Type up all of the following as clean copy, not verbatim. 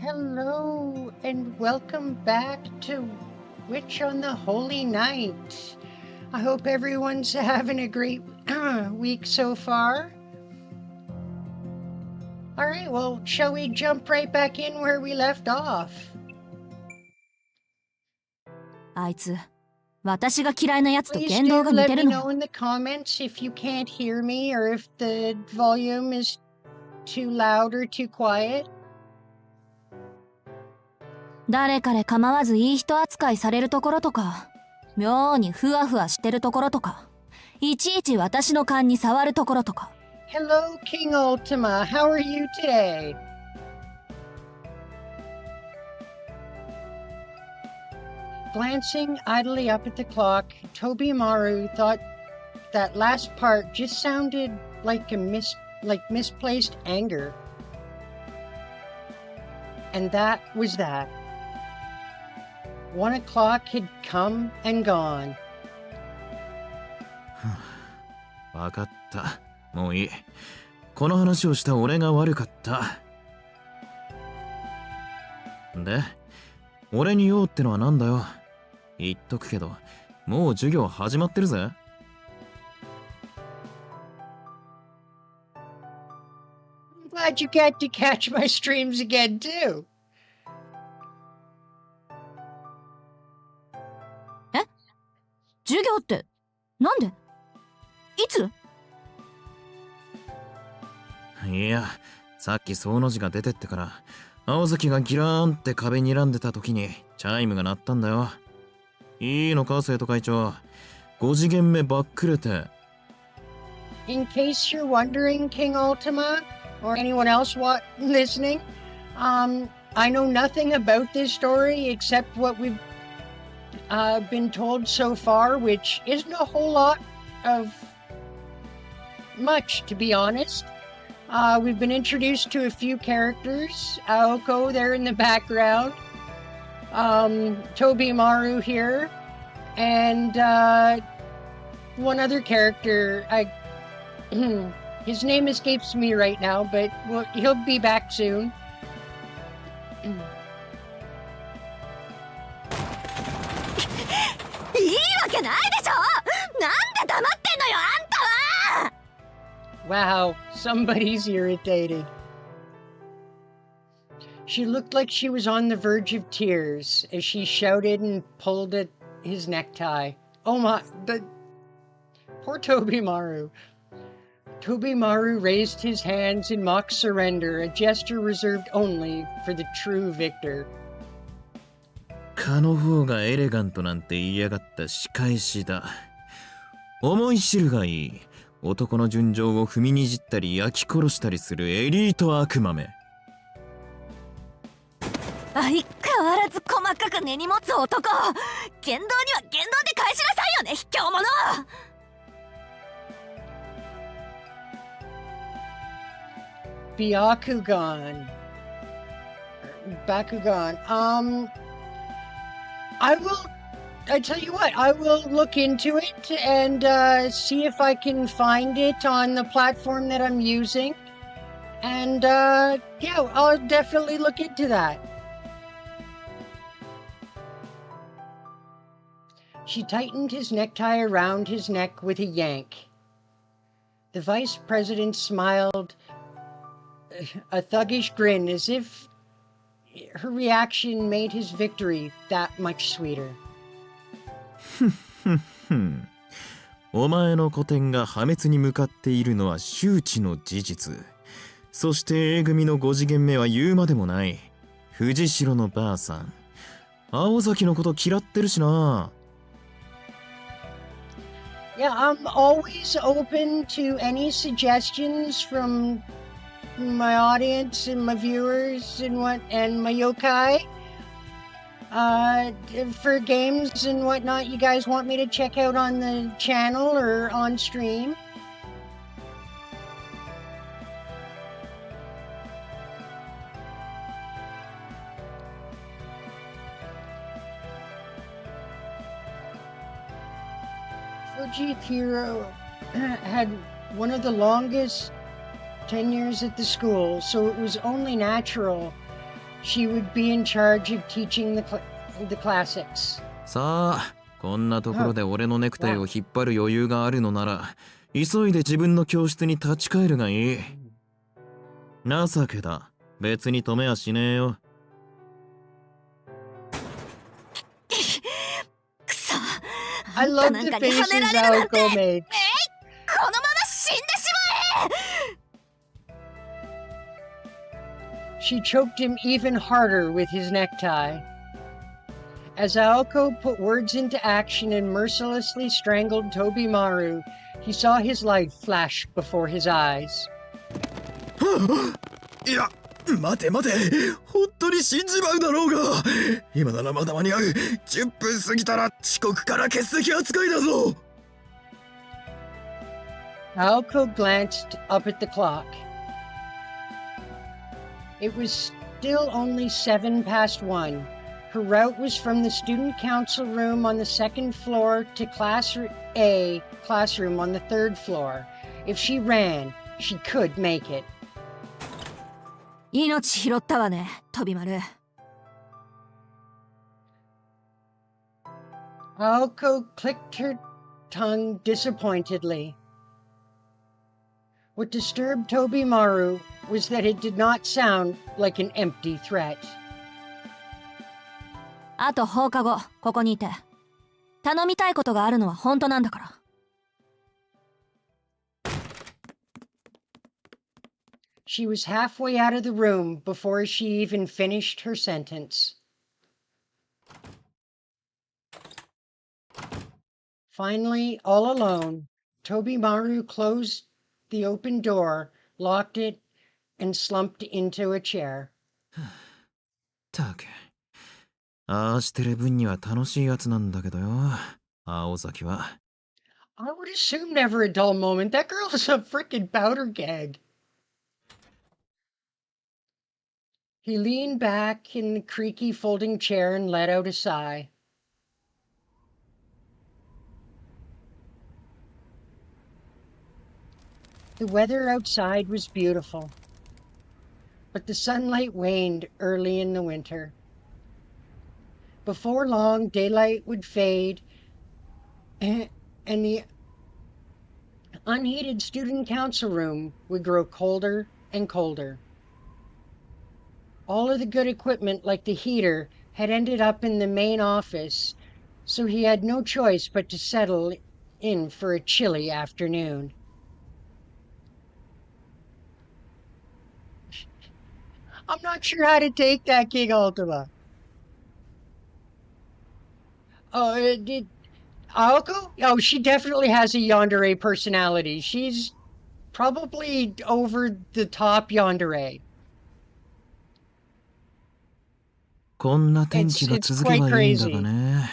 Hello and welcome back to Witch on the Holy Night. I hope everyone's having a great week so far. All right, well, shall we jump right back in where we left off? あいつ、私が嫌いなやつと Please 言動 do が似 let て me る know の。 in the comments if you can't hear me or if the volume is too loud or too quiet. 誰彼構わずいい人扱いされるところとか、妙にふわふわしてるところとか、いちいち私の勘に触るところとか。 Hello, King Ultima. How are you today? Glancing idly up at the clock, Tobimaru thought that last part just sounded like misplaced anger. And that was that. 1 o'clock had come and gone. わかった。もういい。この話をした俺が悪かった。で、俺に用ってのはなんだよ。言っとくけど、もう授業始まってるぜ。I'm glad you got to catch my streams again too. え？授業って、なんで？いつ？いや、さっき総の字が出てってから、青崎がギラーンって壁に睨んでた時にチャイムが鳴ったんだよ。いいのか、生徒会長。5次元目ばっくれて。In case you're wondering, King Ultima, or anyone else listening, I know nothing about this story except what we've been told so far, which isn't a whole lot of much, to be honest. We've been introduced to a few characters. Aoko there in the background. Tobimaru here. And one other character. His name escapes me right now, but he'll be back soon. いいわけないでしょ！なんで黙ってんのよ、あんたは！ Wow, somebody's irritated. She looked like she was on the verge of tears as she shouted and pulled at his necktie. Oh my, poor Tobimaru. Tobimaru raised his hands in mock surrender, a gesture reserved only for the true victor. 蚊の方がエレガントなんて言いやがった仕返しだ。思い知るがいい。男の純情を踏みにじったり焼き殺したりするエリート悪魔め。相変わらず細かく根に持つ男。言動には言動で返しなさいよね、卑怯者。Byakugan. Bakugan. I tell you what, I will look into it and see if I can find it on the platform that I'm using. And yeah, I'll definitely look into that. She tightened his necktie around his neck with a yank. The vice president smiled a thuggish grin as if her reaction made his victory that much sweeter. お前の古典が破滅に向かっているのは周知の事実。そして A 組の5次元目は言うまでもない。藤代のばあさん。青崎のこと嫌ってるしな。Yeah, I'm always open to any suggestions from my audience and my viewers and my yokai. For games and whatnot you guys want me to check out on the channel or on stream. Fujikiro had one of the longest tenures at the school, so it was only natural She would be in charge of teaching the classics. さあ、こんなところで俺のネクタイを引っ張る余裕があるのなら、急いで自分の教室に立ち返るがいい。情けだ。別に止めはしねえよ。くそ。 I love the faces Aoko made. このまま死んでしまえ。 She choked him even harder with his necktie. As Aoko put words into action and mercilessly strangled Tobimaru, he saw his life flash before his eyes. いや、待て待て、本当に死んじまうだろうが。今ならまだ間に合う。10分過ぎたら遅刻から欠席扱いだぞ。Aoko glanced up at the clock. It was still only 1:07. Her route was from the student council room on the second floor to Class A classroom on the third floor. If she ran, she could make it. 命拾ったわね、飛び丸。 Aoko clicked her tongue disappointedly. What disturbed Tobimaru was that it did not sound like an empty threat. あと放課後、ここにいて。頼みたいことがあるのは本当なんだから。 She was halfway out of the room before she even finished her sentence. Finally, all alone, Tobimaru closed the open door, locked it, and slumped into a chair. たく、ああしてる分には楽しいやつなんだけどよ、青崎は。I would assume never a dull moment. That girl is a frickin' powder keg. He leaned back in the creaky folding chair and let out a sigh. The weather outside was beautiful, but the sunlight waned early in the winter. Before long, daylight would fade, and the unheated student council room would grow colder and colder. All of the good equipment, like the heater, had ended up in the main office, so he had no choice but to settle in for a chilly afternoon. I'm not sure how to take that, King Ultima. Oh, did Aoko? Oh, she definitely has a yandere personality. She's probably over the top yandere. こんな天気が続けばいいんだがね。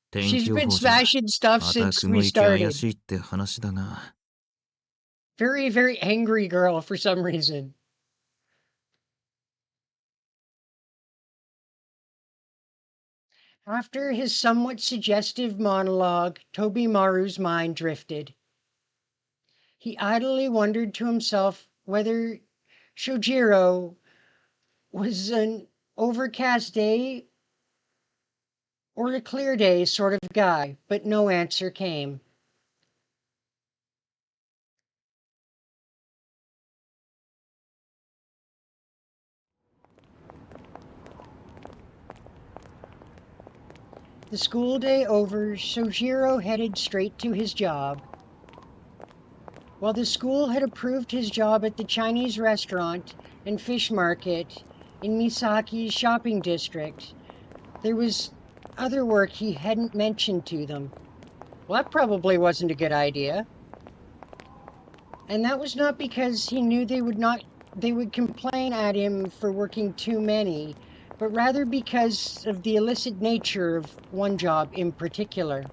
天 She's 気予 been 報じゃ smashing stuff また since 雲 we 行き怪 started. しいって話だが。Very, very angry girl for some reason. After his somewhat suggestive monologue, Tobimaru's mind drifted. He idly wondered to himself whether Shojiro was an overcast day or a clear day sort of guy, but no answer came. The school day over, Shojiro headed straight to his job. While the school had approved his job at the Chinese restaurant and fish market in Misaki's shopping district, there was other work he hadn't mentioned to them. Well, that probably wasn't a good idea. And that was not because he knew they would complain at him for working too many, but rather because of the illicit nature of one job in particular.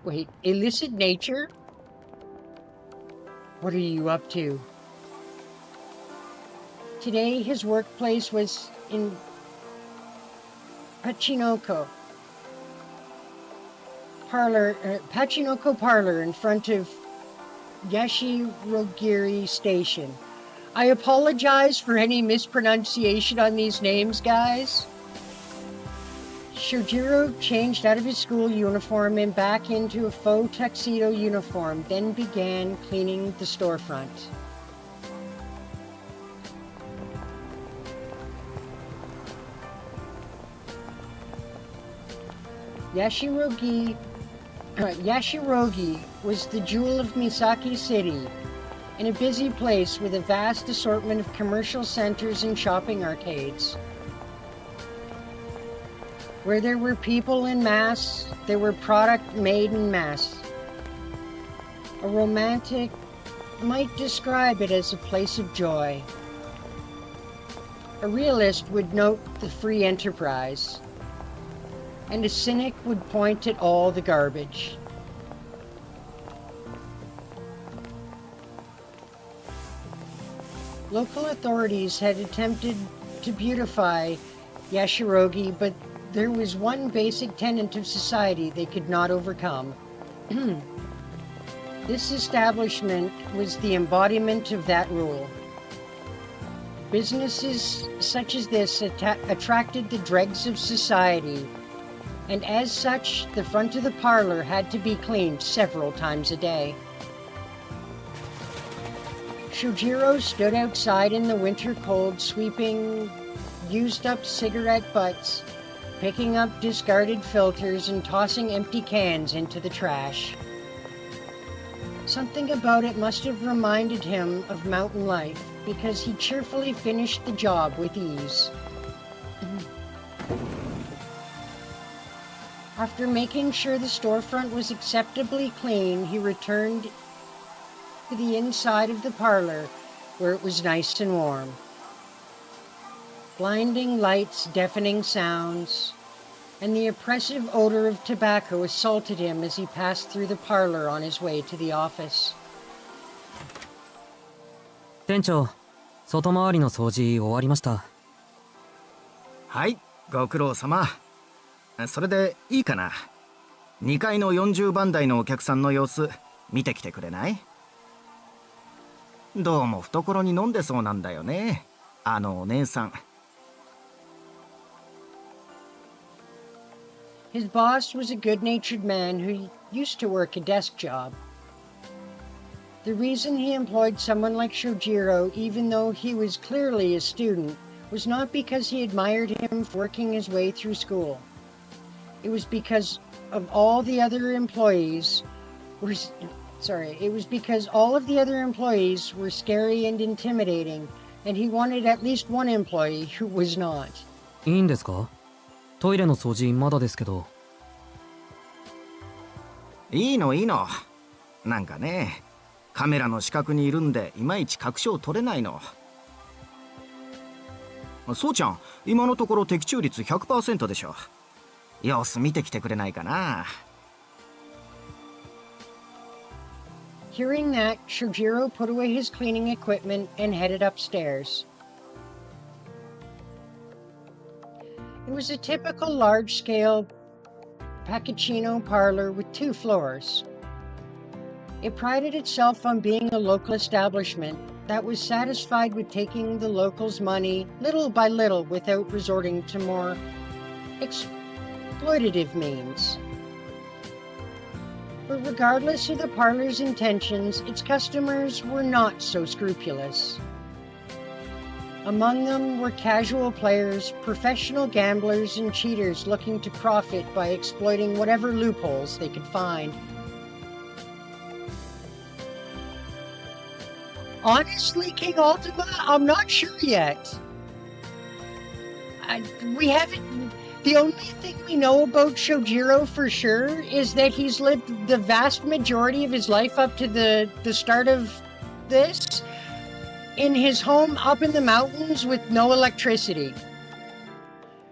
Wait, illicit nature? What are you up to? Today, his workplace was in Pachinoko Parlor in front of Yashirogiri Station. I apologize for any mispronunciation on these names, guys. Shojiro changed out of his school uniform and back into a faux tuxedo uniform, then began cleaning the storefront. Yashirogi was the jewel of Misaki City, in a busy place with a vast assortment of commercial centers and shopping arcades. Where there were people in mass, there were product made in mass. A romantic might describe it as a place of joy. A realist would note the free enterprise, and a cynic would point at all the garbage. Local authorities had attempted to beautify Yashirogi, but there was one basic tenet of society they could not overcome. This establishment was the embodiment of that rule. Businesses such as this attracted the dregs of society, and as such, the front of the parlor had to be cleaned several times a day. Shojiro stood outside in the winter cold, sweeping used-up cigarette butts, picking up discarded filters, and tossing empty cans into the trash. Something about it must have reminded him of mountain life, because he cheerfully finished the job with ease. After making sure the storefront was acceptably clean, he returned to the inside of the parlor, where it was nice and warm. Blinding lights, deafening sounds, and the oppressive odor of tobacco assaulted him as he passed through the parlor on his way to the office. 店長、外回りの掃除終わりました。はい、ご苦労様。それでいいかな。2階の40番台のお客さんの様子見てきてくれない？どうも懐に飲んでそうなんだよね、あのお姉さん。His boss was a good-natured man who used to work a desk job. The reason he employed someone like Shojiro, even though he was clearly a student, was not because he admired him for working his way through school. It was because all of the other employees were scary and intimidating, and he wanted at least one employee who was not. いいんですか？トイレの掃除まだですけど。いいのいいの。なんかね、カメラの死角にいるんでいまいち確証取れないの。そうちゃん、今のところ的中率 100% でしょ。様子見てきてくれないかな。Hearing that, Shojiro put away his cleaning equipment and headed upstairs. It was a typical large-scale Pacchino parlor with 2 floors. It prided itself on being a local establishment that was satisfied with taking the locals' money little by little without resorting to more exploitative means. But regardless of the parlor's intentions, its customers were not so scrupulous. Among them were casual players, professional gamblers, and cheaters looking to profit by exploiting whatever loopholes they could find. Honestly, King Ultima, I'm not sure yet. The only thing we know about Shojiro for sure is that he's lived the vast majority of his life up to the start of this in his home up in the mountains with no electricity.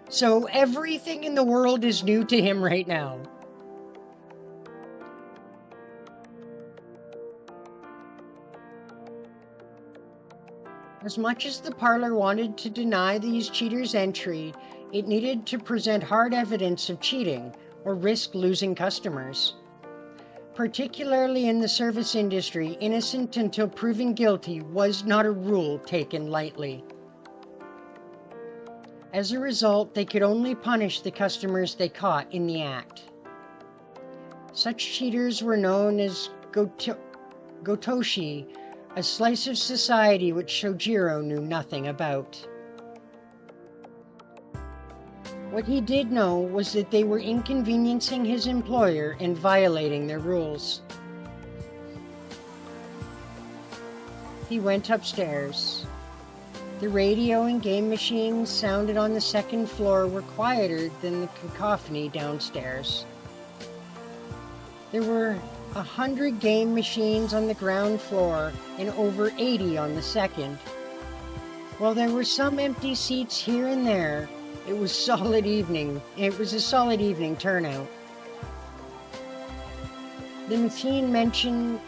So everything in the world is new to him right now. As much as the parlor wanted to deny these cheaters entry, it needed to present hard evidence of cheating or risk losing customers. Particularly in the service industry, innocent until proven guilty was not a rule taken lightly. As a result, they could only punish the customers they caught in the act. Such cheaters were known as Gotoshi, a slice of society which Shojiro knew nothing about. What he did know was that they were inconveniencing his employer and violating their rules. He went upstairs. The radio and game machines sounded on the second floor were quieter than the cacophony downstairs. There were 100 game machines on the ground floor and over 80 on the second. While there were some empty seats here and there, it was a solid evening turnout. The machine mentioned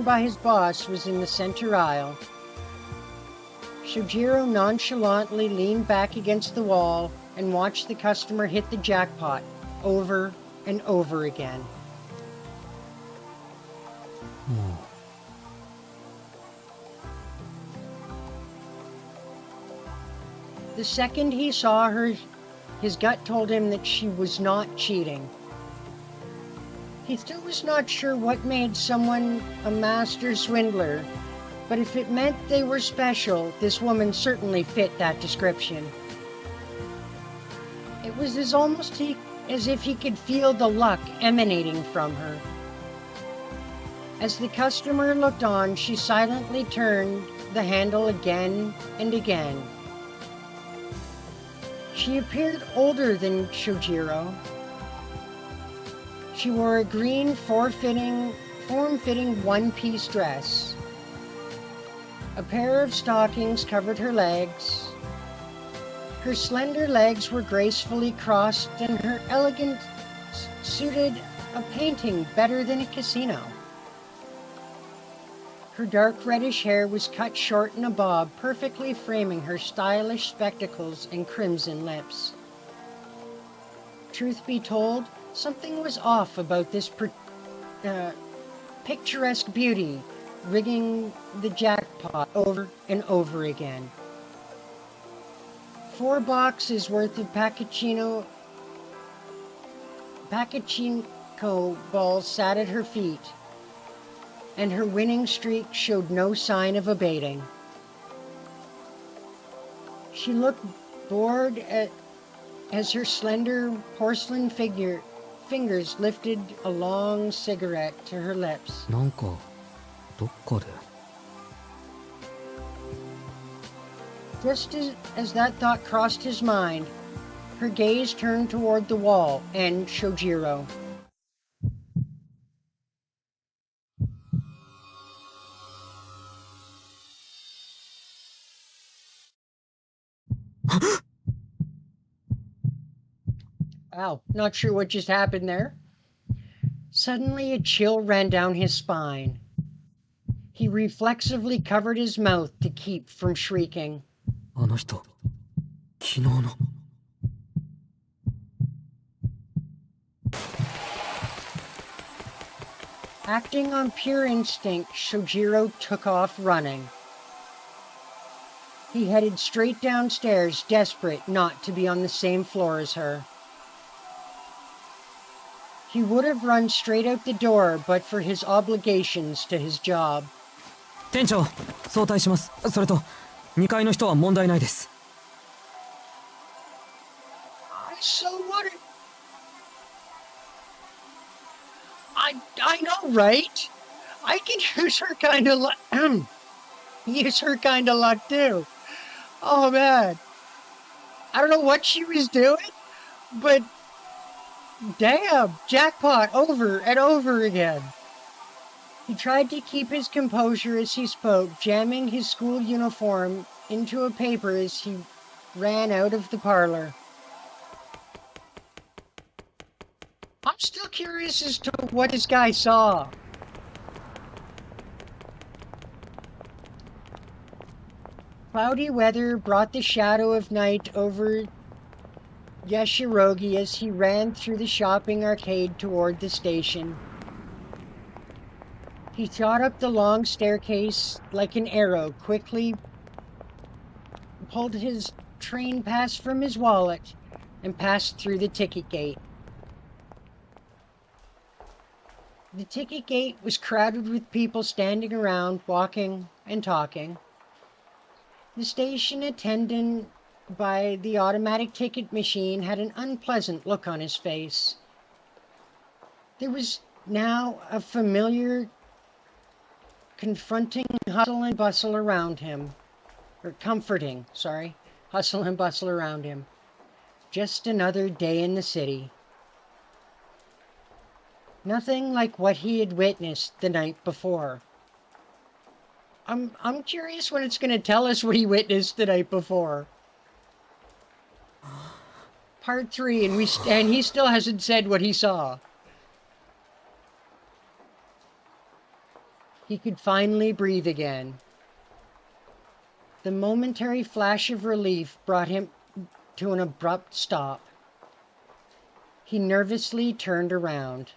by his boss was in the center aisle. Shojiro nonchalantly leaned back against the wall and watched the customer hit the jackpot over and over again. The second he saw her, his gut told him that she was not cheating. He still was not sure what made someone a master swindler, but if it meant they were special, this woman certainly fit that description. It was as if he could feel the luck emanating from her. As the customer looked on, she silently turned the handle again and again. She appeared older than Shojiro. She wore a green form-fitting one-piece dress. A pair of stockings covered her legs. Her slender legs were gracefully crossed, and her elegance suited a painting better than a casino. Her dark reddish hair was cut short in a bob, perfectly framing her stylish spectacles and crimson lips. Truth be told, something was off about this picturesque beauty, rigging the jackpot over and over again. 4 boxes worth of Pachinko balls sat at her feet, and her winning streak showed no sign of abating. She looked bored as her slender porcelain fingers lifted a long cigarette to her lips. なんかどっかで Just as that thought crossed his mind, her gaze turned toward the wall and Shojiro. Wow, not sure what just happened there. Suddenly a chill ran down his spine. He reflexively covered his mouth to keep from shrieking. あの人昨日の Acting on pure instinct, Shojiro took off running. He headed straight downstairs, desperate not to be on the same floor as her. He would have run straight out the door but for his obligations to his job. 店長早退します。それと2階の人は問題ないです。 So what? I know, right? I can use her kind of luck. Use her kind of luck too. Oh man, I don't know what she was doing, but damn, jackpot over and over again. He tried to keep his composure as he spoke, jamming his school uniform into a paper as he ran out of the parlor. I'm still curious as to what this guy saw. Cloudy weather brought the shadow of night over Yashirogi as he ran through the shopping arcade toward the station. He shot up the long staircase like an arrow, quickly pulled his train pass from his wallet, and passed through the ticket gate. The ticket gate was crowded with people standing around, walking and talking. The station attendant by the automatic ticket machine had an unpleasant look on his face. There was now a familiar, confronting hustle and bustle around him. Or comforting, hustle and bustle around him. Just another day in the city. Nothing like what he had witnessed the night before. I'm curious when it's going to tell us what he witnessed the night before. Part 3, and he still hasn't said what he saw. He could finally breathe again. The momentary flash of relief brought him to an abrupt stop. He nervously turned around.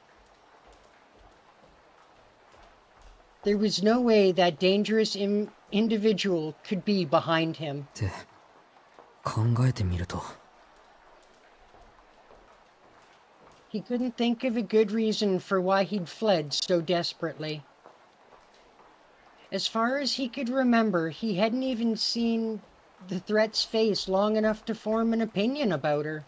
There was no way that dangerous individual could be behind him. って考えてみると He couldn't think of a good reason for why he'd fled so desperately. As far as he could remember, he hadn't even seen the threat's face long enough to form an opinion about her.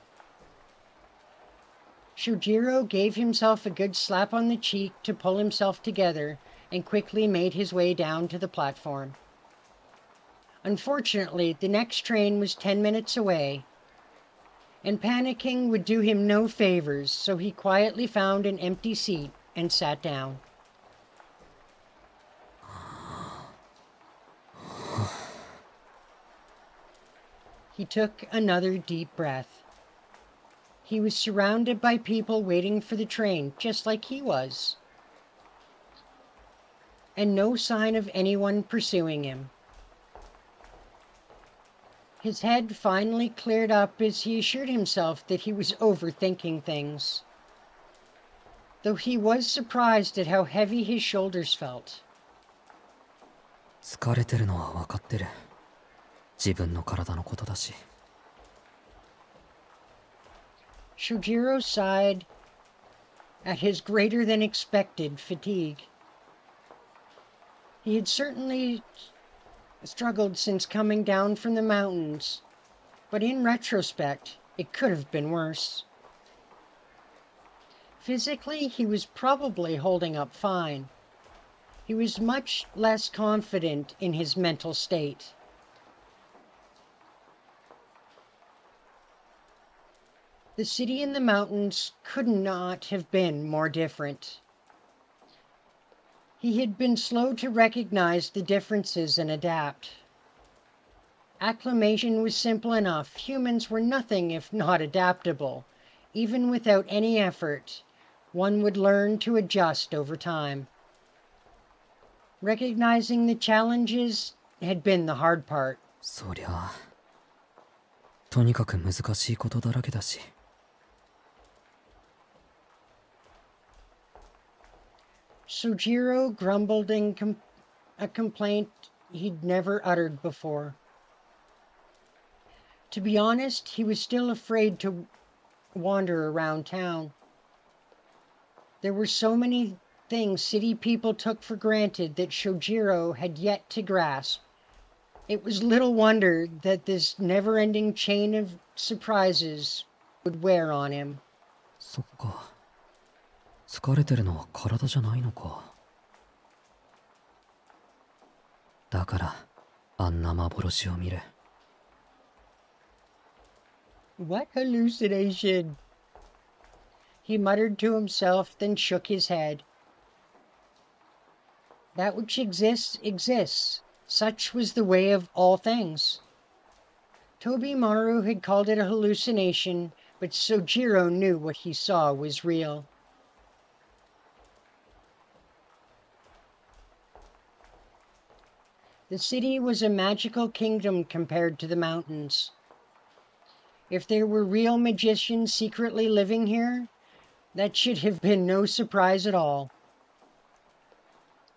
Shojiro gave himself a good slap on the cheek to pull himself together and quickly made his way down to the platform. Unfortunately, the next train was 10 minutes away, and panicking would do him no favors, so he quietly found an empty seat and sat down. He took another deep breath. He was surrounded by people waiting for the train, just like he was. And no sign of anyone pursuing him. His head finally cleared up as he assured himself that he was overthinking things. Though he was surprised at how heavy his shoulders felt. 疲れてるのは分かってる自分の体のことだし Shojiro sighed at his greater than expected fatigue. He had certainly struggled since coming down from the mountains, but in retrospect, it could have been worse. Physically, he was probably holding up fine. He was much less confident in his mental state. The city in the mountains could not have been more different. He had been slow to recognize the differences and adapt. Acclimation was simple enough. Humans were nothing if not adaptable. Even without any effort, one would learn to adjust over time. Recognizing the challenges had been the hard part. そりゃとにかく難しいことだらけだし Sojiro grumbled in a complaint he'd never uttered before. To be honest, he was still afraid to wander around town. There were so many things city people took for granted that Shojiro had yet to grasp. It was little wonder that this never-ending chain of surprises would wear on him. そっか疲れてるのは体じゃないのかだからあんな幻を見る What hallucination? He muttered to himself, then shook his head. That which exists, exists. Such was the way of all things. Tobimaru had called it a hallucination, but Sojiro knew what he saw was real. The city was a magical kingdom compared to the mountains. If there were real magicians secretly living here, that should have been no surprise at all.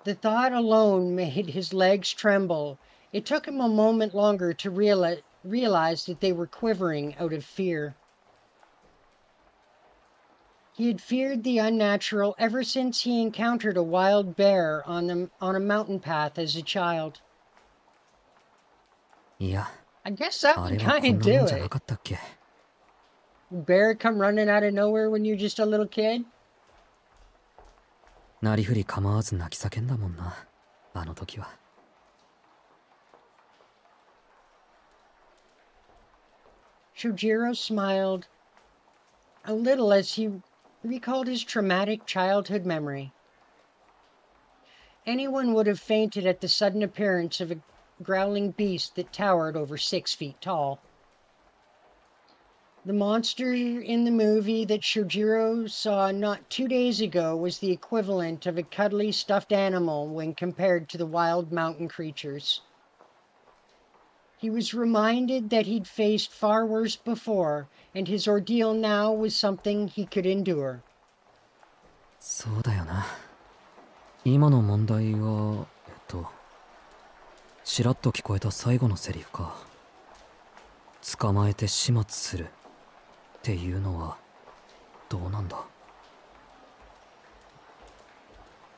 The thought alone made his legs tremble. It took him a moment longer to realize that they were quivering out of fear. He had feared the unnatural ever since he encountered a wild bear on a mountain path as a child. いや、 I guess that あ would れはこ kind ん of なも do んじゃな it. かったっけ。 Bear come running out of nowhere when you're just a little kid? なりふり構わず泣き叫んだもんな、あの時は。Shojiro smiled a little as he recalled his traumatic childhood memory. Anyone would have fainted at the sudden appearance of a growling beast that towered over 6 feet tall. The monster in the movie that Shojiro saw not 2 days ago was the equivalent of a cuddly stuffed animal when compared to the wild mountain creatures. He was reminded that he'd faced far worse before, and his ordeal now was something he could endure. そうだよな。今の問題はちらっと聞こえた最後のセリフか。捕まえて始末するっていうのはどうなんだ。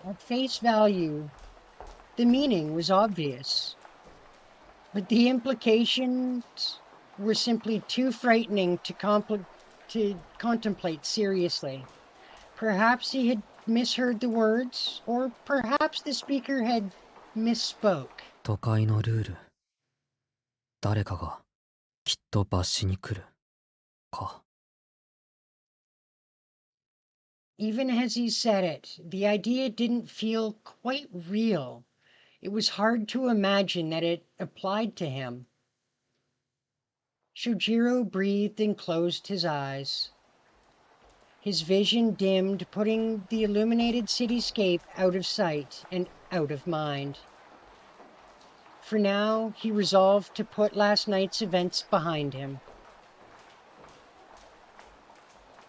At face value, the meaning was obvious, but the implications were simply too frightening to contemplate seriously. Perhaps he had misheard the words, or perhaps the speaker had misspoke. 都会のルール。誰かがきっと罰しに来るか。 Even as he said it, the idea didn't feel quite real. It was hard to imagine that it applied to him. Shojiro breathed and closed his eyes. His vision dimmed, putting the illuminated cityscape out of sight and out of mind. For now, he resolved to put last night's events behind him.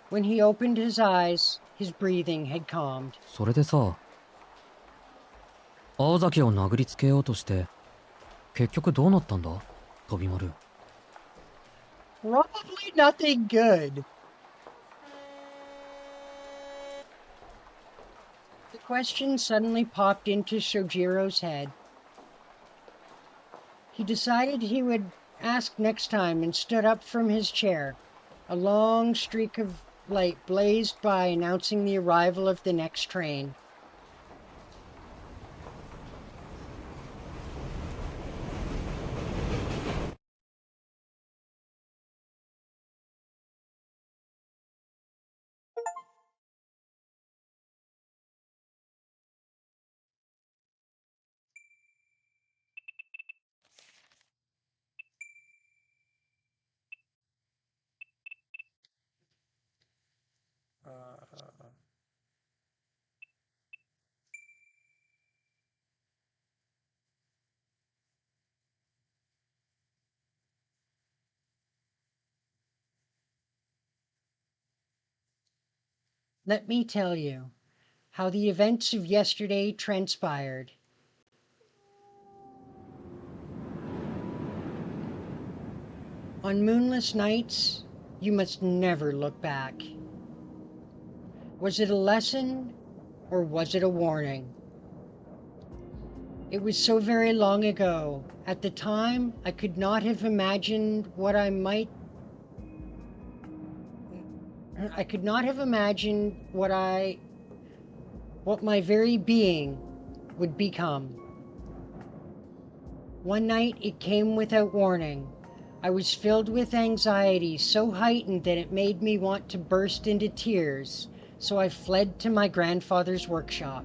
When he opened his eyes, his breathing had calmed. それでさ、青崎を殴りつけようとして結局どうなったんだ、飛び丸。 Probably nothing good. The question suddenly popped into Shojiro's head. He decided he would ask next time and stood up from his chair. A long streak of light blazed by, announcing the arrival of the next train. Let me tell you how the events of yesterday transpired. On moonless nights, you must never look back. Was it a lesson, or was it a warning? It was so very long ago. At the time, I could not have imagined what my very being would become. One night it came without warning. I was filled with anxiety so heightened that it made me want to burst into tears, so I fled to my grandfather's workshop.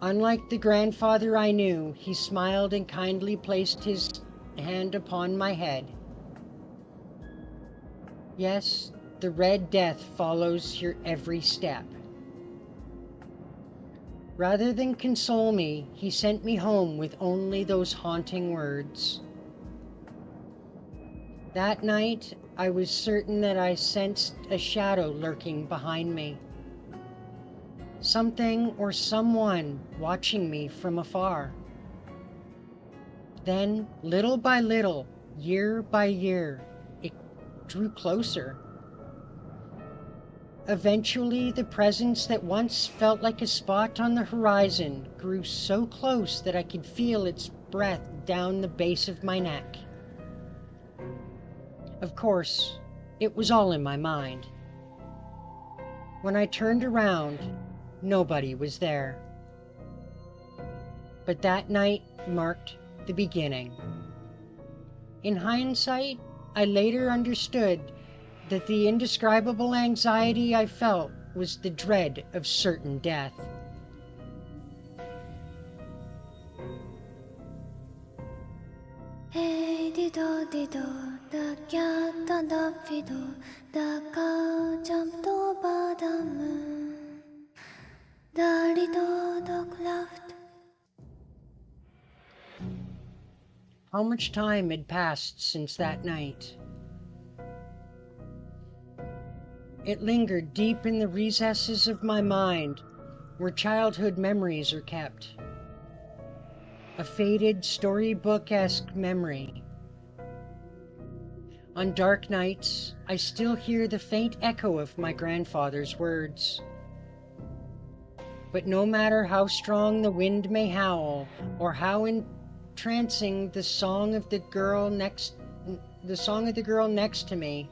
Unlike the grandfather I knew, he smiled and kindly placed his hand upon my head. Yes, the Red Death follows your every step. Rather than console me, he sent me home with only those haunting words. That night, I was certain that I sensed a shadow lurking behind me. Something or someone watching me from afar. Then, little by little, year by year, it drew closer. Eventually, the presence that once felt like a spot on the horizon grew so close that I could feel its breath down the base of my neck. Of course, it was all in my mind. When I turned around, nobody was there. But that night marked the beginning. In hindsight, I later understood that the indescribable anxiety I felt was the dread of certain death. Hey dido dido, the cat and the fiddle, the cow jumped over the moon. The little dog laughed. How much time had passed since that night? It lingered deep in the recesses of my mind, where childhood memories are kept. A faded storybook-esque memory. On dark nights, I still hear the faint echo of my grandfather's words. But no matter how strong the wind may howl, or how entrancing the song of the girl next to me,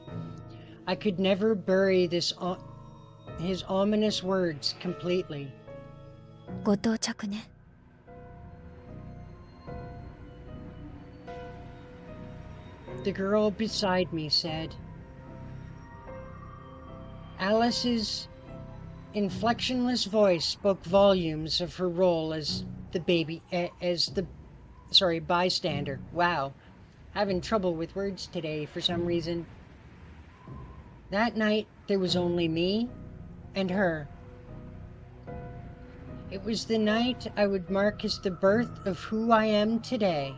I could never bury his ominous words completely. ご到着ね。The girl beside me said. Alice's inflectionless voice spoke volumes of her role as bystander. Wow, having trouble with words today for some reason. That night, there was only me and her. It was the night I would mark as the birth of who I am today.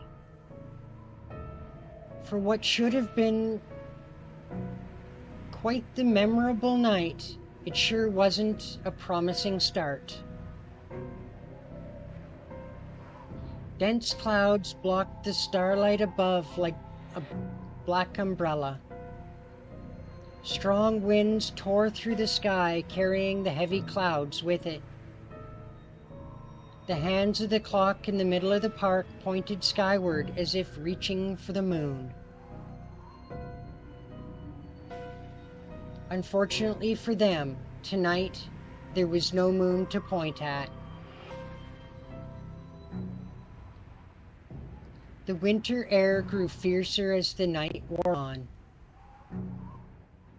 For what should have been quite the memorable night, it sure wasn't a promising start. Dense clouds blocked the starlight above like a black umbrella. Strong winds tore through the sky, carrying the heavy clouds with it. The hands of the clock in the middle of the park pointed skyward as if reaching for the moon. Unfortunately for them, tonight there was no moon to point at. The winter air grew fiercer as the night wore on.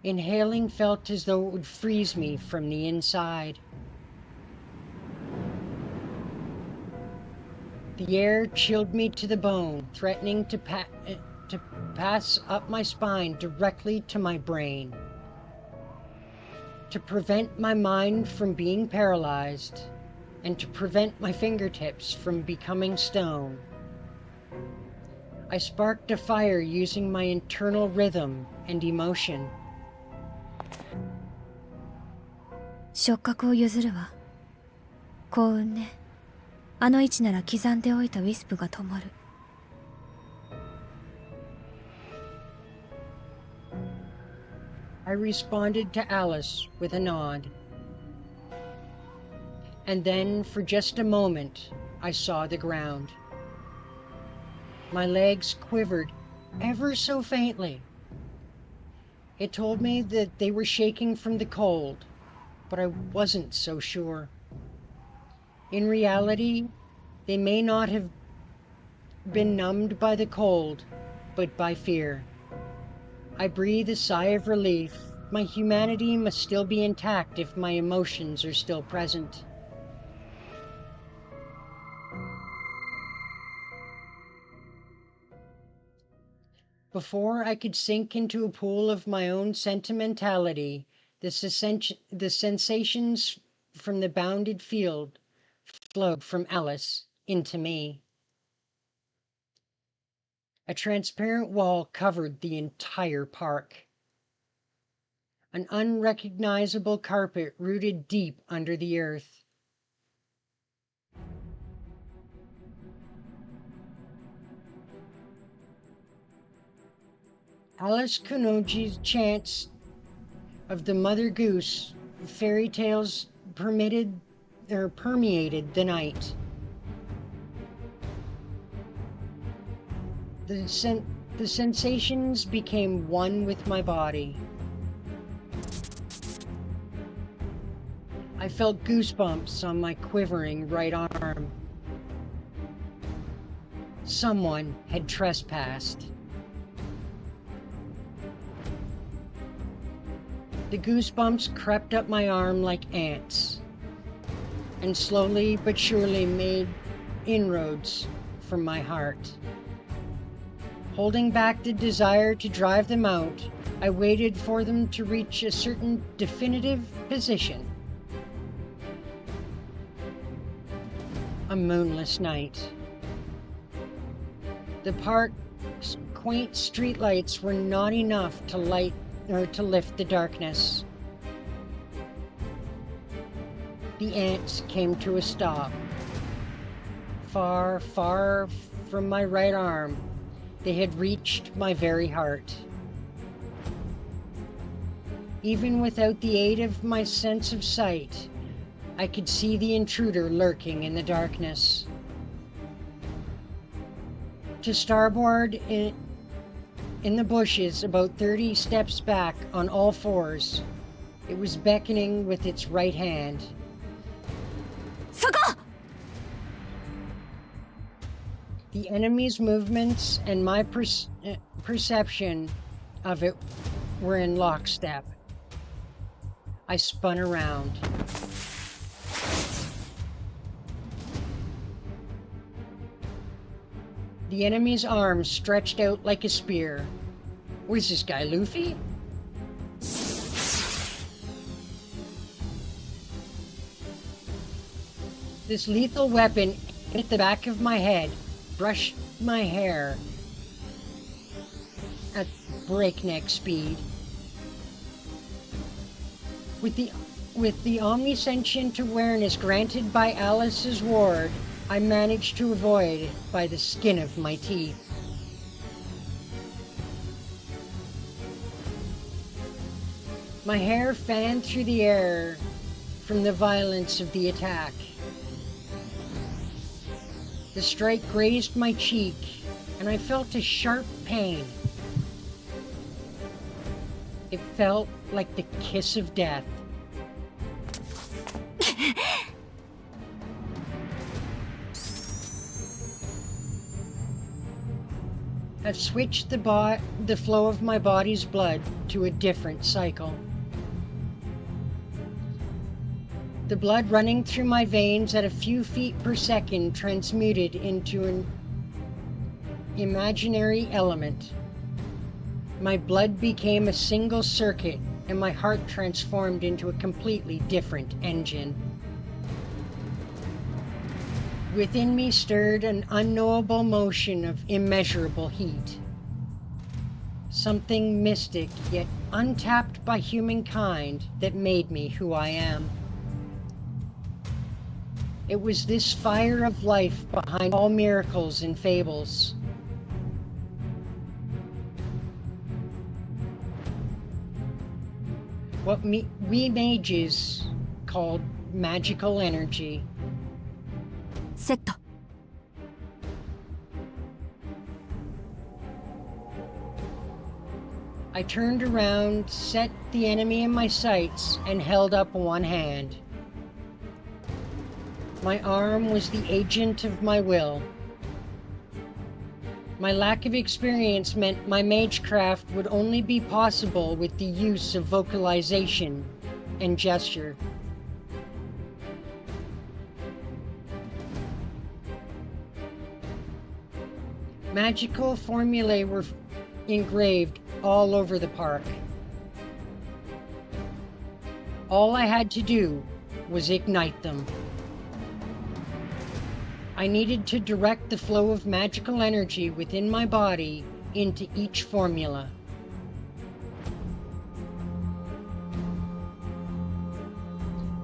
Inhaling felt as though it would freeze me from the inside. The air chilled me to the bone, threatening to pass up my spine directly to my brain. To prevent my mind from being paralyzed, and to prevent my fingertips from becoming stone, I sparked a fire using my internal rhythm and emotion. 触覚を譲るわ。幸運ね。あの位置なら刻んでおいたウィスプが灯る。I responded to Alice with a nod. And then, for just a moment, I saw the ground. My legs quivered ever so faintly. It told me that they were shaking from the cold, but I wasn't so sure. In reality, they may not have been numbed by the cold, but by fear. I breathe a sigh of relief. My humanity must still be intact if my emotions are still present. Before I could sink into a pool of my own sentimentality, the sensations from the bounded field flowed from Alice into me. A transparent wall covered the entire park. An unrecognizable carpet rooted deep under the earth. Alice Kunoji's chants of the Mother Goose fairy tales permeated the night. The sensations became one with my body. I felt goosebumps on my quivering right arm. Someone had trespassed. The goosebumps crept up my arm like ants, and slowly but surely made inroads from my heart. Holding back the desire to drive them out, I waited for them to reach a certain definitive position. A moonless night. The park's quaint streetlights were not enough to lift the darkness. The ants came to a stop. Far, far from my right arm, they had reached my very heart. Even without the aid of my sense of sight, I could see the intruder lurking in the darkness. To starboard in the bushes, about 30 steps back on all fours, it was beckoning with its right hand. そこ! The enemy's movements and my perception of it were in lockstep. I spun around. The enemy's arms stretched out like a spear. Was this guy Luffy? This lethal weapon hit the back of my head, brushed my hair at breakneck speed. With the omniscient awareness granted by Alice's ward, I managed to avoid it by the skin of my teeth. My hair fanned through the air from the violence of the attack. The strike grazed my cheek, and I felt a sharp pain. It felt like the kiss of death. I've switched the flow of my body's blood to a different cycle. The blood running through my veins at a few feet per second transmuted into an imaginary element. My blood became a single circuit, and my heart transformed into a completely different engine. Within me stirred an unknowable motion of immeasurable heat. Something mystic yet untapped by humankind that made me who I am. It was this fire of life behind all miracles and fables. What we mages called magical energy. セット I turned around, set the enemy in my sights, and held up one hand. My arm was the agent of my will. My lack of experience meant my magecraft would only be possible with the use of vocalization and gesture. Magical formulae were engraved all over the park. All I had to do was ignite them. I needed to direct the flow of magical energy within my body into each formula.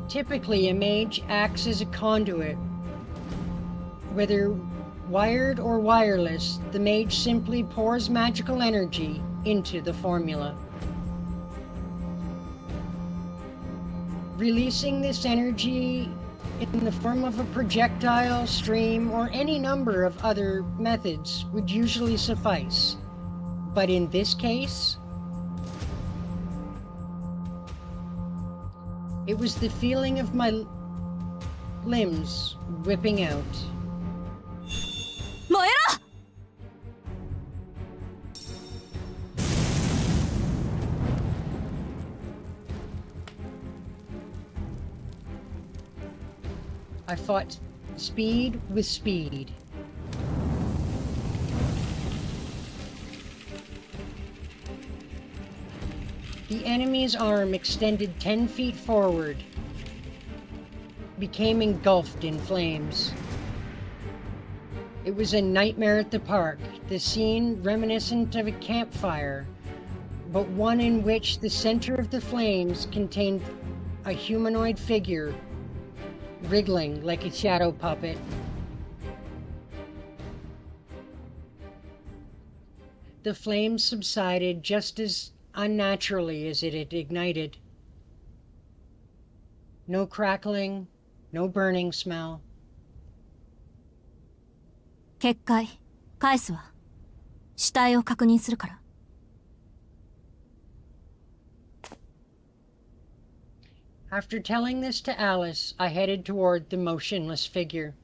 Typically, a mage acts as a conduit. Whether wired or wireless, the mage simply pours magical energy into the formula. Releasing this energy in the form of a projectile, stream, or any number of other methods would usually suffice. But in this case, it was the feeling of my limbs whipping out. 燃えろ I fought speed with speed. The enemy's arm extended 10 feet forward, became engulfed in flames. It was a nightmare at the park, the scene reminiscent of a campfire, but one in which the center of the flames contained a humanoid figure, wriggling like a shadow puppet. The flames subsided just as unnaturally as it had ignited. No crackling, no burning smell. 結界返すわ。死体を確認するから。 After telling this to Alice, I headed toward the motionless figure.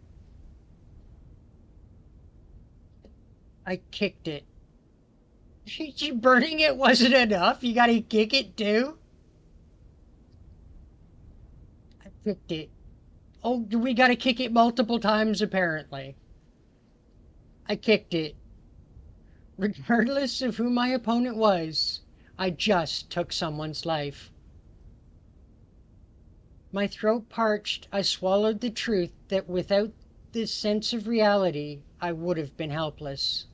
I kicked it. Burning it wasn't enough? You gotta kick it too? I kicked it. Oh, we gotta kick it multiple times apparently. I kicked it. Regardless of who my opponent was, I just took someone's life. My throat parched, I swallowed the truth that without this sense of reality, I would have been helpless.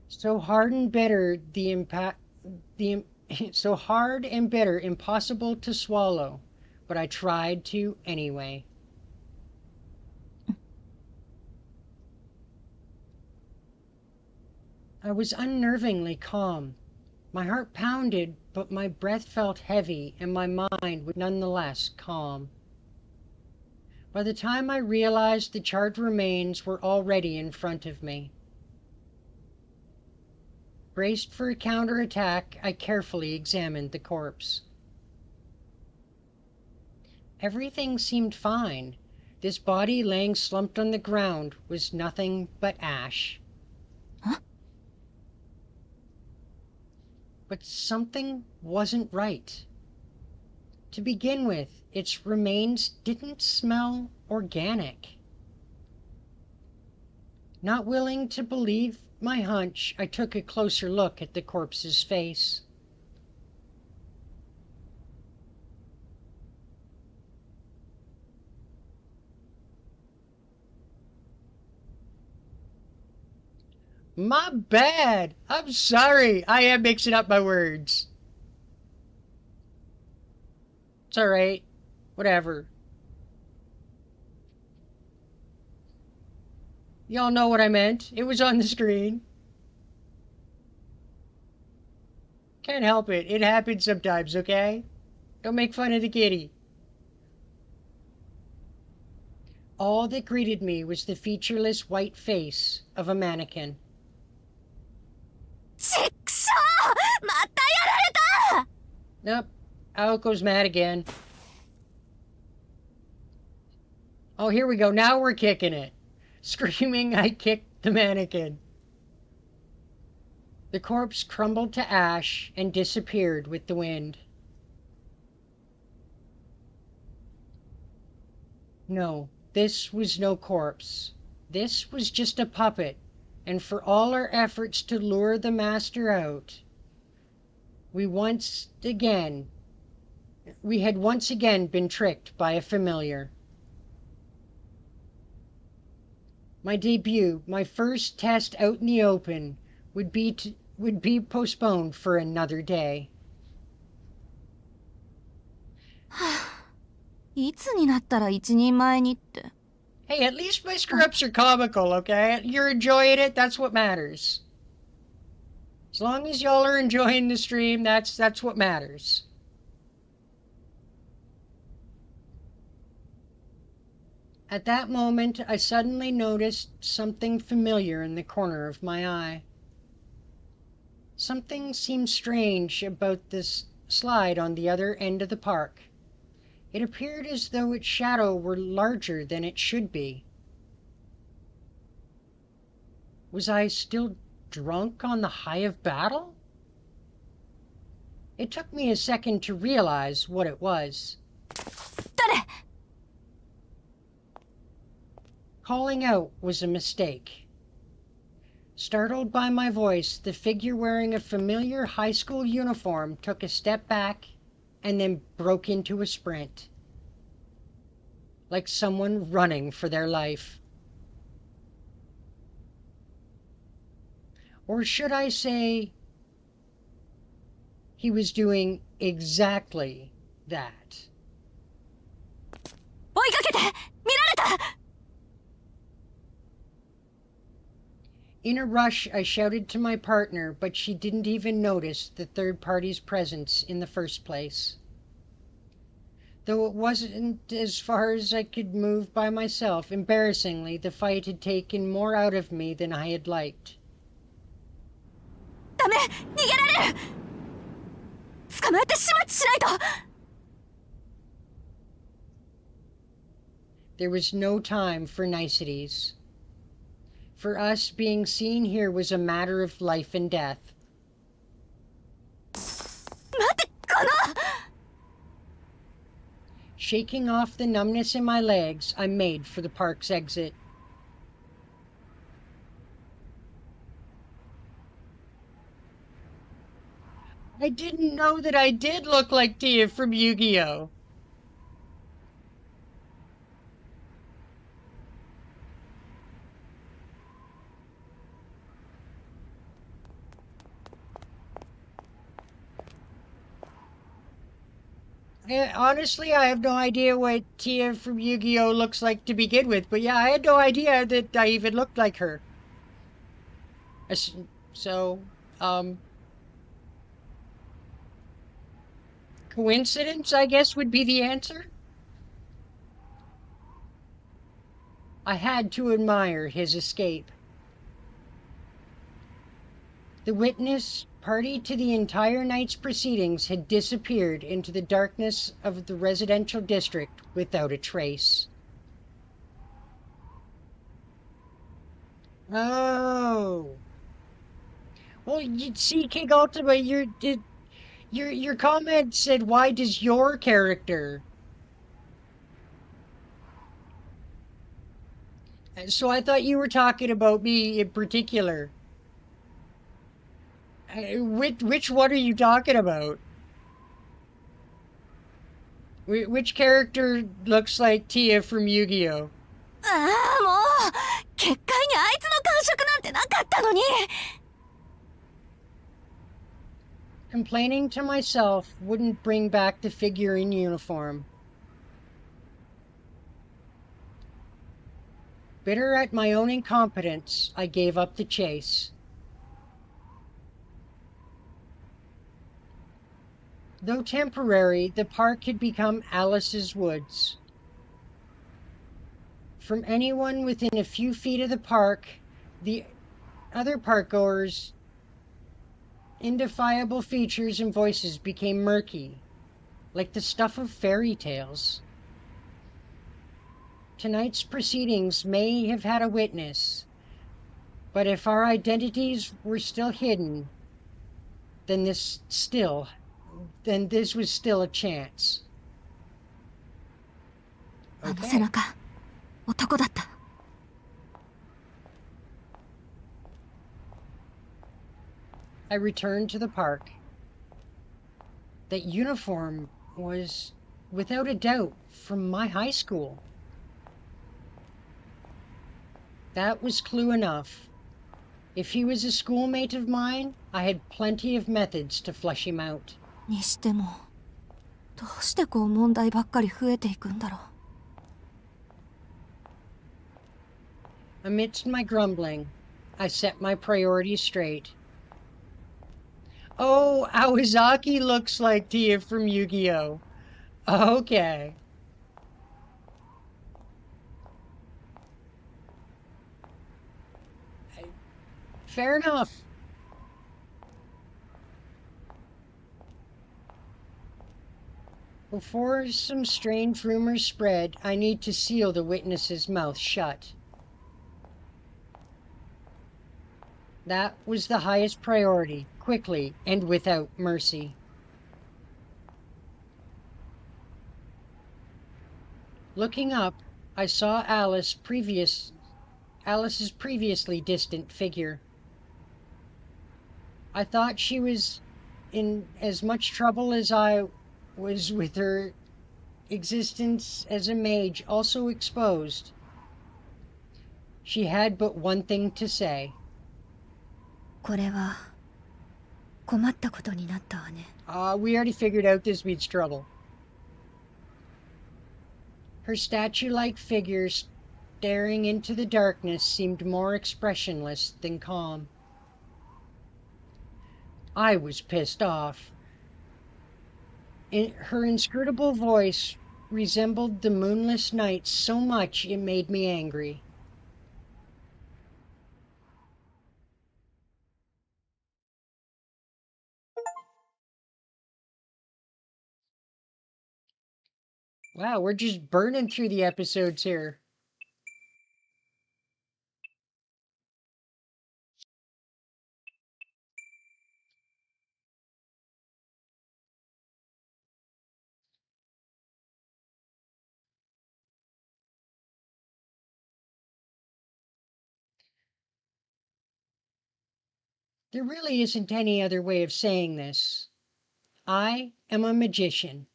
So hard and bitter, so hard and bitter, impossible to swallow, but I tried to anyway. I was unnervingly calm. My heart pounded, but my breath felt heavy and my mind was nonetheless calm. By the time I realized the charred remains were already in front of me. Braced for a counterattack, I carefully examined the corpse. Everything seemed fine. This body laying slumped on the ground was nothing but ash. Huh? But something wasn't right. To begin with, its remains didn't smell organic. Not willing to believe my hunch, I took a closer look at the corpse's face. My bad. I'm sorry. I am mixing up my words. It's all right. Whatever. Y'all know what I meant. It was on the screen. Can't help it. It happens sometimes, okay? Don't make fun of the kitty. All that greeted me was the featureless white face of a mannequin. ちっくしょうまたやられた Nope. Aoko's mad again. Oh, here we go. Now we're kicking it. Screaming, I kicked the mannequin. The corpse crumbled to ash and disappeared with the wind. No, this was no corpse. This was just a puppet, and for all our efforts to lure the master out, we had once again been tricked by a familiar. My debut, my first test out in the open, would be postponed for another day. いつになったら一人前にって。 Hey, at least my screw-ups are comical, okay? You're enjoying it, that's what matters. As long as y'all are enjoying the stream, that's what matters. At that moment, I suddenly noticed something familiar in the corner of my eye. Something seemed strange about this slide on the other end of the park. It appeared as though its shadow were larger than it should be. Was I still drunk on the high of battle? It took me a second to realize what it was. 誰？ Calling out was a mistake. Startled by my voice, the figure wearing a familiar high school uniform took a step back and then broke into a sprint, like someone running for their life. Or should I say, he was doing exactly that. 追いかけて！見られた！ In a rush, I shouted to my partner, but she didn't even notice the third party's presence in the first place. Though it wasn't as far as I could move by myself, embarrassingly, the fight had taken more out of me than I had liked. ダメ！逃げられる！捕まえて始末しないと！ There was no time for niceties. For us, being seen here was a matter of life and death. 待って、この！ Shaking off the numbness in my legs, I made for the park's exit. I didn't know that I did look like Tia from Yu-Gi-Oh! Honestly, I have no idea what Tia from Yu-Gi-Oh! Looks like to begin with, but yeah, I had no idea that I even looked like her. So, coincidence, I guess, would be the answer? I had to admire his escape. The witness party to the entire night's proceedings had disappeared into the darkness of the residential district without a trace. Oh. Well, you see, King Ultima, your comment said, why does your character? So I thought you were talking about me in particular. Which one are you talking about? Which character looks like Tia from Yu-Gi-Oh? ああ、もう結界にあいつの感触なんてなかったのに。 Complaining to myself wouldn't bring back the figure in uniform. Bitter at my own incompetence, I gave up the chase. Though temporary, the park had become Alice's woods. From anyone within a few feet of the park, the other parkgoers' indefinable features and voices became murky, like the stuff of fairy tales. Tonight's proceedings may have had a witness, but if our identities were still hidden, then this was still a chance. あの背中、男だった。 I returned to the park. That uniform was, without a doubt, from my high school. That was clue enough. If he was a schoolmate of mine, I had plenty of methods to flush him out. にしてもどうしてこう問題ばっかり増えていくんだろう。 Amidst my grumbling, I set my priorities straight. Oh, Awazaki looks like Tia from Yu-Gi-Oh! Okay. Fair enough. Before some strange rumors spread, I need to seal the witness's mouth shut. That was the highest priority, quickly and without mercy. Looking up, I saw Alice's previously distant figure. I thought she was in as much trouble as I was with her existence as a mage also exposed. She had but one thing to say. これは困ったことになったわね。 We already figured out this means trouble. Her statue-like figure staring into the darkness seemed more expressionless than calm. I was pissed off. Her inscrutable voice resembled the moonless night so much it made me angry. Wow, we're just burning through the episodes here. There really isn't any other way of saying this. I am a magician.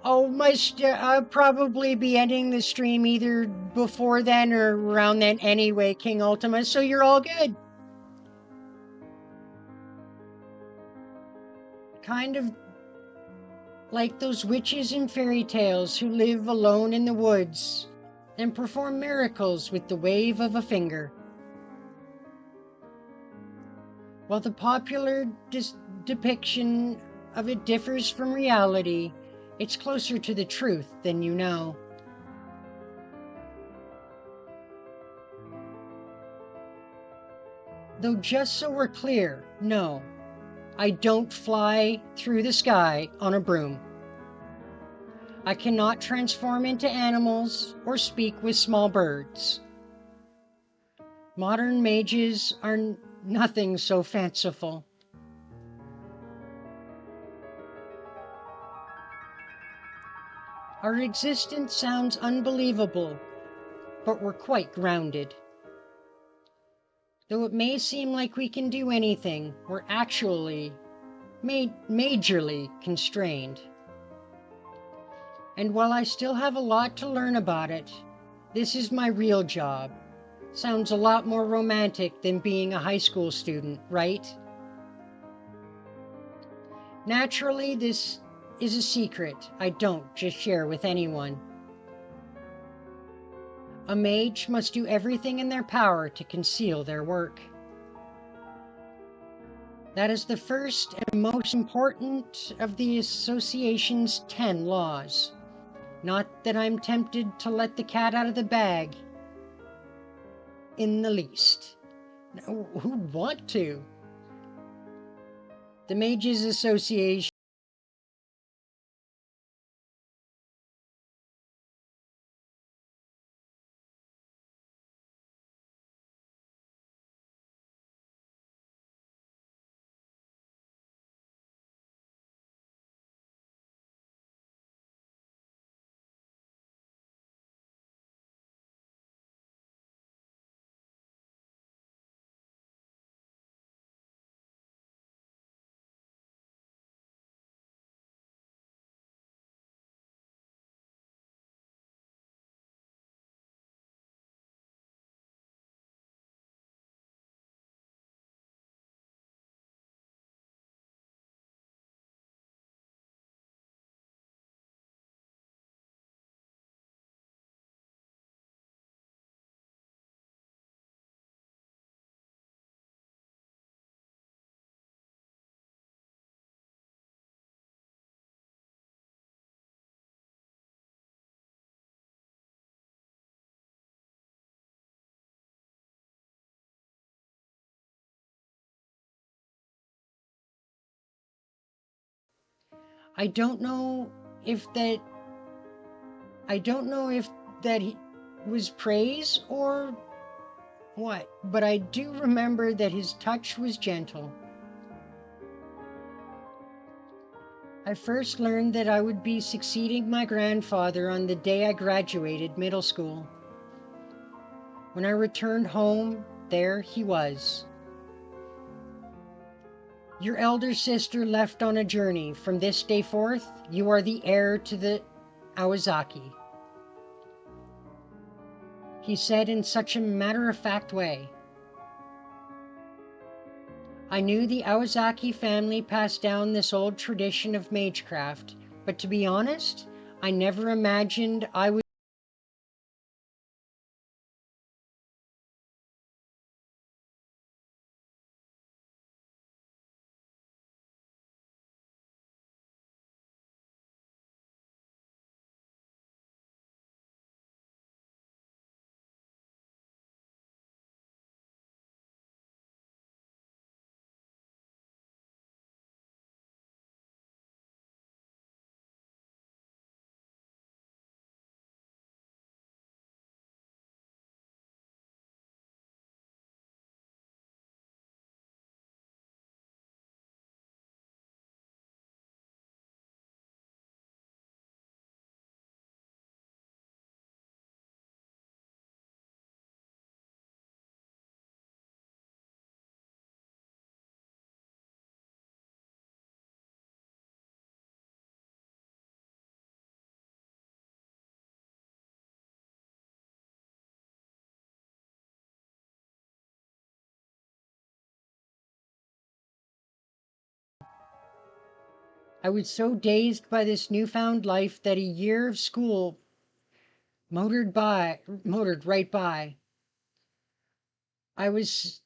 Oh, I'll probably be ending the stream either before then or around then anyway, King Ultima, so you're all good. Kind of like those witches in fairy tales who live alone in the woods and perform miracles with the wave of a finger. While the popular depiction of it differs from reality, it's closer to the truth than you know. Though just so we're clear, no, I don't fly through the sky on a broom. I cannot transform into animals or speak with small birds. Modern mages are nothing so fanciful. Our existence sounds unbelievable, but we're quite grounded. Though it may seem like we can do anything, we're actually majorly constrained. And while I still have a lot to learn about it, this is my real job. Sounds a lot more romantic than being a high school student, right? Naturally, this is a secret I don't just share with anyone. A mage must do everything in their power to conceal their work. That is the first and most important of the association's 10 laws. Not that I'm tempted to let the cat out of the bag in the least. Who'd want to? The Mages Association I don't know if that he was praise or what, but I do remember that his touch was gentle. I first learned that I would be succeeding my grandfather on the day I graduated middle school. When I returned home, there he was. Your elder sister left on a journey. From this day forth, you are the heir to the Awazaki. He said in such a matter-of-fact way. I knew the Awazaki family passed down this old tradition of magecraft, but to be honest, I never imagined I would so dazed by this newfound life that a year of school motored right by. I was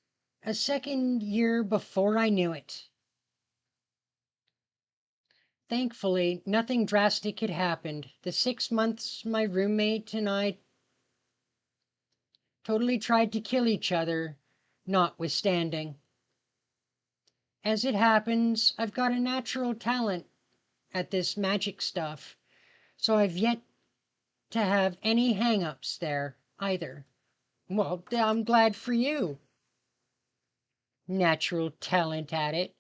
a second year before I knew it. Thankfully, nothing drastic had happened. The 6 months my roommate and I totally tried to kill each other, notwithstanding. As it happens, I've got a natural talent at this magic stuff, so I've yet to have any hang-ups there, either. Well, I'm glad for you. Natural talent at it.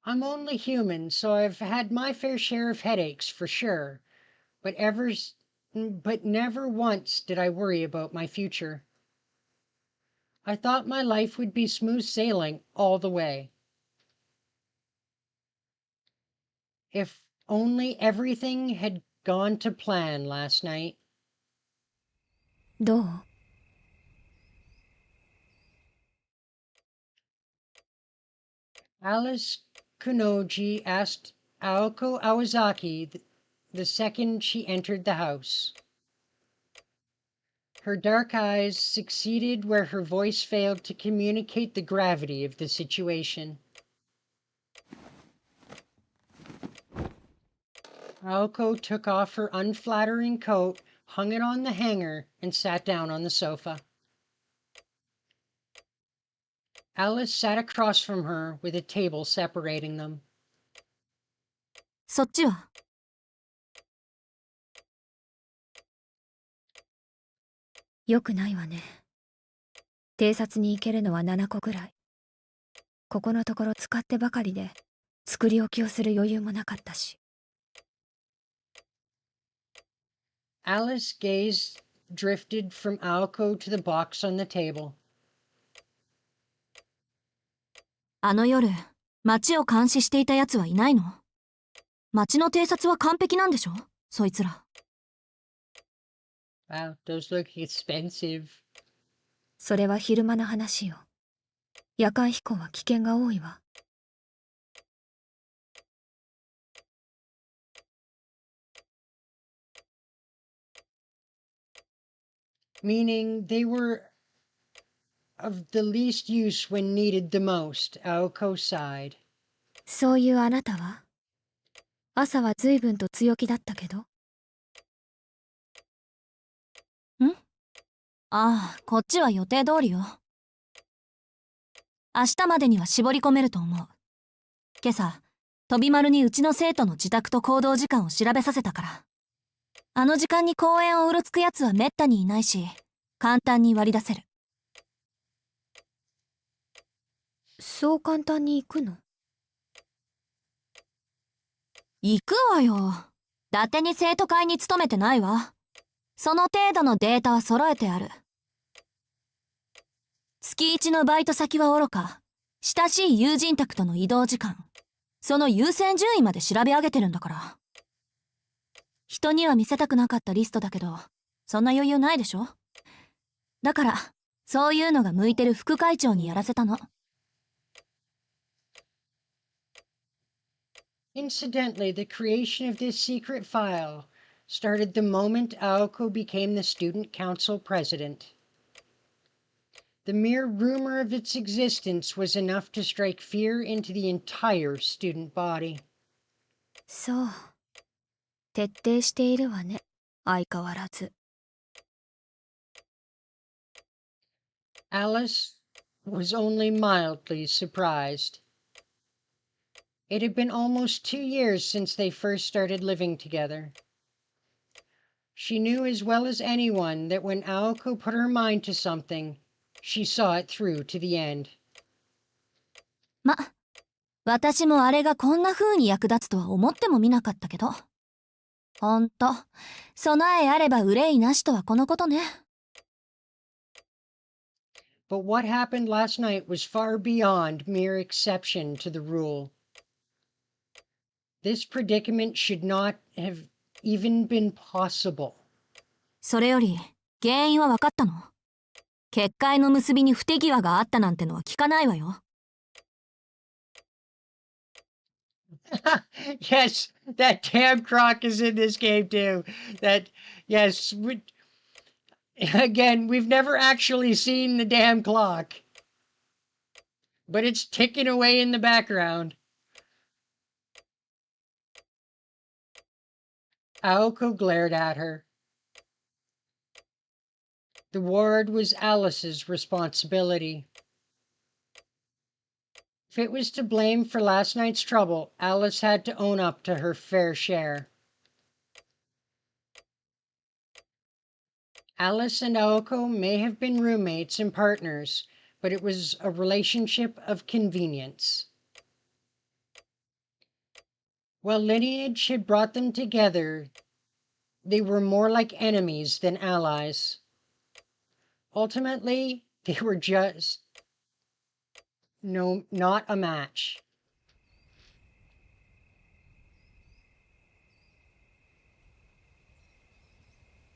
I'm only human, so I've had my fair share of headaches for sure, but never once did I worry about my future. I thought my life would be smooth sailing all the way. If only everything had gone to plan last night. どう？ Alice Kunoji asked Aoko Awazaki the second she entered the house. Her dark eyes succeeded where her voice failed to communicate the gravity of the situation. Aoko took off her unflattering coat, hung it on the hanger, and sat down on the sofa. Alice sat across from her with a table separating them. そっちは？よくないわね。偵察に行けるのは7個ぐらい。ここのところ使ってばかりで作り置きをする余裕もなかったし。Alice's gaze drifted from Aoko to the box on the table. あの夜、町を監視していた奴はいないの？町の偵察は完璧なんでしょ？そいつら。Wow, those look expensive. それは昼間の話よ。夜間飛行は危険が多いわ。Meaning they were of the least use when needed the most, Aoko sighed. そういうあなたは？朝は随分と強気だったけど。ん？ああ、こっちは予定通りよ。明日までには絞り込めると思う。今朝、飛丸にうちの生徒の自宅と行動時間を調べさせたから。あの時間に公園をうろつく奴はめったにいないし、簡単に割り出せる。そう簡単に行くの？行くわよ。伊達に生徒会に勤めてないわ。その程度のデータは揃えてある。月1のバイト先はおろか、親しい友人宅との移動時間、その優先順位まで調べ上げてるんだから。人には見せたくなかったリストだけど、そんな余裕ないでしょ？だから、そういうのが向いてる副会長にやらせたの。Incidentally, the creation of this secret file started the moment Aoko became the student council president. The mere rumor of its existence was enough to strike fear into the entire student body. そう。徹底しているわね。相変わらず。Alice was only mildly surprised. It had been almost 2 years since they first started living together. She knew as well as anyone that when Aoko put her mind to something, she saw it through to the end. ま、私もあれがこんな風に役立つとは思ってもみなかったけど。ほんと、備えあれば憂いなしとはこのことね。But what happened last night was far beyond mere exception to the rule. This predicament should not have even been possible. それより、原因は分かったの？結界の結びに不手際があったなんてのは聞かないわよ。Yes, that damn croc is in this game too. Yes, again, we've never actually seen the damn clock. But it's ticking away in the background. Aoko glared at her. The ward was Alice's responsibility. If it was to blame for last night's trouble, Alice had to own up to her fair share. Alice and Aoko may have been roommates and partners, but it was a relationship of convenience. While lineage had brought them together, they were more like enemies than allies. Ultimately, they were just not a match.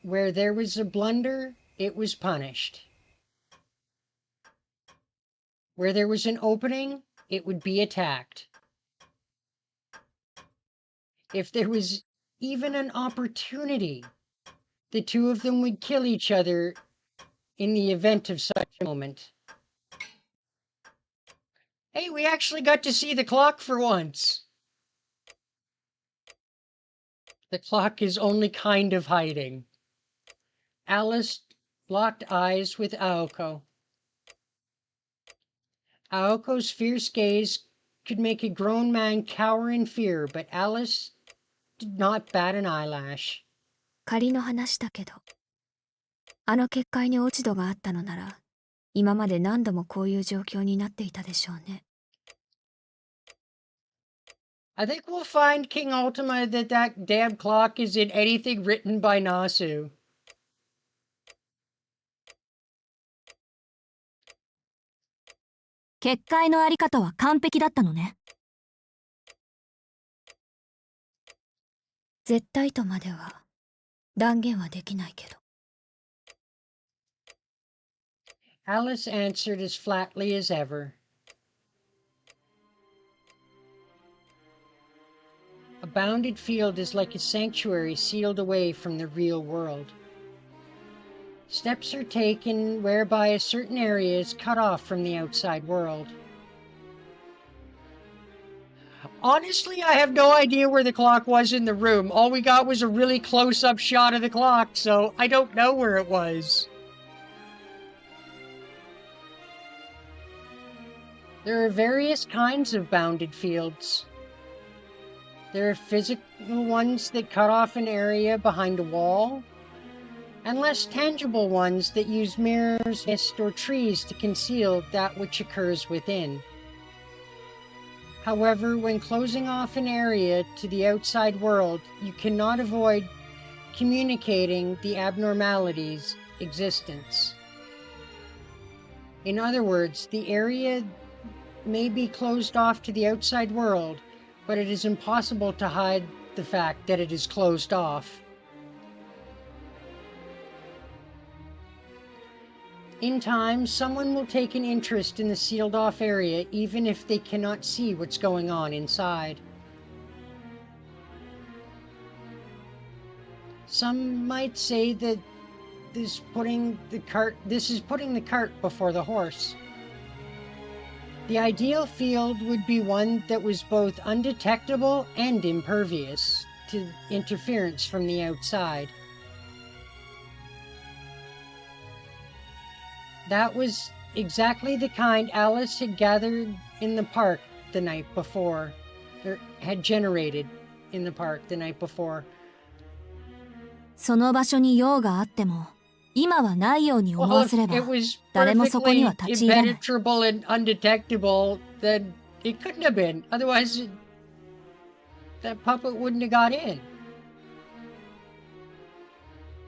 Where there was a blunder, it was punished. Where there was an opening, it would be attacked. If there was even an opportunity, the two of them would kill each other in the event of such a moment. Hey, we actually got to see the clock for once. The clock is only kind of hiding. Alice locked eyes with Aoko. Aoko's fierce gaze could make a grown man cower in fear, but Alice did not bat an eyelash. 仮の話だけど、あの結界に落ち度があったのなら、今まで何度もこういう状況になっていたでしょうね。I think we'll find, King Ultima, that damn clock is in anything written by Nasu. 結界のあり方は完璧だったのね。絶対とまでは断言はできないけど。Alice answered as flatly as ever. A bounded field is like a sanctuary sealed away from the real world. Steps are taken whereby a certain area is cut off from the outside world. Honestly, I have no idea where the clock was in the room. All we got was a really close-up shot of the clock, so I don't know where it was. There are various kinds of bounded fields. There are physical ones that cut off an area behind a wall, and less tangible ones that use mirrors, mist, or trees to conceal that which occurs within. However, when closing off an area to the outside world, you cannot avoid communicating the abnormality's existence. In other words, the area may be closed off to the outside world, but it is impossible to hide the fact that it is closed off. In time, someone will take an interest in the sealed off area even if they cannot see what's going on inside. Some might say that this is putting the cart before the horse. The ideal field would be one that was both undetectable and impervious to interference from the outside. That was exactly the kind Alice had gathered in the park the night before, or had generated in the park the night before. その場所に用があっても、今はないように思 Well, わ if せれば it was 誰もそこには perfectly 立ち入らない。 impenetrable and undetectable, then it couldn't have been. Otherwise, that puppet wouldn't have got in.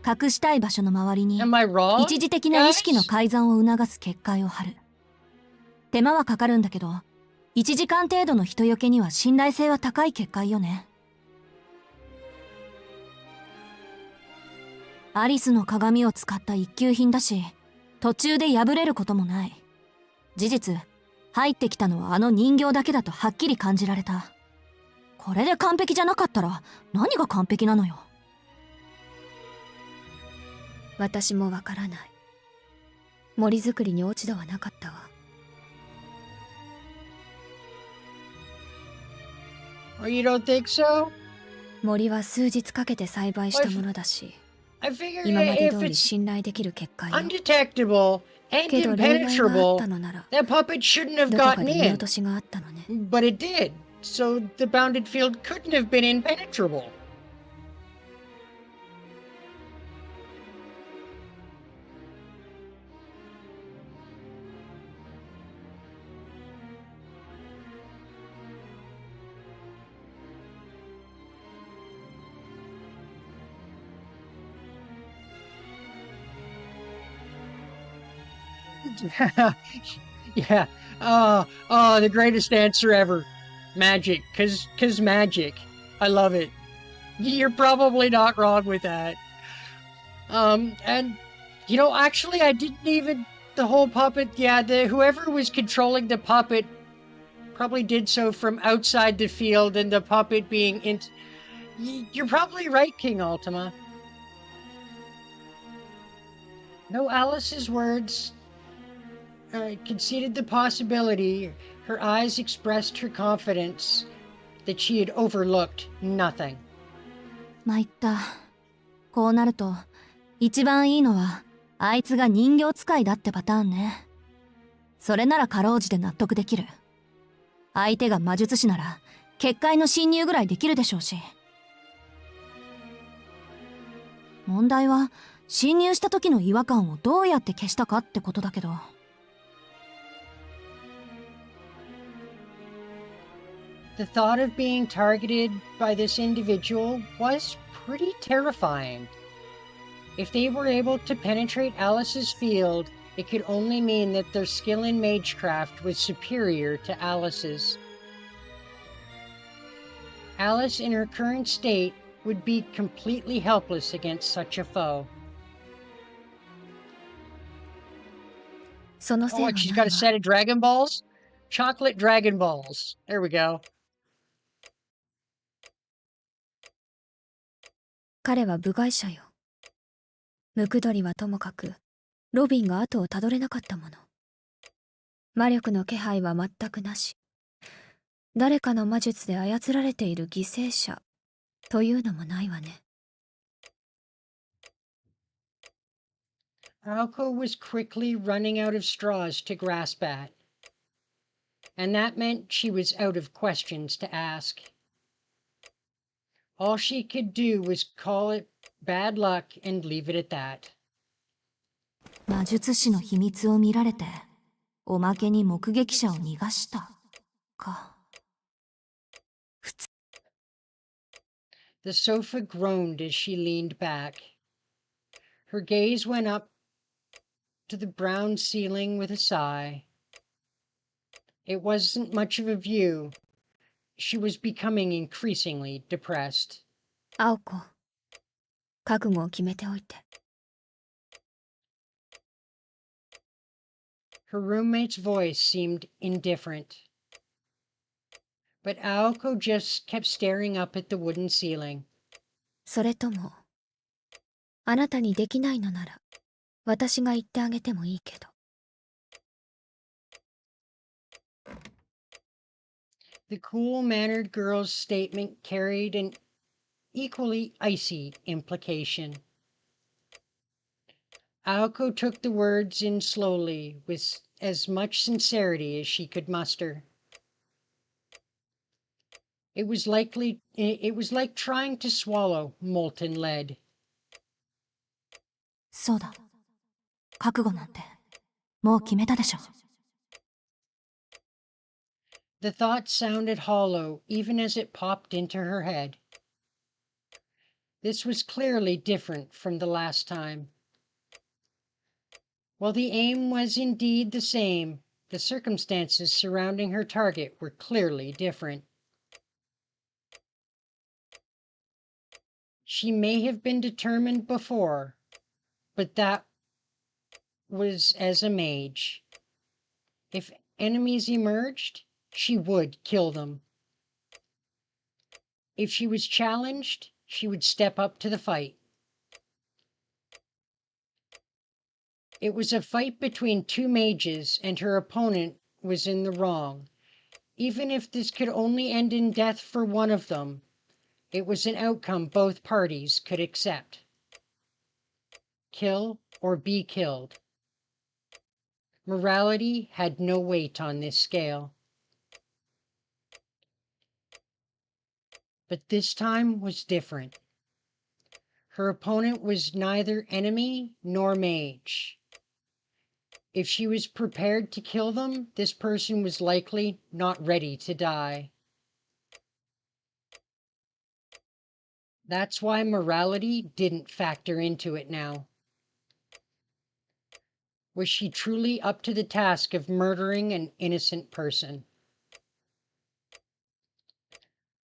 隠したい場所の周りに Am I wrong? 一時的な意識の guys? 改ざんを促す結界を張る。手間はかかるんだけど、1時間程度の人よけには信頼性は高い結界よね。アリスの鏡を使った一級品だし、途中で破れることもない。事実、入ってきたのはあの人形だけだとはっきり感じられた。これで完璧じゃなかったら何が完璧なのよ。私もわからない。森作りに落ち度はなかったわ。Oh, you don't think so? 森は数日かけて栽培したものだし、 I figure 今まで if 通り it's 信頼できる結果よ。 undetectable and けど例外があっ impenetrable, たのなら、 that puppet shouldn't have どこか gotten で見 in. 落としがあったのね。 But it did. So the bounded field couldn't have been impenetrable. Yeah. Oh, the greatest answer ever. Magic. Cause magic. I love it. You're probably not wrong with that. And, you know, actually, I didn't even... The whole puppet, yeah, whoever was controlling the puppet probably did so from outside the field, and the puppet being in... You're probably right, King Ultima. No, Alice's words conceded the possibility. Her eyes expressed her confidence that she had overlooked nothing. 参った。こうなると、一番いいのは、あいつが人形使いだってパターンね。それならかろうじて納得できる。相手が魔術師なら、結界の侵入ぐらいできるでしょうし。問題は、侵入した時の違和感をどうやって消したかってことだけど。The thought of being targeted by this individual was pretty terrifying. If they were able to penetrate Alice's field, it could only mean that their skill in magecraft was superior to Alice's. Alice, in her current state, would be completely helpless against such a foe. その Oh, 線は look, she's ない got わ a set of Dragon Balls? Chocolate Dragon Balls. There we go. 彼は部外者よ。ムクドリはともかく、ロビンが後をたどれなかったもの。魔力の気配は全くなし。誰かの魔術で操られている犠牲者というのもないわね。Aoko was quickly running out of straws to grasp at, and that meant she was out of questions to ask. All she could do was call it bad luck and leave it at that. 魔術師の秘密を見られて、おまけに目撃者を逃がしたか。The sofa groaned as she leaned back. Her gaze went up to the brown ceiling with a sigh. It wasn't much of a view. She was becoming increasingly depressed. 青子、覚悟を決めておいて。Her roommate's voice seemed indifferent. But Aoko just kept staring up at the wooden ceiling. それとも、あなたにできないのなら、私が言ってあげてもいいけど。The cool-mannered girl's statement carried an equally icy implication. Aoko took the words in slowly, with as much sincerity as she could muster. It was like trying to swallow molten lead. そうだ。覚悟なんて、もう決めたでしょ。The thought sounded hollow, even as it popped into her head. This was clearly different from the last time. While the aim was indeed the same, the circumstances surrounding her target were clearly different. She may have been determined before, but that was as a mage. If enemies emerged, she would kill them. If she was challenged, she would step up to the fight. It was a fight between two mages, and her opponent was in the wrong. Even if this could only end in death for one of them, it was an outcome both parties could accept. Kill or be killed. Morality had no weight on this scale. But this time was different. Her opponent was neither enemy nor mage. If she was prepared to kill them, this person was likely not ready to die. That's why morality didn't factor into it now. Was she truly up to the task of murdering an innocent person?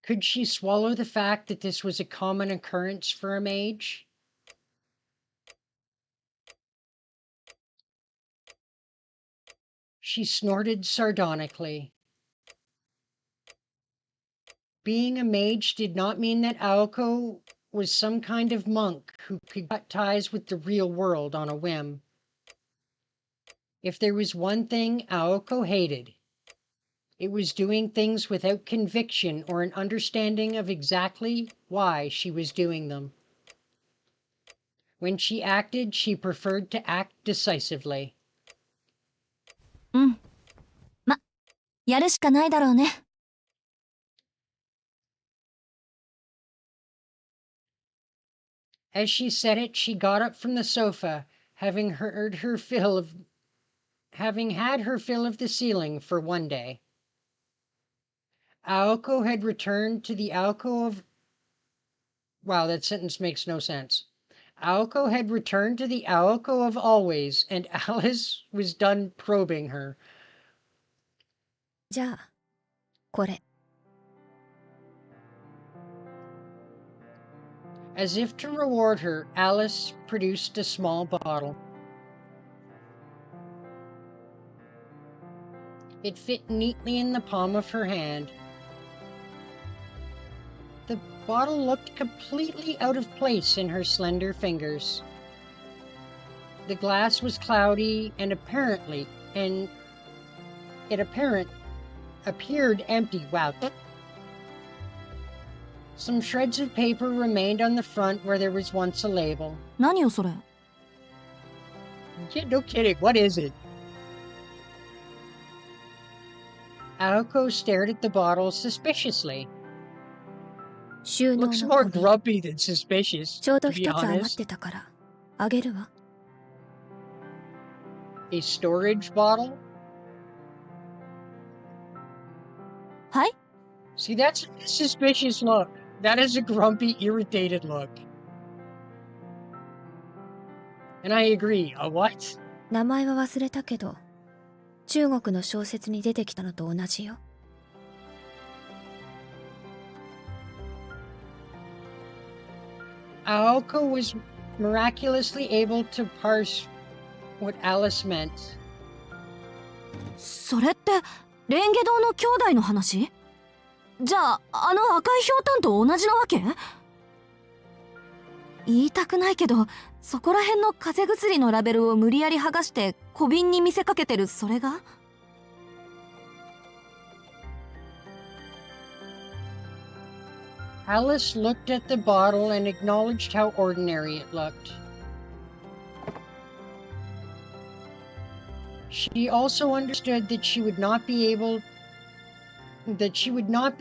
Could she swallow the fact that this was a common occurrence for a mage? She snorted sardonically. Being a mage did not mean that Aoko was some kind of monk who could cut ties with the real world on a whim. If there was one thing Aoko hated, it was doing things without conviction or an understanding of exactly why she was doing them. When she acted, she preferred to act decisively. うん。ま、やるしかないだろうね。As she said it, she got up from the sofa, having had her fill of the ceiling for one day. Aoko had returned to the alcove. Wow, that sentence makes no sense. Aoko had returned to the Aoko of always, and Alice was done probing her. じゃあ、これ。As if to reward her, Alice produced a small bottle. It fit neatly in the palm of her hand. The bottle looked completely out of place in her slender fingers. The glass was cloudy and appeared empty. Wow. Some shreds of paper remained on the front where there was once a label. 何よそれ。No kidding, what is it? Aoko stared at the bottle suspiciously. 収納 Looks の more 小瓶 grumpy than suspicious, ちょうど to be 一つ余っ honest. てたからあげるわ。 A storage bottle? はい？ See, that's a suspicious look. That is a grumpy, irritated look. And I agree. A what? 名前は忘れたけど中国の小説に出てきたのと同じよ。 Aoko was miraculously able to parse what Alice meant. それってレンゲ堂の兄弟の話？じゃああの赤いひょうたんと同じなわけ？言いたくないけどそこら辺の風邪薬のラベルを無理やり剥がして小瓶に見せかけてるそれが？ Alice looked at the bottle and acknowledged how ordinary it looked. She also understood that she would not be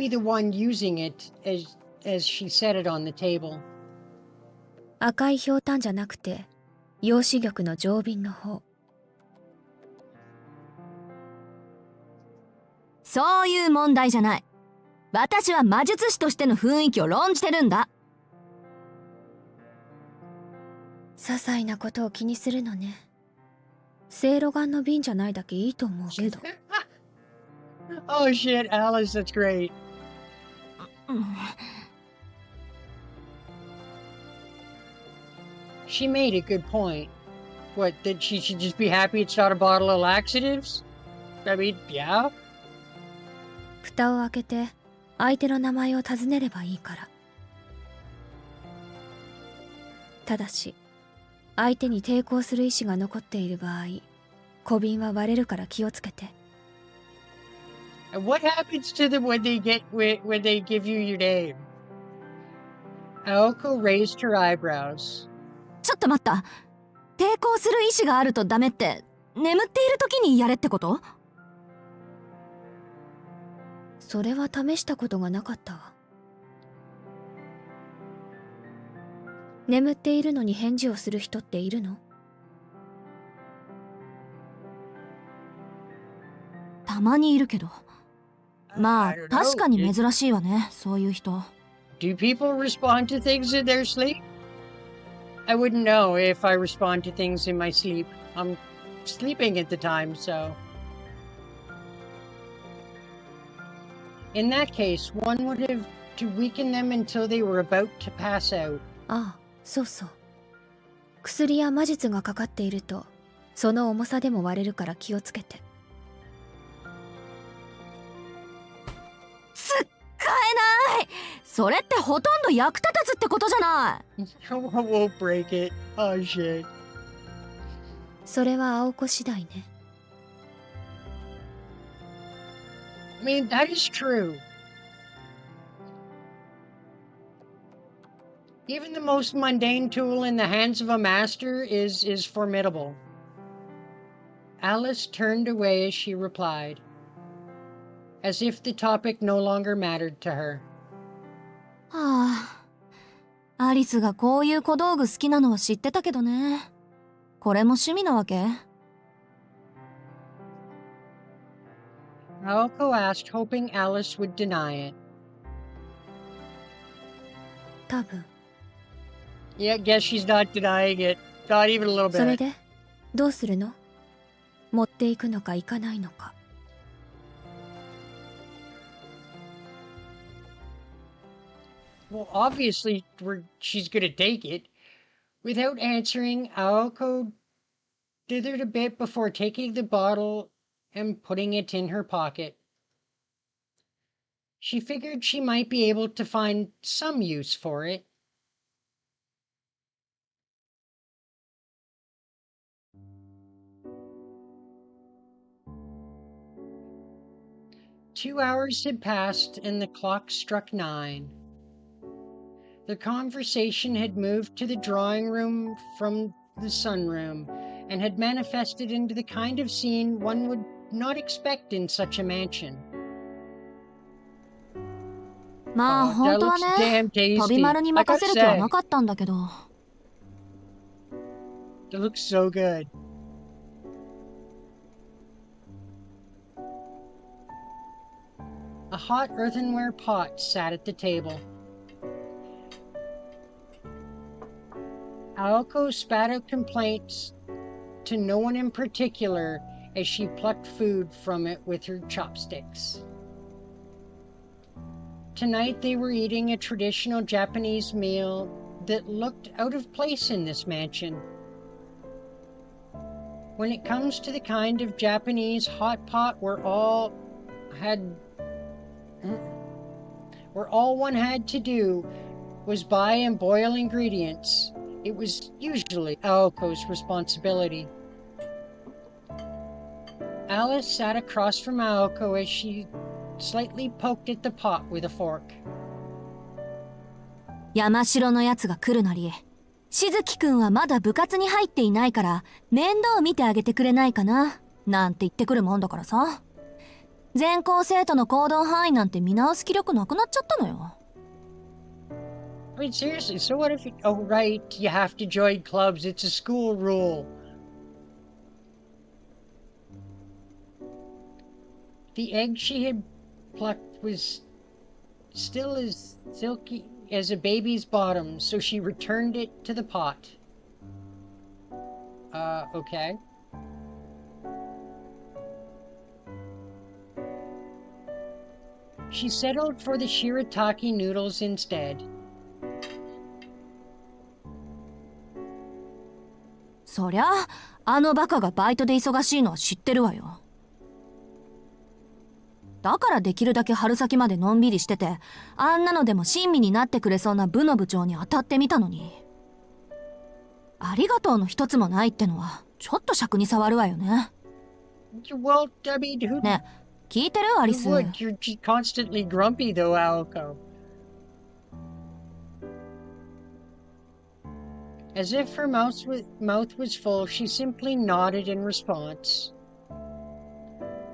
the one using it as she set it on the table. 赤いひょうたんじゃなくて陽子玉の上瓶の方。そういう問題じゃない。私は魔術師としての雰囲気を論じてるんだ。些細なことを気にするのね。せいろがんの瓶じゃないだけいいと思うけど。 Oh shit, Alice, that's great. She made a good point. What, that she should just be happy it's not a bottle of laxatives? I mean, yeah. 蓋を開けて相手の名前を尋ねればいいから。ただし相手に抵抗する意志が残っている場合、小瓶は割れるから気をつけて。 And what happens to them when they give you your name? Aoko raised her eyebrows. ちょっと待った。抵抗する意志があるとダメって眠っている時にやれってこと？それは試したことがなかったわ。眠っているのに返事をする人っているの？たまにいるけど。まあ I don't know. 確かに珍しいわね、そういう人。 Do people respond to things in their sleep? I wouldn't know if I respond to things in my sleep. I'm sleeping at the time, so. In that case, one would have to weaken them until they were about to pass out. ああ、そうそう。薬や魔術がかかっているとその重さでも割れるから気をつけて。使えない。それってほとんど役立たずってことじゃない。 I won't break it. Oh shit. それは青子次第ね。 I mean, that is true. Even the most mundane tool in the hands of a master is formidable. Alice turned away as she replied, as if the topic no longer mattered to her. はあ、アリスがこういう小道具好きなのは知ってたけどね。これも趣味なわけ？ Aoko asked, hoping Alice would deny it. 多分。 Yeah, guess she's not denying it. Not even a little それ bit. でどうするの？持っていくのか行かないのか。 Well, obviously, she's gonna take it. Without answering, Aoko dithered a bit before taking the bottle and putting it in her pocket. She figured she might be able to find some use for it. Two hours had passed and the clock struck 9. The conversation had moved to the drawing room from the sunroom and had manifested into the kind of scene one would not expect in such a mansion. まあ Oh, 本 that 当は looks ね damn 飛び tasty. 丸に I 任 gotta せる気は say, なかったんだけど it looks so good. A hot earthenware pot sat at the table. Aoko spat out complaints to no one in particular as she plucked food from it with her chopsticks. Tonight they were eating a traditional Japanese meal that looked out of place in this mansion. When it comes to the kind of Japanese hot pot where all one had to do was buy and boil ingredients, it was usually Aoko's responsibility. Alice sat across from Aoko as she slightly poked at the pot with a fork. 山城のやつが来るなりしずきくんはまだ部活に入っていないから面倒見てあげてくれないかななんて言ってくるもんだからさ全校生徒の行動範囲なんて見直す気力なくなっちゃったのよ I mean, seriously, so what if oh, right, you have to join clubs, it's a school rule. The egg she had plucked was still as silky as a baby's bottom, so she returned it to the pot. Okay. She settled for the shirataki noodles instead. そりゃあのバカがバイトで忙しいのは知ってるわよだからできるだけ春先までのんびりしててあんなのでも親身になってくれそうな部の部長に当たってみたのにありがとうの一つもないってのはちょっと尺に触るわよね Well, I mean, who ねえ聞いてるアリス would? You're constantly grumpy, though, Aoko. As if her mouth was full, she simply nodded in response.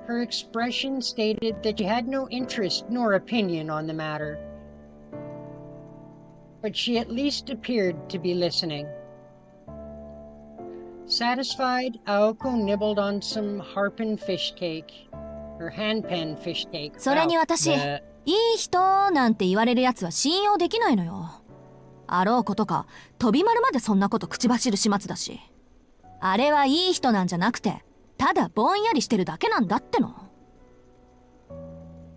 Her expression stated that she had no interest nor opinion on the matter. But she at least appeared to be listening. Satisfied, Aoko nibbled on some harpin fish cake. Her handpan fish cake. それに私、いい人なんて言われるやつは信用できないのよ。あろうことか、飛び丸までそんなこと口走る始末だし。あれはいい人なんじゃなくて、ただぼんやりしてるだけなんだっての。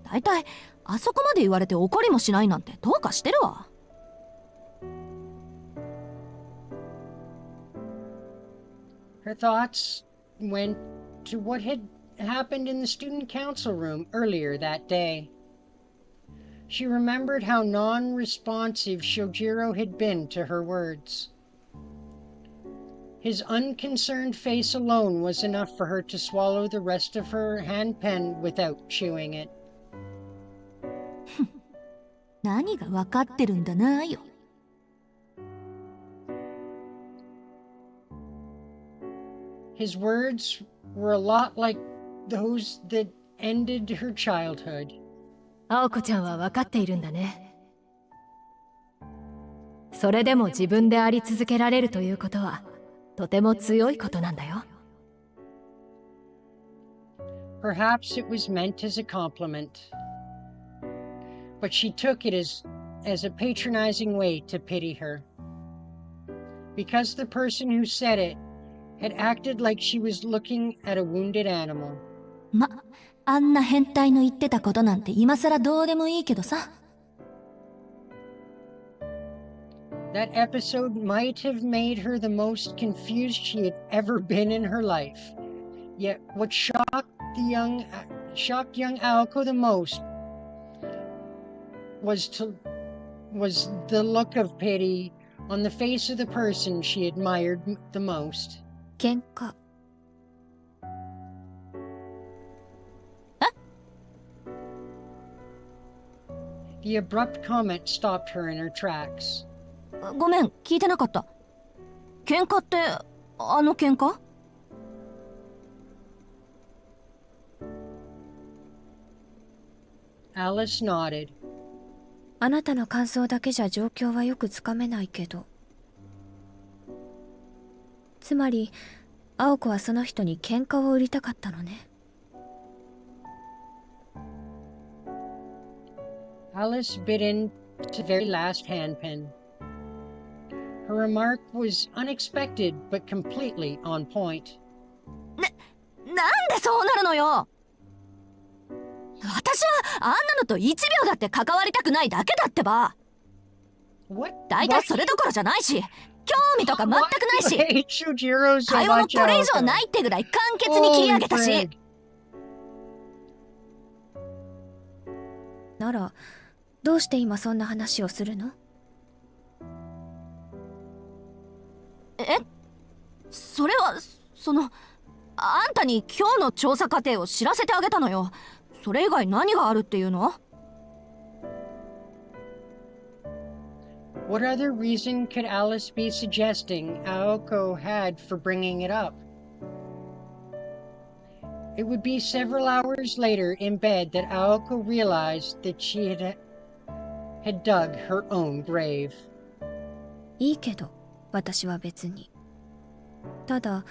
だいたい、あそこまで言われて怒りもしないなんてどうかしてるわ。Her thoughts went to what had happened in the student council room earlier that day. She remembered how non-responsive Shojiro had been to her words. His unconcerned face alone was enough for her to swallow the rest of her handpen without chewing it. 何がわかってるんだなよ。His words were a lot like those that ended her childhood. 青子ちゃんは分かっているんだね。それでも自分であり続けられるということはとても強いことなんだよ。Perhaps it was meant as a compliment, but she took it as a patronizing way to pity her. Because the person who said it had acted like she was looking at a wounded animal. ま、あんな変態の言ってたことなんて今さらどうでもいいけどさ。That episode might have made her the most confused she had ever been in her life. Yet what shocked young Aoko the most was the look of pity on the face of the person she admired the most. 喧嘩。The abrupt comment stopped her in her tracks. ごめん、聞いてなかった。喧嘩って、あの喧嘩？ Alice nodded. あなたの感想だけじゃ状況はよくつかめないけど。つまり、青子はその人に喧嘩を売りたかったのね。Alice bit into the very last handpin. Her remark was unexpected but completely on point. なんでそうなるのよ。私はあんなのと1秒だって関わりたくないだけだってば。だいたいそれどころじゃないし、興味とか全くないし、会話もこれ以上ないってぐらい簡潔に切り上げたし。なら、どうして今そんな話をするの？それは、あんたに今日の調査過程を知らせてあげたのよ。それ以外何があるっていうの？ What other reason could Alice be suggesting Aoko had for bringing it up? It would be several hours later in bed that Aoko realized that she had dug her own grave. いいけど、私は別に。ただ、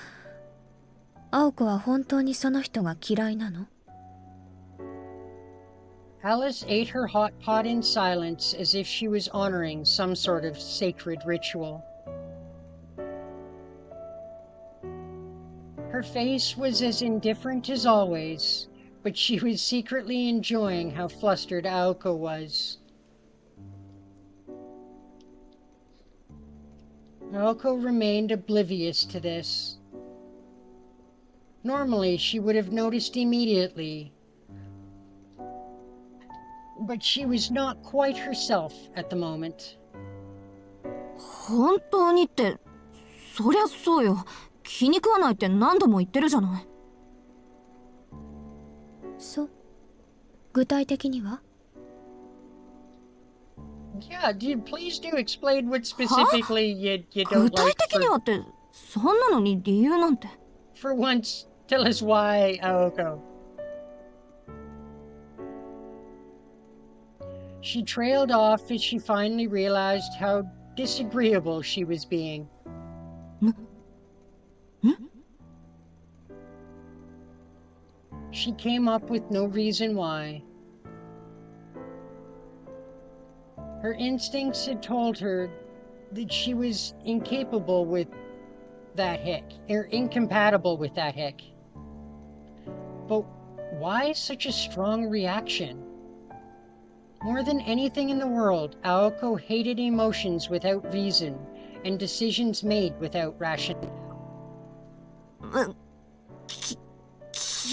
青子は本当にその人が嫌いなの？ Alice ate her hot pot in silence as if she was honoring some sort of sacred ritual. Her face was as indifferent as always, but she was secretly enjoying how flustered Aoko was. Aoko remained oblivious to this. Normally, she would have noticed immediately, but she was not quite herself at the moment. 本当にって、そりゃそうよ。気に食わないって何度も言ってるじゃない。そう。具体的には？ Yeah, please do explain what specifically you 具 don't 体 like. 的にはって、そんなのに理由なんて。For once, tell us why, Aoko. She trailed off as she finally realized how disagreeable she was being. She came up with no reason why. Her instincts had told her that she was incapable with that hick, or incompatible with that hick. But why such a strong reaction? More than anything in the world, Aoko hated emotions without reason and decisions made without rationale.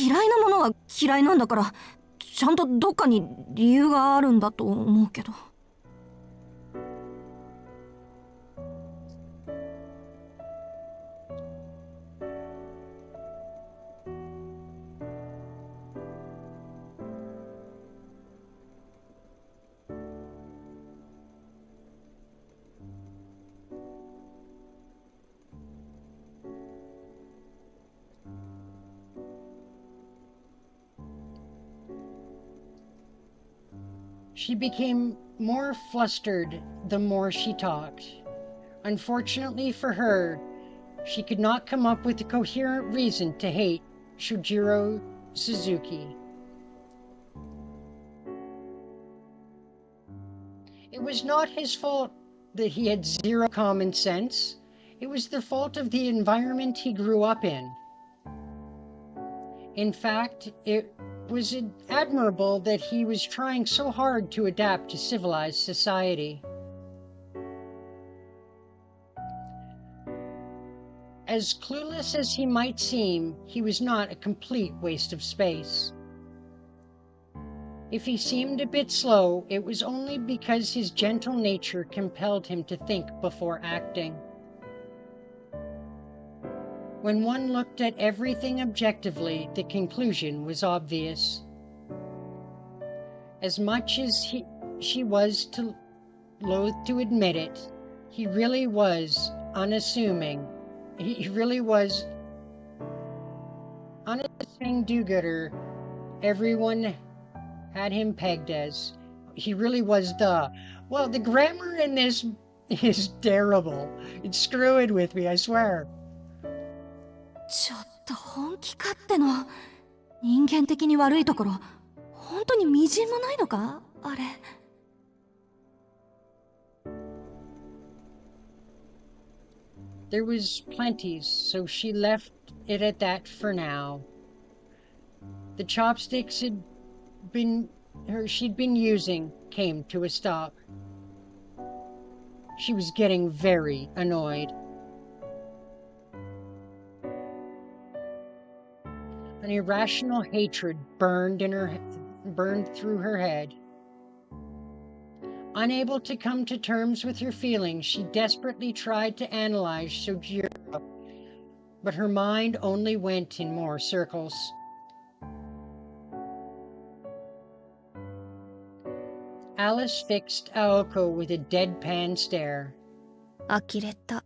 嫌いなものは嫌いなんだから、ちゃんとどっかに理由があるんだと思うけど。She became more flustered the more she talked. Unfortunately for her, she could not come up with a coherent reason to hate Shujiro Suzuki. It was not his fault that he had zero common sense. It was the fault of the environment he grew up in. In fact, it was admirable that he was trying so hard to adapt to civilized society. As clueless as he might seem, he was not a complete waste of space. If he seemed a bit slow, it was only because his gentle nature compelled him to think before acting. When one looked at everything objectively, the conclusion was obvious. As much as she was loath to admit it, he really was unassuming. He really was unassuming do-gooder everyone had him pegged as. he really was the. Well, the grammar in this is terrible. It's screwing with me, I swear. ちょっと本気かっての。人間的に悪いところ、本当にみじんもないのかあれ。There was plenty, so she left it at that for now. The chopsticks she'd been using came to a stop. She was getting very annoyed. An irrational hatred burned through her head. Unable to come to terms with her feelings, she desperately tried to analyze Sojiro, but her mind only went in more circles. Alice fixed Aoko with a deadpan stare. 呆れた。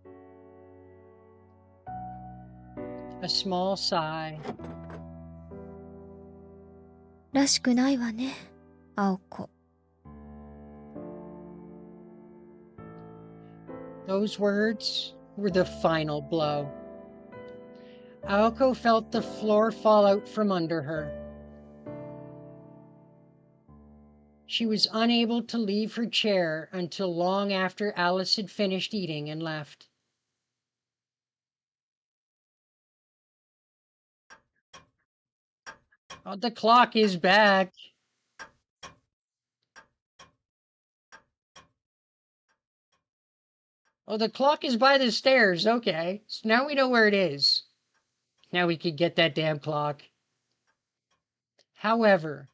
A small sigh. らしくないわね、青子。Those words were the final blow. Aoko felt the floor fall out from under her. She was unable to leave her chair until long after Alice had finished eating and left. Oh, the clock is back. Oh, the clock is by the stairs. Okay, so now we know where it is. Now we could get that damn clock. However,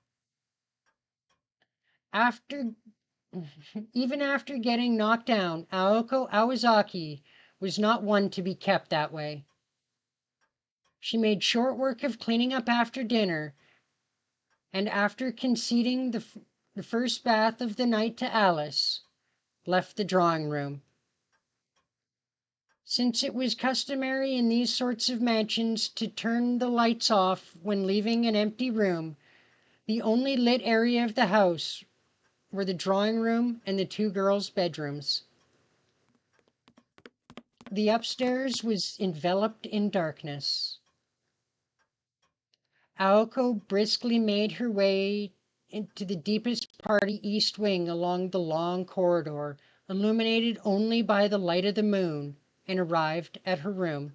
even after getting knocked down, Aoko Awazaki was not one to be kept that way. She made short work of cleaning up after dinner, and after conceding the first bath of the night to Alice, left the drawing room. Since it was customary in these sorts of mansions to turn the lights off when leaving an empty room, the only lit area of the house were the drawing room and the two girls' bedrooms. The upstairs was enveloped in darkness. Aoko briskly made her way into the deepest part of the east wing along the long corridor, illuminated only by the light of the moon, and arrived at her room.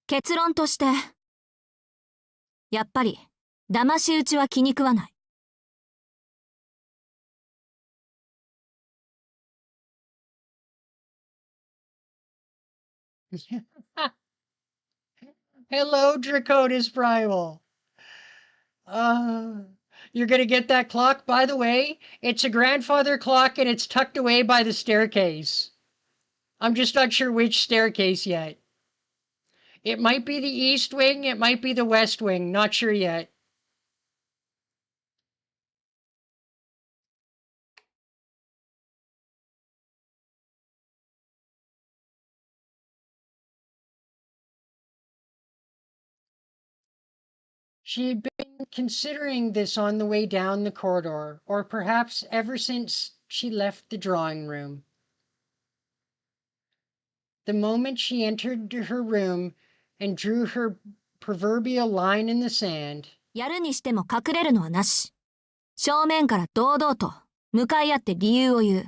結論として、やっぱり騙し討ちは気に食わない。Hello, Draconis Primal. You're gonna get that clock? By the way, it's a grandfather clock and it's tucked away by the staircase. I'm just not sure which staircase yet. It might be the east wing, it might be the west wing, not sure yet. She had been considering this on the way down the corridor, or perhaps ever since she left the drawing room. The moment she entered her room and drew her proverbial line in the sand, やるにしても隠れるのはなし。正面から堂々と向かい合って理由を言う。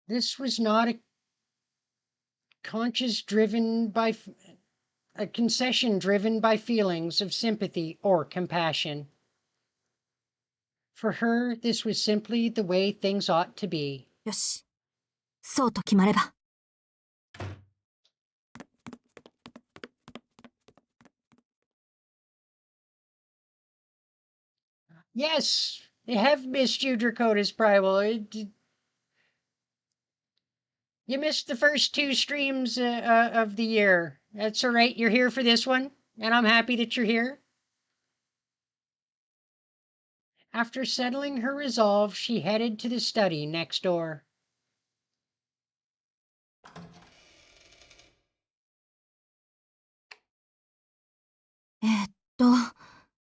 this was not a concession driven by feelings of sympathy or compassion. For her, this was simply the way things ought to be. よし。そうと決まれば。Yes, I have missed you, Draconis Primal. You missed the first two streams of the year. That's all right. You're here for this one, and I'm happy that you're here. After settling her resolve, she headed to the study next door.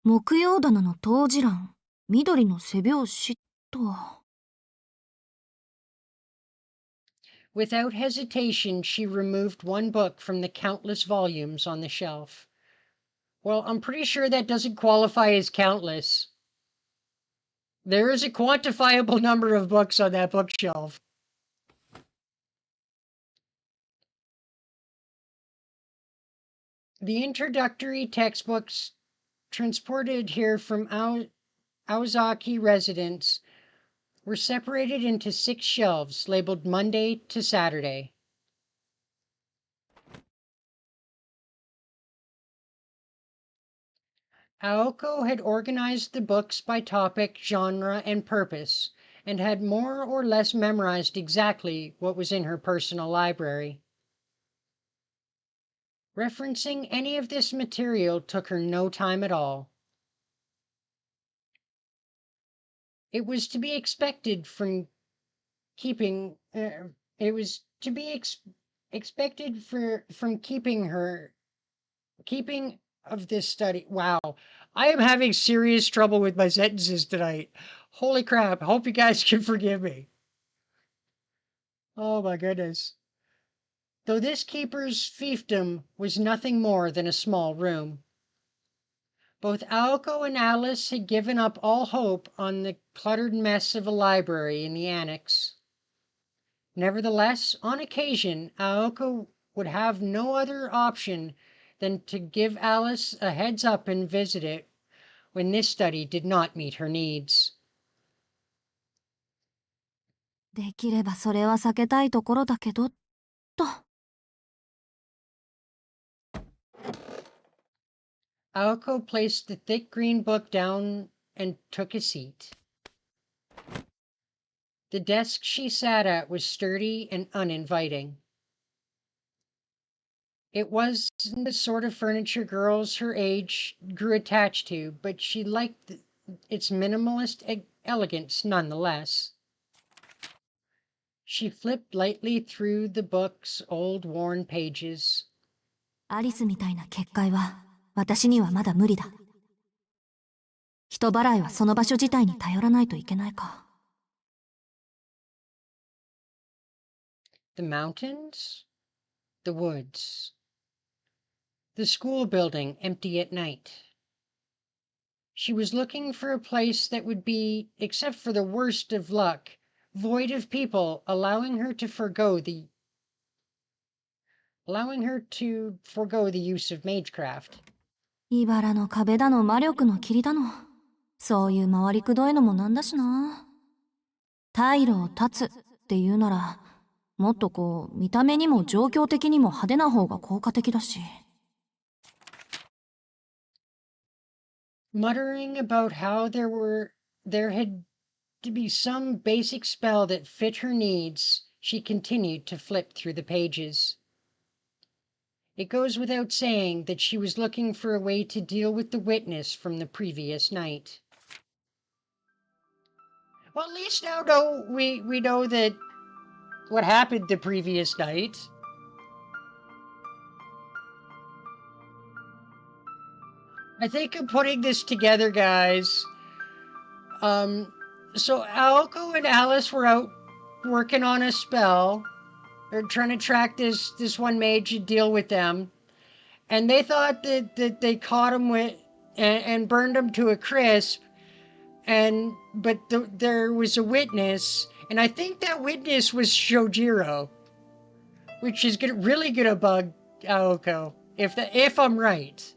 木曜棚の当時欄、緑の背表紙と。Without hesitation, she removed one book from the countless volumes on the shelf. Well, I'm pretty sure that doesn't qualify as countless. There is a quantifiable number of books on that bookshelf. The introductory textbooks transported here from Aozaki residence were separated into 6 shelves labeled Monday to Saturday. Aoko had organized the books by topic, genre, and purpose, and had more or less memorized exactly what was in her personal library. Referencing any of this material took her no time at all. It was to be expected from keeping keeping of this study. Wow, I am having serious trouble with my sentences tonight. Holy crap, I hope you guys can forgive me. Oh my goodness. Though this keeper's fiefdom was nothing more than a small room. Both Aoko and Alice had given up all hope on the cluttered mess of a library in the annex. Nevertheless, on occasion, Aoko would have no other option than to give Alice a heads up and visit it when this study did not meet her needs. できればそれは避けたいところだけど、と。Aoko placed the thick green book down and took a seat. The desk she sat at was sturdy and uninviting. It wasn't the sort of furniture girls her age grew attached to, but she liked its minimalist elegance nonetheless. She flipped lightly through the book's old worn pages. アリスみたいな結界は私にはまだ無理だ。人払いはその場所自体に頼らないといけないか。The mountains, the woods, the school building empty at night. She was looking for a place that would be, except for the worst of luck, void of people, allowing her to forgo the use of magecraft. 茨の壁だの魔力の霧だの。そういう回りくどいのもなんだしな。退路を断つっていうなら、もっとこう見た目にも状況的にも派手な方が効果的だし。Muttering about how there had to be some basic spell that fit her needs, she continued to flip through the pages. It goes without saying that she was looking for a way to deal with the witness from the previous night. Well, at least now we know that what happened the previous night. I think I'm putting this together, guys. So Aoko and Alice were out working on a spell. They're trying to track this one mage and deal with them. And they thought that they caught him and burned him to a crisp. But there was a witness, and I think that witness was Shojiro, which is really gonna bug Aoko if I'm right.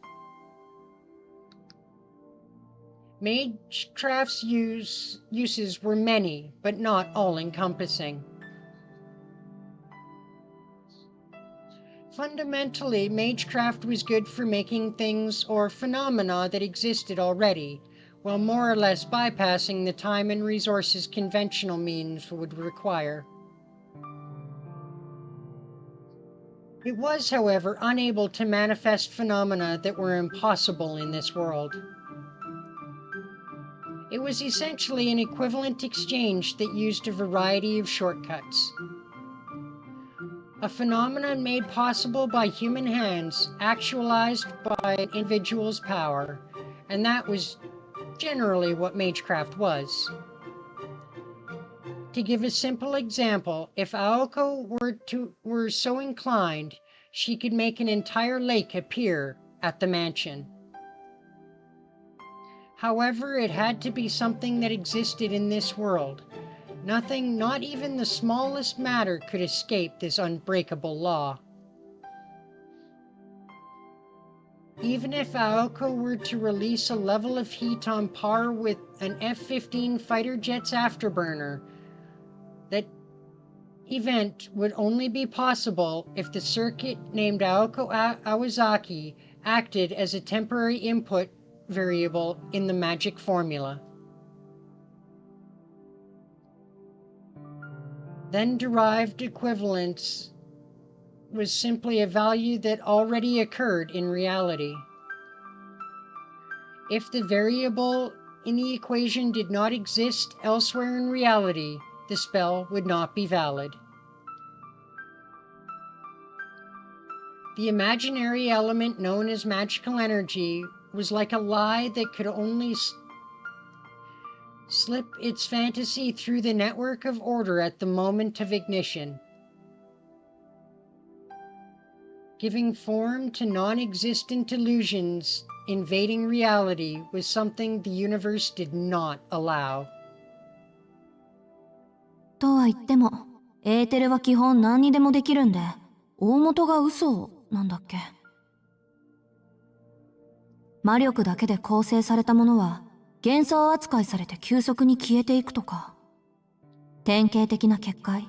Magecraft's uses were many, but not all-encompassing. Fundamentally, magecraft was good for making things or phenomena that existed already, while more or less bypassing the time and resources conventional means would require. It was, however, unable to manifest phenomena that were impossible in this world. It was essentially an equivalent exchange that used a variety of shortcuts. A phenomenon made possible by human hands, actualized by an individual's power, and that was generally what Magecraft was. To give a simple example, if Aoko were so inclined, she could make an entire lake appear at the mansion. However, it had to be something that existed in this world. Nothing, not even the smallest matter, could escape this unbreakable law. Even if Aoko were to release a level of heat on par with an F-15 fighter jet's afterburner, that event would only be possible if the circuit named Aoko Awazaki acted as a temporary input variable in the magic formula. Then derived equivalence was simply a value that already occurred in reality. If the variable in the equation did not exist elsewhere in reality, the spell would not be valid. The imaginary element known as magical energy was like a lie that could only slip its fantasy through the network of order at the moment of ignition. Giving form to non-existent illusions invading reality was something the universe did not allow. とは言っても、エーテルは基本何にでもできるんで、大元が嘘なんだっけ。魔力だけで構成されたものは幻想扱いされて急速に消えていくとか、典型的な結界、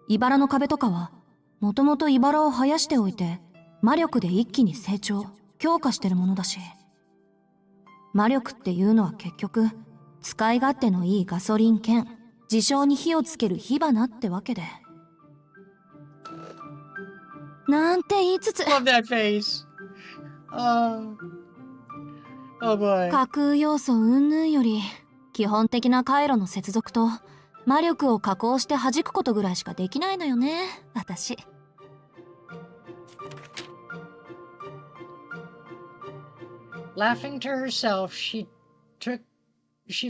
茨の壁とかはもともと茨を生やしておいて魔力で一気に成長強化してるものだし、魔力っていうのは結局使い勝手のいいガソリン兼事象に火をつける火花ってわけで、なんて言いつつ Love that face. Oh boy. 架空要素云々より基本的な回路の接続と魔力を加工して弾くことぐらいしかできないのよね、私。Laughing to herself, she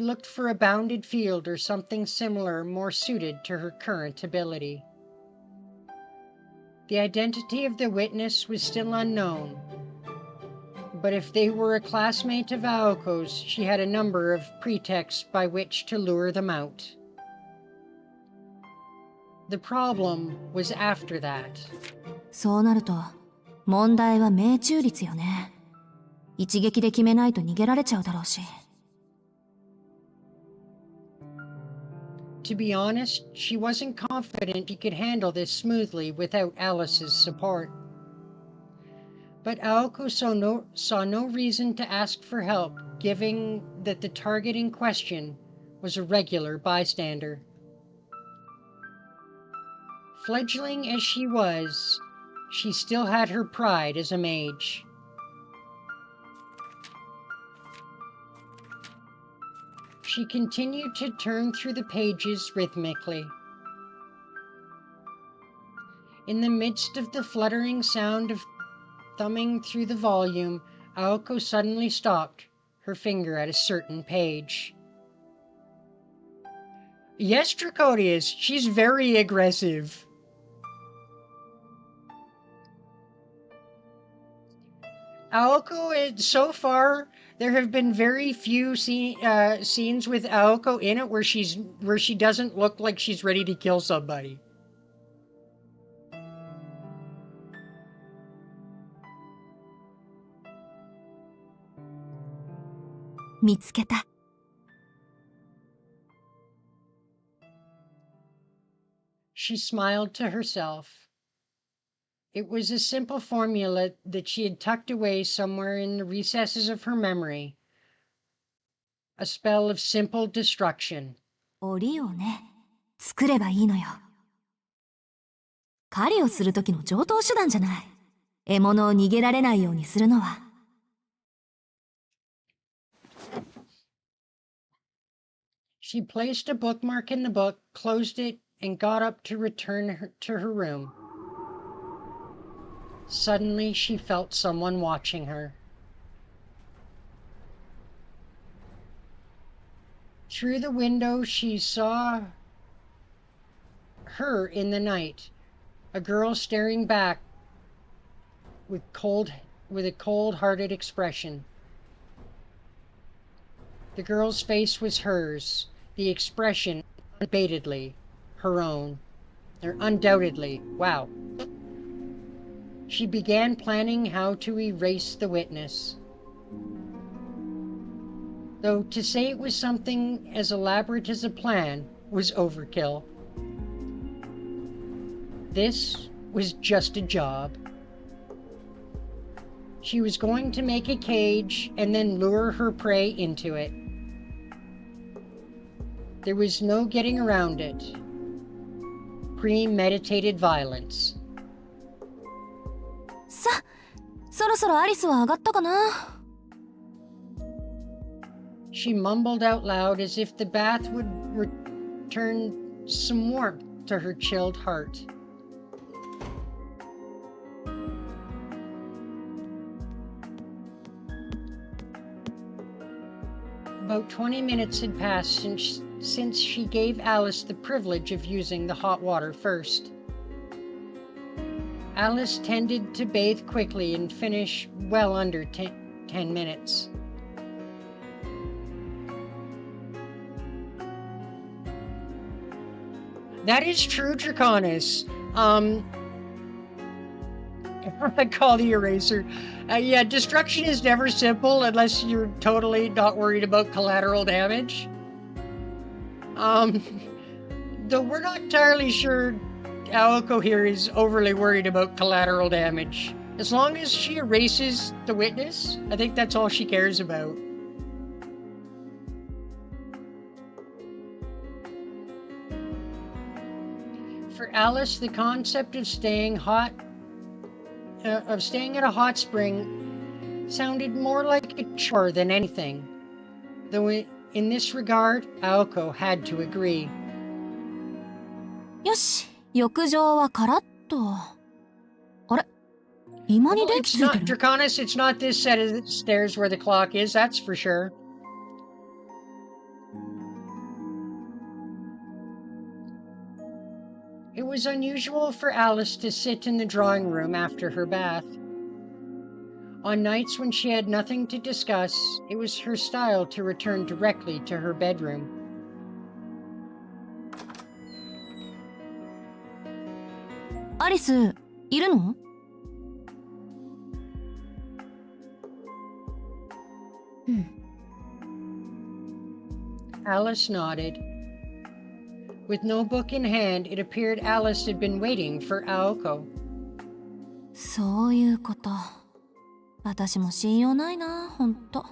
looked for a bounded field or something similar more suited to her current ability. The identity of the witness was still unknown, but if they were a classmate of Aoko's, she had a number of pretexts by which to lure them out. The problem was after that. そうなると問題は命中率よね。一撃で決めないと逃げられちゃうだろうし。To be honest, she wasn't confident she could handle this smoothly without Alice's support. But Aoko saw no reason to ask for help, given that the target in question was a regular bystander. Fledgling as she was, she still had her pride as a mage. She continued to turn through the pages rhythmically. In the midst of the fluttering sound of thumbing through the volume, Aoko suddenly stopped, her finger at a certain page. Yes, Dracodius, she's very aggressive. Aoko, so far, there have been very few scenes with Aoko in it where she doesn't look like she's ready to kill somebody. 見つけた。She smiled to herself. It was a simple formula that she had tucked away somewhere in the recesses of her memory. A spell of simple destruction. 檻をね、作ればいいのよ。狩りをする時の常套手段じゃない。獲物を逃げられないようにするのは。She placed a bookmark in the book, closed it, and got up to return to her room. Suddenly, she felt someone watching her. Through the window, she saw her in the night, a girl staring back with a cold-hearted expression. The girl's face was hers, the expression unabatedly her own, or undoubtedly. Wow. She began planning how to erase the witness. Though to say it was something as elaborate as a plan was overkill. This was just a job. She was going to make a cage and then lure her prey into it. There was no getting around it. Premeditated violence. さ、そろそろアリスは上がったかな。She mumbled out loud as if the bath would return some warmth to her chilled heart. About 20 minutes had passed since she gave Alice the privilege of using the hot water first. Alice tended to bathe quickly and finish well under 10 minutes. That is true, Draconis. I call the eraser. Yeah, destruction is never simple unless you're totally not worried about collateral damage. Though we're not entirely sure Aoko here is overly worried about collateral damage. As long as she erases the witness, I think that's all she cares about. For Alice, the concept of staying at a hot spring sounded more like a chore than anything. Though in this regard, Aoko had to agree. よし、浴場はカラッと。あれ、今に Well, 電 it's 気ついて not る。 Draconis, it's not this set of stairs where the clock is, that's for sure. It was unusual for Alice to sit in the drawing room after her bath. On nights when she had nothing to discuss, it was her style to return directly to her bedroom. Alice, いるの？ Alice nodded. With no book in hand, it appeared Alice had been waiting for Aoko. そういうこと。私も信用ないな、ほんと。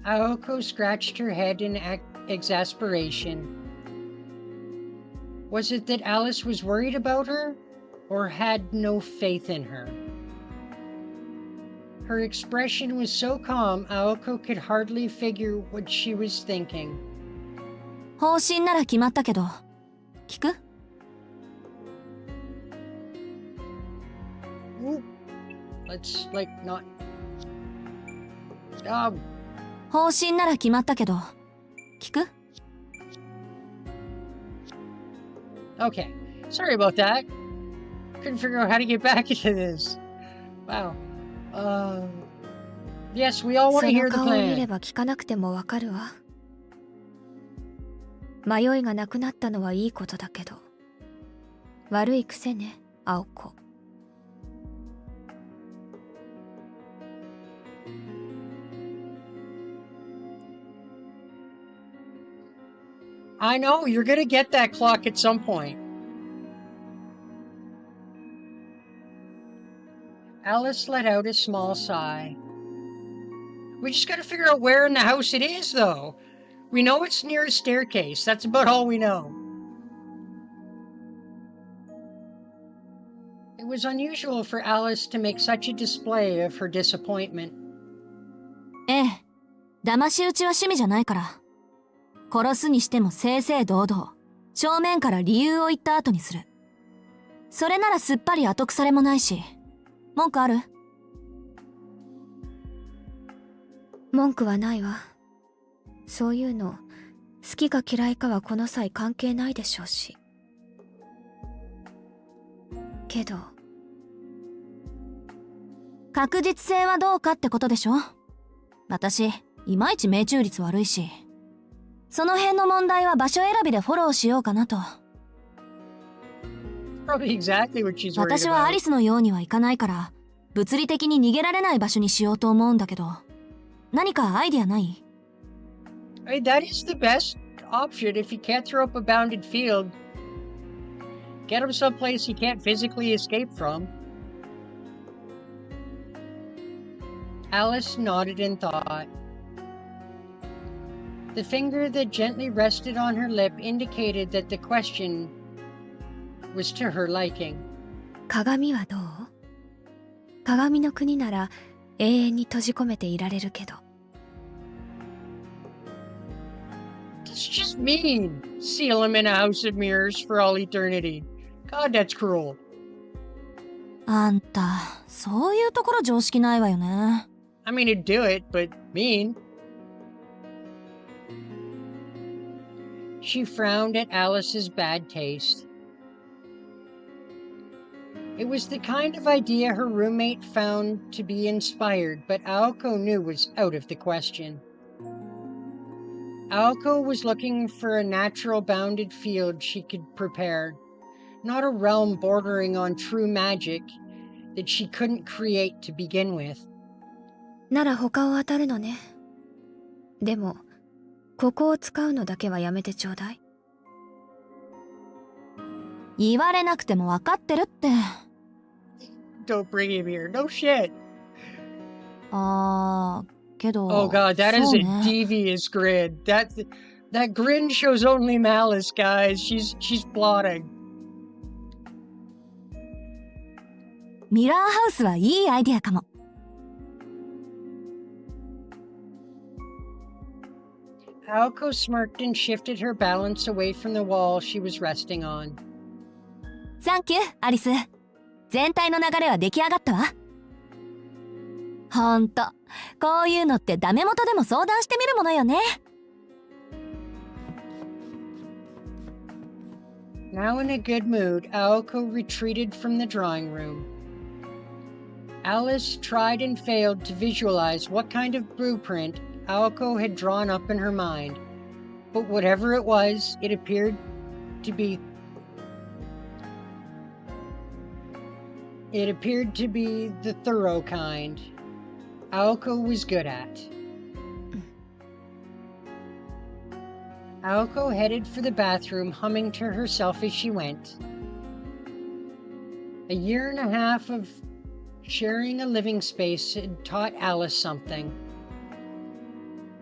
Aoko scratched her head in exasperation. Was it that Alice was worried about her, or had no faith in her? Her expression was so calm, Aoko could hardly figure what she was thinking. 方針なら決まったけど、聞く？ Ooh. Let's, not... 方針なら決まったけど、聞く？ Okay. Sorry about that. Couldn't figure out how to get back into this. Wow. Yes, we all want そ to の hear the 顔を見れ plan. ば聞かなくてもわかるわ。迷いがなくなったのはいいことだけど、悪い癖ね、青子。I know, you're gonna get that clock at some point. Alice let out a small sigh. We just gotta figure out where in the house it is, though. We know it's near a staircase. That's about all we know. It was unusual for Alice to make such a display of her disappointment. ええ、騙し討ちは趣味じゃないから。殺すにしても正々堂々、正面から理由を言った後にする。それならすっぱり後腐れもないし、文句ある？文句はないわ。そういうの好きか嫌いかはこの際関係ないでしょうし。けど確実性はどうかってことでしょ。私いまいち命中率悪いし、その辺の問題は場所選びでフォローしようかなと。Probably exactly what she's worried 私はアリ about. スのようにはいかないから、物理的に逃げられない場所にしようと思うんだけど、何かアイディアない？ I mean, that is the best option if he can't throw up a bounded field. Get him someplace he can't physically escape from. Alice nodded in thought. The finger that gently rested on her lip indicated that the question was to her liking. 鏡はどう？鏡の国なら永遠に閉じ込めていられるけど。It's just mean. Seal him in a house of mirrors for all eternity. God, that's cruel. あんた、そういうところ常識ないわよね。I mean, it'd do it, but mean. She frowned at Alice's bad taste. It was the kind of idea her roommate found to be inspired, but Aoko knew was out of the question. Aoko was looking for a natural bounded field she could prepare, not a realm bordering on true magic that she couldn't create to begin with. なら他を当たるのね。でもここを使うのだけはやめてちょうだい。言われなくても分かってるって。Don't bring him here. No shit. けど。 Oh god, that is そう a ね。 devious grin. That grin shows only malice, guys. She's plotting. ミラーハウスはいいアイディアかも。Aoko smirked and shifted her balance away from the wall she was resting on. サンキュー、アリス。全体の流れは出来上がったわ。ほんと、こういうのってダメ元でも相談してみるものよね。Now in a good mood, Aoko retreated from the drawing room. Alice tried and failed to visualize what kind of blueprint Aoko had drawn up in her mind, but whatever it was, it appeared to be the thorough kind Aoko was good at. Aoko headed for the bathroom, humming to herself as she went. A year and a half of sharing a living space had taught Alice something.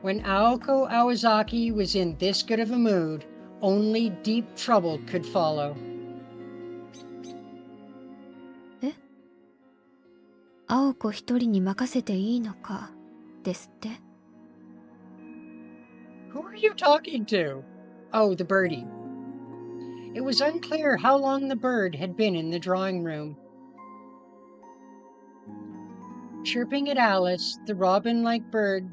When Aoko Awazaki was in this good of a mood, only deep trouble could follow. 青子一人に任せていいのかですって。Who are you talking to? Oh, the birdie. It was unclear how long the bird had been in the drawing room. Chirping at Alice, the robin-like bird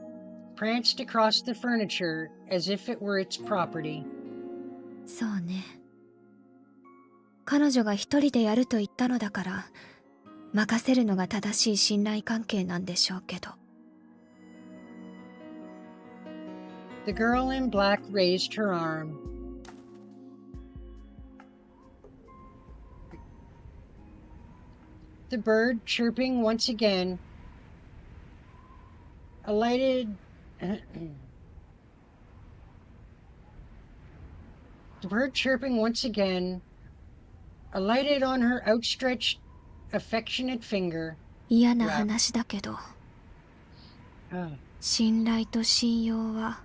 pranced across the furniture as if it were its property. そうね。彼女が一人でやると言ったのだから、任せるのが正しい信頼関係なんでしょうけど。The girl in black raised her arm. The bird, chirping once again, alighted. The bird, chirping once again, alighted on her outstretched, affectionate finger. 嫌な話だけど、 Oh. 信頼と信用は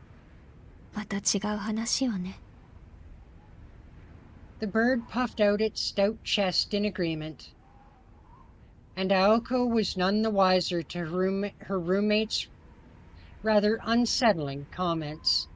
また違う話よね。The bird puffed out its stout chest in agreement, and Aoko was none the wiser to her roommate's rather unsettling comments.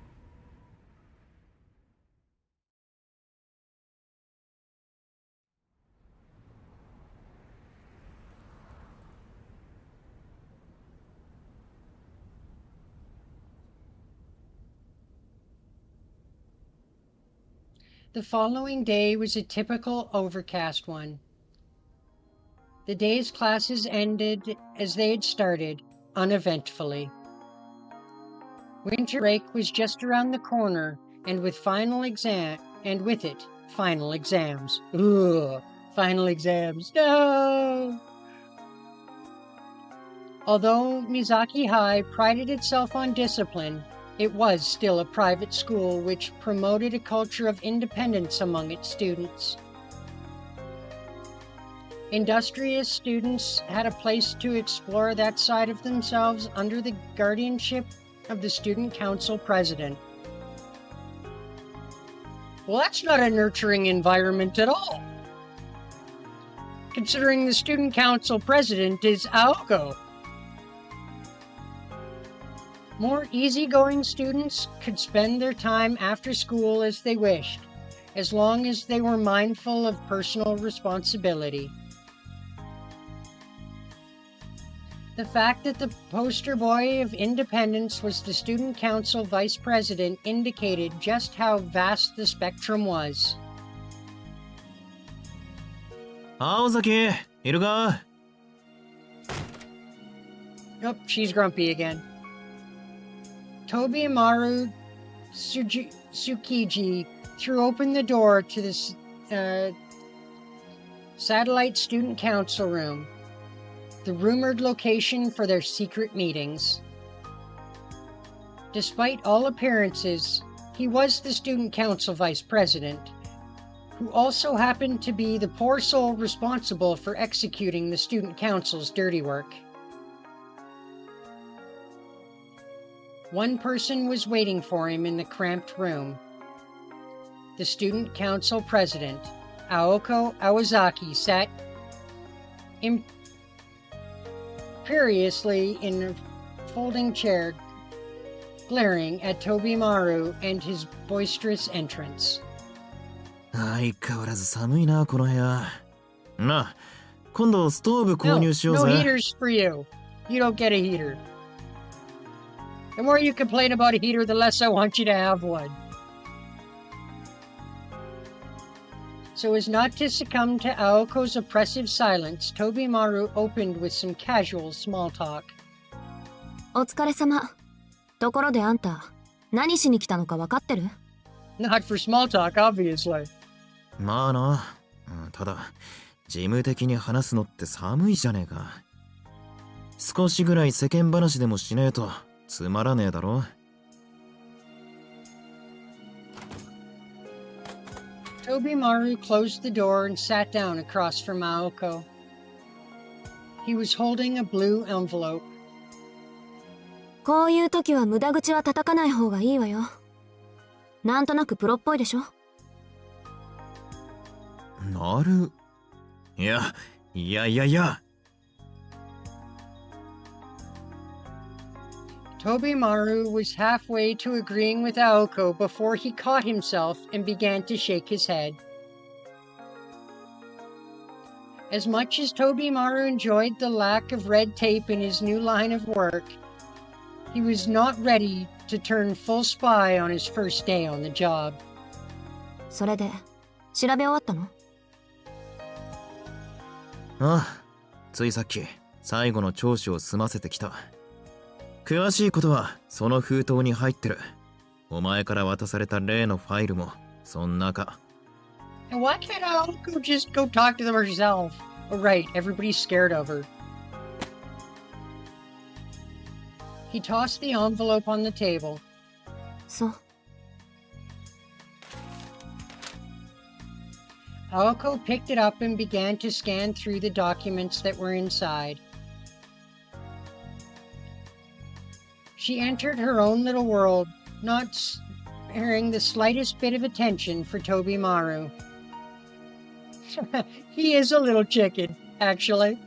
The following day was a typical overcast one. The day's classes ended as they had started, uneventfully. Winter break was just around the corner, and with it, final exams. Ugh, final exams. No! Although Mizaki High prided itself on discipline, it was still a private school which promoted a culture of independence among its students. Industrious students had a place to explore that side of themselves under the guardianship of the student council president. Well, that's not a nurturing environment at all, considering the student council president is Aoko. More easygoing students could spend their time after school as they wished, as long as they were mindful of personal responsibility. The fact that the poster boy of independence was the student council vice president indicated just how vast the spectrum was. 青崎、いるか？ Nope, she's grumpy again. Tobimaru Tsukiji threw open the door to the satellite student council room, the rumored location for their secret meetings. Despite all appearances, he was the student council vice president, who also happened to be the poor soul responsible for executing the student council's dirty work. One person was waiting for him in the cramped room. The student council president, Aoko Awazaki, sat imperiously in a folding chair, glaring at Tobimaru and his boisterous entrance. 相変わらず寒いな、この部屋。なあ、今度ストーブ購入しよう No ぜ。 heaters for you. You don't get a heater. The more you complain about a heater, the less I want you to have one. So as not to succumb to Aoko's oppressive silence, Tobimaru opened with some casual small talk. お疲れ様。ところであんた、何しに来たのか分かってる？ Not for small talk, obviously. まあな、ただ、事務的に話すのって寒いじゃねえか。少しぐらい世間話でもしねえとつまらねえだろ。Tobimaru closed the door and sat down across from Aoko. He was holding a blue envelope. こういう時は無駄口は叩かない方がいいわよ。なんとなくプロっぽいでしょ？なる。いや。Tobimaru was halfway to agreeing with Aoko before he caught himself and began to shake his head. As much as Tobimaru enjoyed the lack of red tape in his new line of work, he was not ready to turn full spy on his first day on the job. それで、調べ終わったの？ああ、ついさっき最後の聴取を済ませてきた。詳しいことはその封筒に入ってる。お前から渡された例のファイルもそん中。And why can't Aoko just go talk to them herself? Oh, right, everybody's scared of her. He tossed the envelope on the table. そう。Aoko picked it up and began to scan through the documents that were inside. She entered her own little world, not sparing the slightest bit of attention for Tobimaru. He is a little chicken, actually.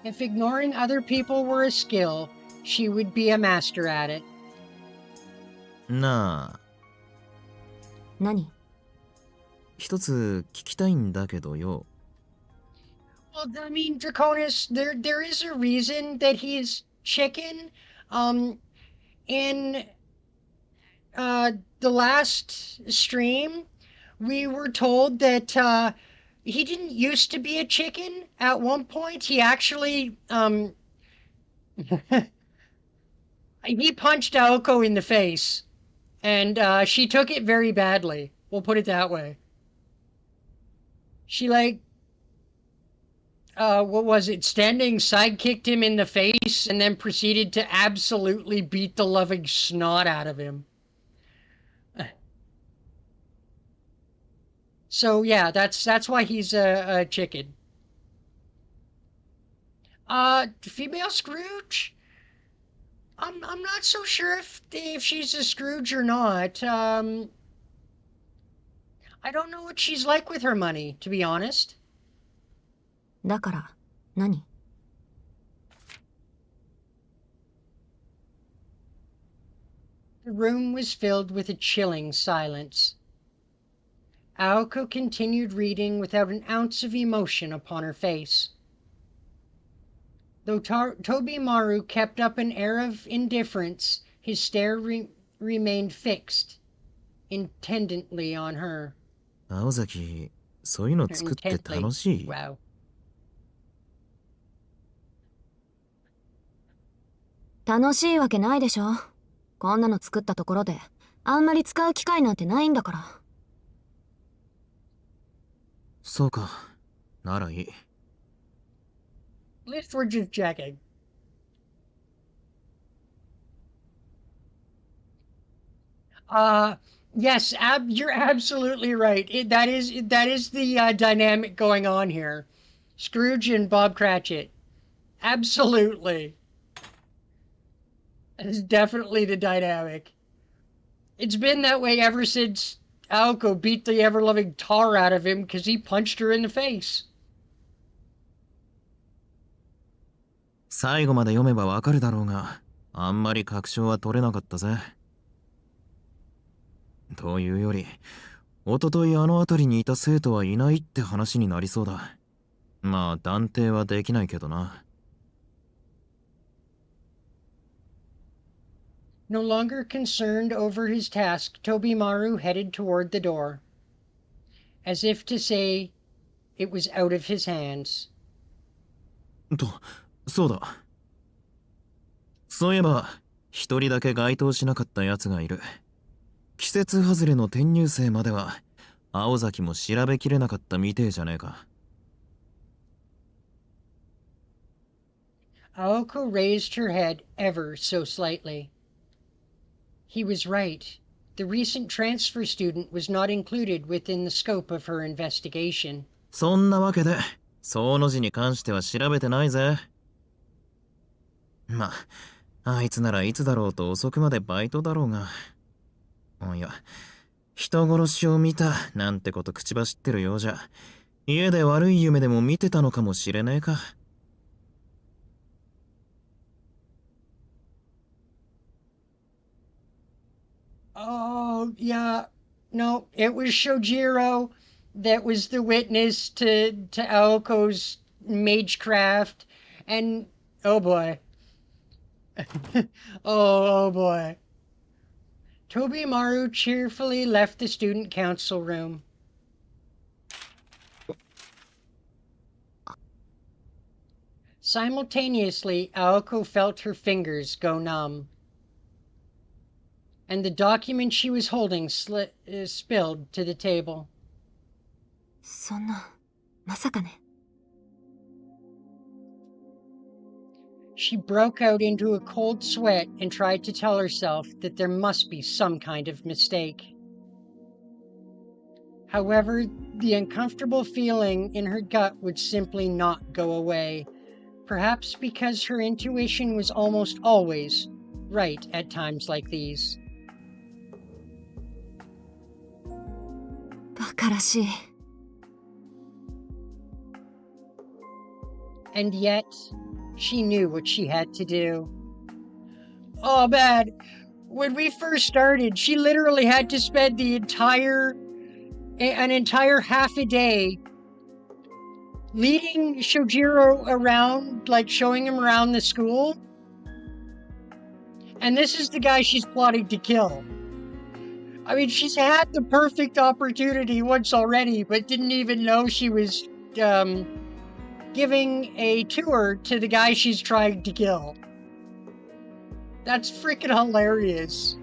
If ignoring other people were a skill, she would be a master at it. なあ。何？一つ聞きたいんだけどよ。Well, I mean, Draconis, there is a reason that he's chicken. In the last stream, we were told that he didn't used to be a chicken. At one point, he actually he punched Aoko in the face, and she took it very badly. We'll put it that way. She what was it? Standing sidekicked him in the face and then proceeded to absolutely beat the loving snot out of him. So yeah, that's why he's a chicken. Female Scrooge? I'm not so sure if she's a Scrooge or not. I don't know what she's like with her money, to be honest. だから、何？ The room was filled with a chilling silence. Aoko continued reading without an ounce of emotion upon her face. Though Tobimaru kept up an air of indifference, his stare remained fixed, intently on her. 青崎、そういうの作って楽しい？ Wow. 楽しいわけないでしょ。こんなの作ったところで、あんまり使う機会なんてないんだから。そうか。ならいい。At least we're just checking. Yes, you're absolutely right. That is the dynamic going on here. Scrooge and Bob Cratchit. Absolutely. That is definitely the dynamic. It's been that way ever since Aoko beat the ever-loving tar out of him because he punched her in the face. 最後まで読めばわかるだろうが、あんまり確証は取れなかったぜ。というより、おとといあの辺りにいた生徒はいないって話になりそうだ。まあ断定はできないけどな。No longer concerned over his task, Tobimaru headed toward the door, as if to say it was out of his hands. そうだ。そういえば、一人だけ該当しなかったやつがいる。季節外れの転入生までは、青崎も調べきれなかったみてえじゃねえか。Aoko raised her head ever so slightly. He was right. The recent transfer student was not included within the scope of her investigation. そんなわけで、その字に関しては調べてないぜ。まあ、あいつならいつだろうと遅くまでバイトだろうが。いや、人殺しを見たなんてこと口走ってるようじゃ、家で悪い夢でも見てたのかもしれねえか。Oh, yeah. No, it was Shojiro that was the witness to Aoko's magecraft. And, oh boy. oh boy. Tobimaru cheerfully left the student council room. Simultaneously, Aoko felt her fingers go numb, and the document she was holding spilled to the table. そんな、まさかね。She broke out into a cold sweat and tried to tell herself that there must be some kind of mistake. However, the uncomfortable feeling in her gut would simply not go away, perhaps because her intuition was almost always right at times like these. バカらしい。And yet, she knew what she had to do. Oh man, when we first started, she literally had to spend an entire half a day leading Shojiro around, like showing him around the school. And this is the guy she's plotting to kill. I mean, she's had the perfect opportunity once already, but didn't even know she was giving a tour to the guy she's trying to kill. That's freaking hilarious.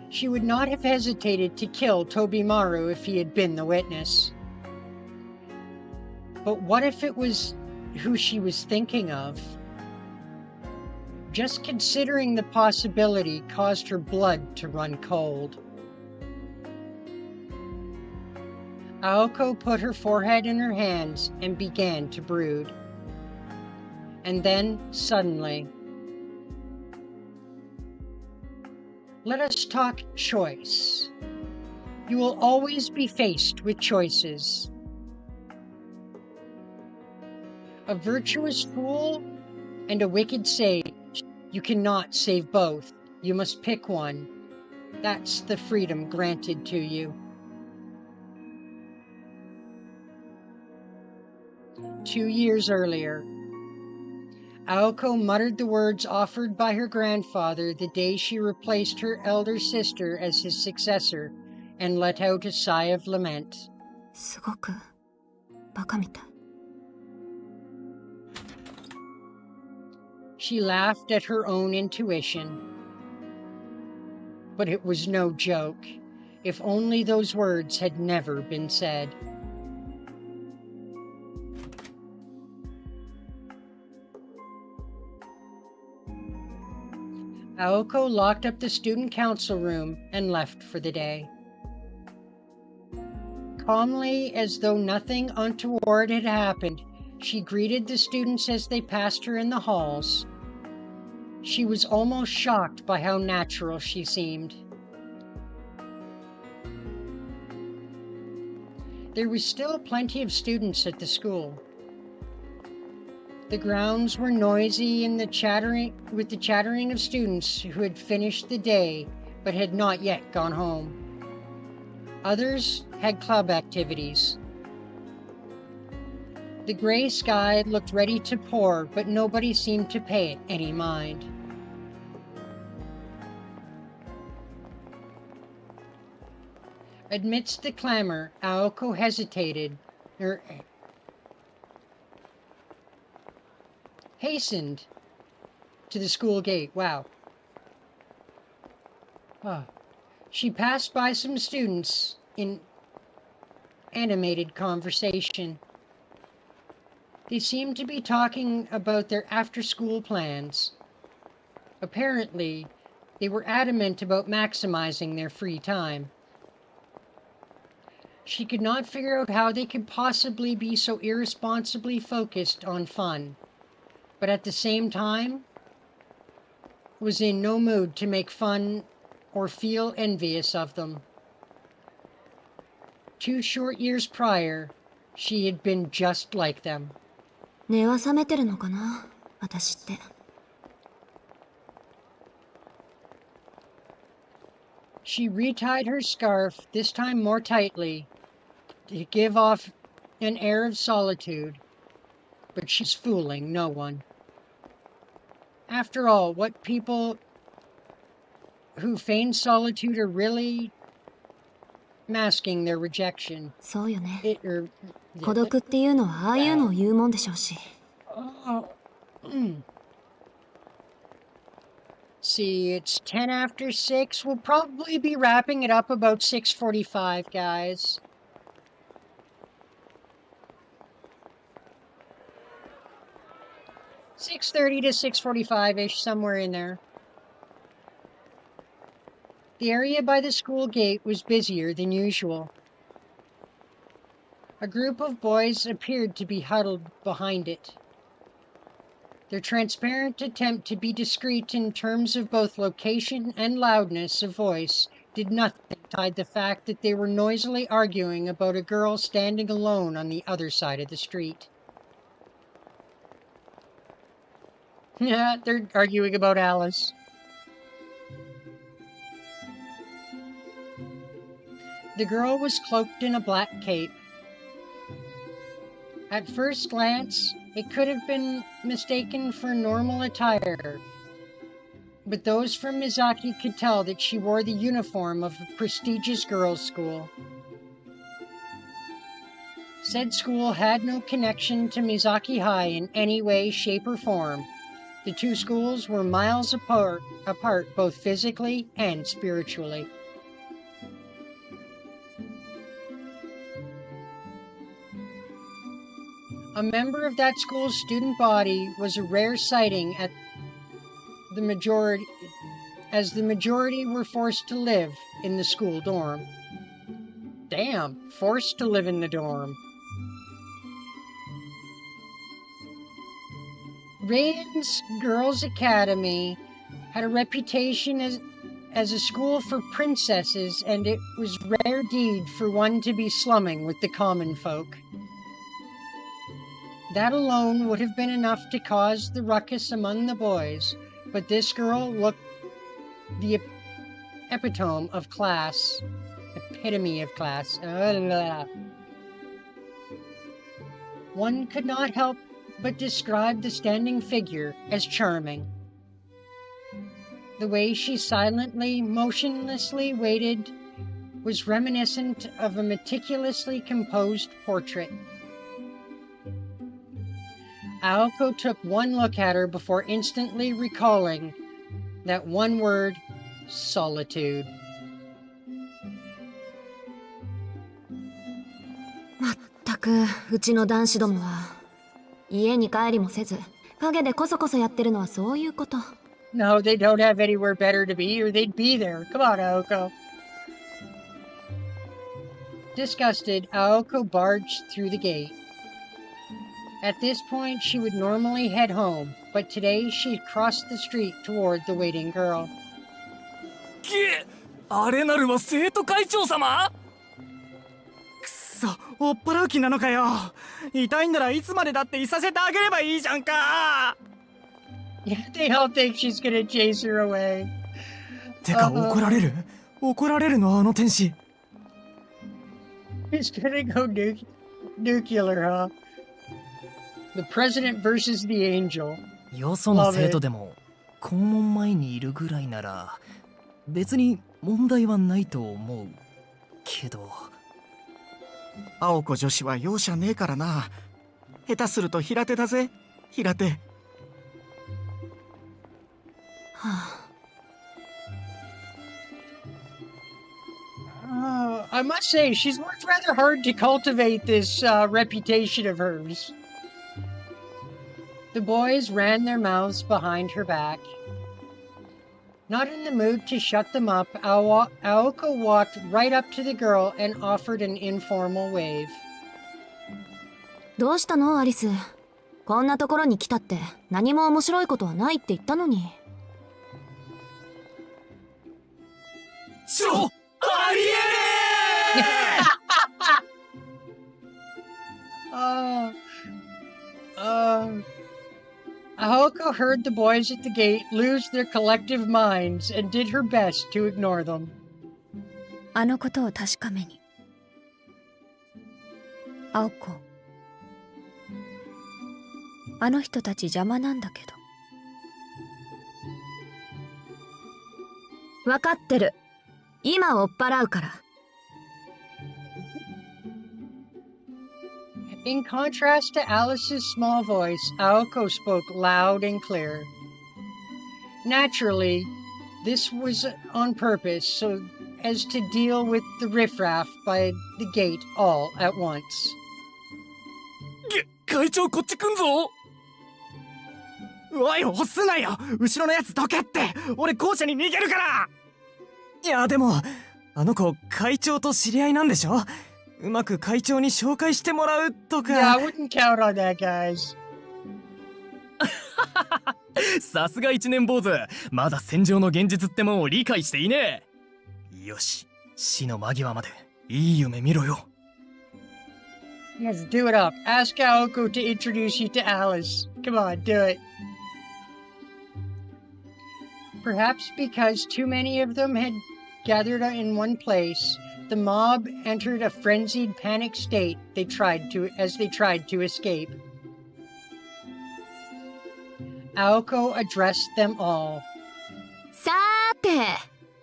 She would not have hesitated to kill Tobimaru if he had been the witness. But what if it was who she was thinking of? Just considering the possibility caused her blood to run cold. Aoko put her forehead in her hands and began to brood. And then, suddenly, let us talk choice. You will always be faced with choices. A virtuous fool and a wicked sage. You cannot save both. You must pick one. That's the freedom granted to you. 2 years earlier, Aoko muttered the words offered by her grandfather the day she replaced her elder sister as his successor and let out a sigh of lament. すごくバカみたい。 She laughed at her own intuition. But it was no joke. If only those words had never been said. Aoko locked up the student council room and left for the day. Calmly, as though nothing untoward had happened, she greeted the students as they passed her in the halls. She was almost shocked by how natural she seemed. There was still plenty of students at the school. The grounds were noisy with the chattering of students who had finished the day but had not yet gone home. Others had club activities. The gray sky looked ready to pour, but nobody seemed to pay it any mind. Amidst the clamor, Aoko hastened to the school gate. Wow. She passed by some students in animated conversation. They seemed to be talking about their after-school plans. Apparently, they were adamant about maximizing their free time. She could not figure out how they could possibly be so irresponsibly focused on fun, but at the same time, was in no mood to make fun or feel envious of them. 2 short years prior, she had been just like them. 根は冷めてるのかな、私って。 She retied her scarf, this time more tightly, to give off an air of solitude, but she's fooling no one. After all, what people who feign solitude are really masking their rejection. そうよね。 Or, 孤独っていうのはああいうのを言うもんでしょうし。 See, it's 10 after 6. We'll probably be wrapping it up about 6:45, guys. $6:30 to 6:45-ish, somewhere in there. The area by the school gate was busier than usual. A group of boys appeared to be huddled behind it. Their transparent attempt to be discreet in terms of both location and loudness of voice did nothing to hide the fact that they were noisily arguing about a girl standing alone on the other side of the street. Yeah, they're arguing about Alice. The girl was cloaked in a black cape. At first glance, it could have been mistaken for normal attire, but those from Mizaki could tell that she wore the uniform of a prestigious girls' school. Said school had no connection to Mizaki High in any way, shape, or form. The two schools were miles apart both physically and spiritually. A member of that school's student body was a rare sighting as the majority were forced to live in the school dorm. Damn, forced to live in the dorm. Raiden's Girls' Academy had a reputation as a school for princesses, and it was rare deed for one to be slumming with the common folk. That alone would have been enough to cause the ruckus among the boys, but this girl looked the epitome of class. Epitome of class. One could not help but describe the standing figure as charming. The way she silently, motionlessly waited was reminiscent of a meticulously composed portrait. Aoko took one look at her before instantly recalling that one word, solitude. まったくうちの男子どもは家に帰りもせず陰でこそこそやってるのはそういうこと。 No, they don't have anywhere better to be, or they'd be there. Come on, Aoko. Disgusted, Aoko barged through the gate. At this point, she would normally head home, but today she crossed the street toward the waiting girl. あれなるは生徒会長様？くそ、追っ払う気なのかよ。痛いんならいつまでだっていさせてあげればいいじゃんか。Yeah, they all think she's gonna chase her away. てか怒られる？怒られるのあの天使。He's gonna go nuclear, huh? The president versus the angel. よその生徒でも校門前にいるぐらいなら別に問題はないと思うけど、青子女子は容赦ねえからな。下手すると平手だぜ、平手。はあ。I must say, she's worked rather hard to cultivate this reputation of hers. The boys ran their mouths behind her back. Not in the mood to shut them up, Aoko walked right up to the girl and offered an informal wave. どうしたのアリス？こんなところに来たって何も面白いことはないって言ったのに。ありえねえ！Aoko heard the boys at the gate lose their collective minds and did her best to ignore them. あのことを確かめに。青子。あの人たち邪魔なんだけど。わかってる。今追っ払うから。In contrast to Alice's small voice, Aoko spoke loud and clear. Naturally, this was on purpose so as to deal with the riffraff by the gate all at once. 会長こっち来んぞ。おい押すなよ。後ろのやつどけって。俺校舎に逃げるから。いやでもあの子会長と知り合いなんでしょ。うまく会長に紹介してもらうとか。Yeah, I wouldn't count on that, guys. さすが一年坊主。まだ戦場の現実ってもんを理解していねえ。よし、死の間際までいい夢見ろよ。Yes, do it up. Ask Aoko to introduce you to Alice. Come on, do it. Perhaps because too many of them had gathered in one place, the mob entered a frenzied panic state as they tried to escape. Aoko addressed them all. さーて、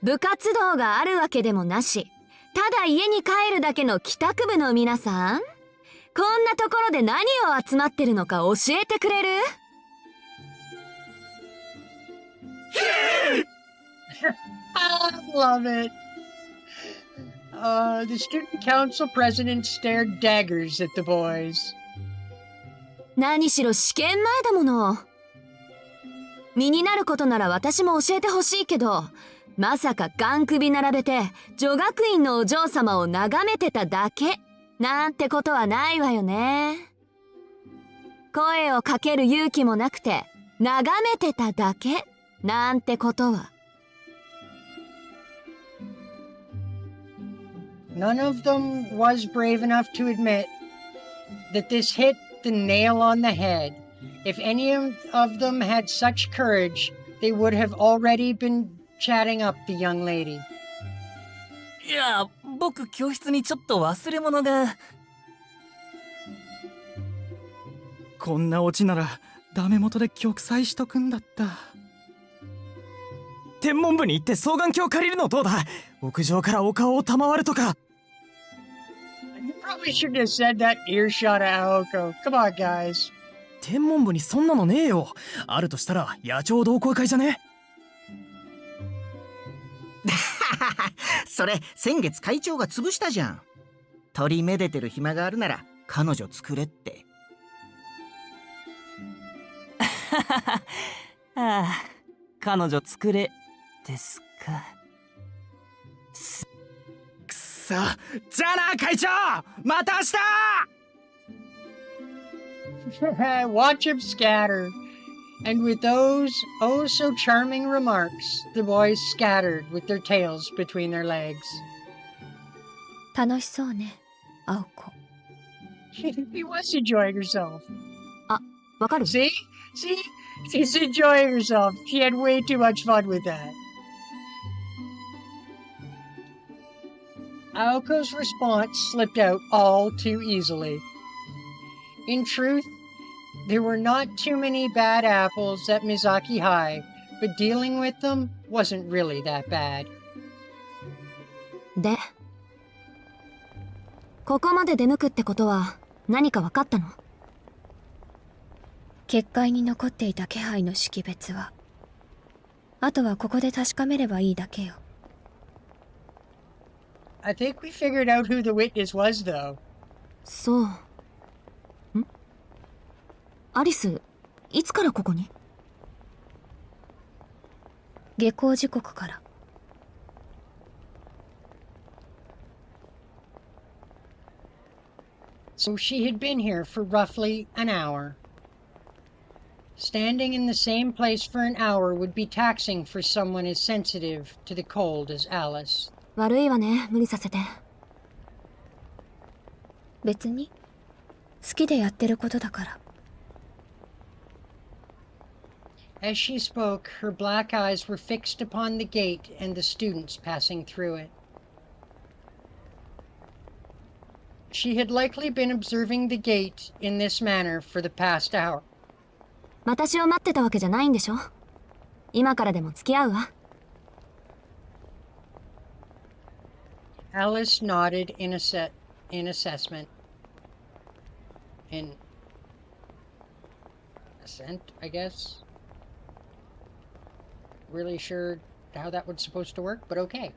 部活動があるわけでもなし、ただ家に帰るだけの帰宅部の皆さん、こんなところで何を集まってるのか教えてくれる？I love it. The student council president stared daggers at the boys. 何しろ試験前だもの。身になることなら私も教えてほしいけど、まさかガン首並べて女学院のお嬢様を眺めてただけなんてことはないわよね。声をかける勇気もなくて眺めてただけなんてことは。None of them was brave enough to admit that this hit the nail on the head. If any of them had such courage, they would have already been chatting up the young lady. いや、僕教室にちょっと忘れ物が。こんなオチならダメ元で玉砕しとくんだった。天文部に行って双眼鏡借りるのどうだ？屋上からお顔を賜るとか。You probably shouldn't have said that earshot at Aoko. Come on, guys. 天文部にそんなのねえよ。あるとしたら野鳥同好会じゃね？それ先月会長が潰したじゃん。鳥めでてる暇があるなら彼女作れって。ああ、彼女作れですか。くそ、じゃあな会長、また明日。Watch him scatter. And with those oh so charming remarks, the boys scattered with their tails between their legs. 楽しそうね、青子。He was enjoying herself. あ、わかる？ See? She's enjoying herself. She had way too much fun with that. Aoko's response slipped out all too easily. In truth, there were not too many bad apples at Mizaki High, but dealing with them wasn't really that bad. で、ここまで出向くってことは何か分かったの？結界に残っていた気配の識別は、あとはここで確かめればいいだけよ。I think we figured out who the witness was, though. そう。ん？アリス、いつからここに？下校時刻から。So she had been here for roughly an hour. Standing in the same place for an hour would be taxing for someone as sensitive to the cold as Alice. 悪いわね、無理させて。別に好きでやってることだから。As she spoke, her black eyes were fixed upon the gate and the students passing through it. She had likely been observing the gate in this manner for the past hour. 私を待ってたわけじゃないんでしょ？今からでも付き合うわ。Alice nodded in assessment. In assent, I guess. Really sure how that was supposed to work, but okay.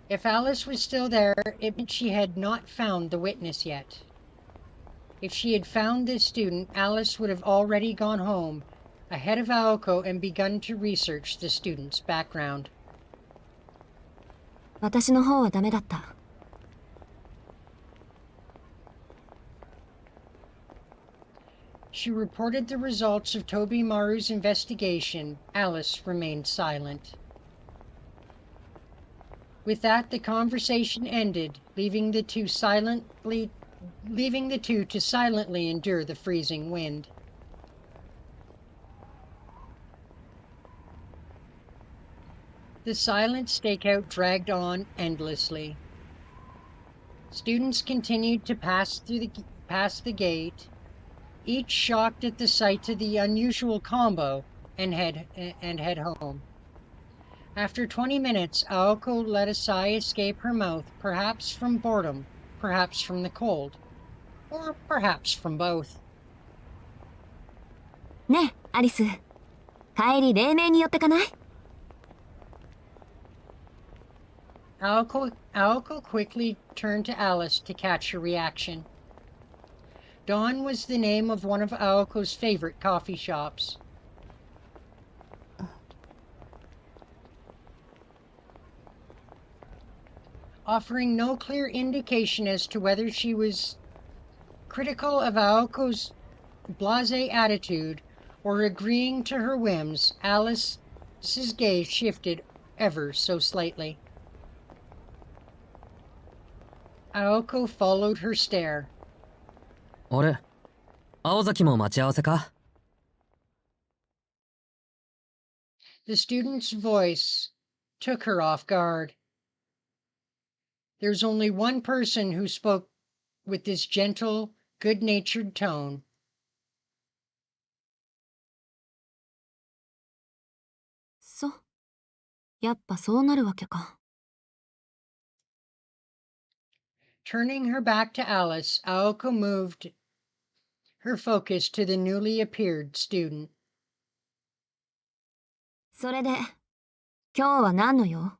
If Alice was still there, it meant she had not found the witness yet. If she had found this student, Alice would have already gone home, ahead of Aoko, and begun to research the student's background. 私の方はダメだった。She reported the results of Toby Maru's investigation. Alice remained silent. With that, the conversation ended, leaving the two to silently endure the freezing wind. The silent stakeout dragged on endlessly. Students continued to pass the gate, each shocked at the sight of the unusual combo and head home. After 20 minutes, Aoko let a sigh escape her mouth, perhaps from boredom, perhaps from the cold, or perhaps from both. ねえ、アリス。帰り黎明に寄ってかない？ Aoko quickly turned to Alice to catch her reaction. Dawn was the name of one of Aoko's favorite coffee shops. Offering no clear indication as to whether she was critical of Aoko's blasé attitude or agreeing to her whims, Alice's gaze shifted ever so slightly. Aoko followed her stare. あれ、青崎も待ち合わせか？ The student's voice took her off guard. There's only one person who spoke with this gentle, good-natured tone. そう。やっぱそうなるわけか。Turning her back to Alice, Aoko moved her focus to the newly appeared student. それで、今日は何の用？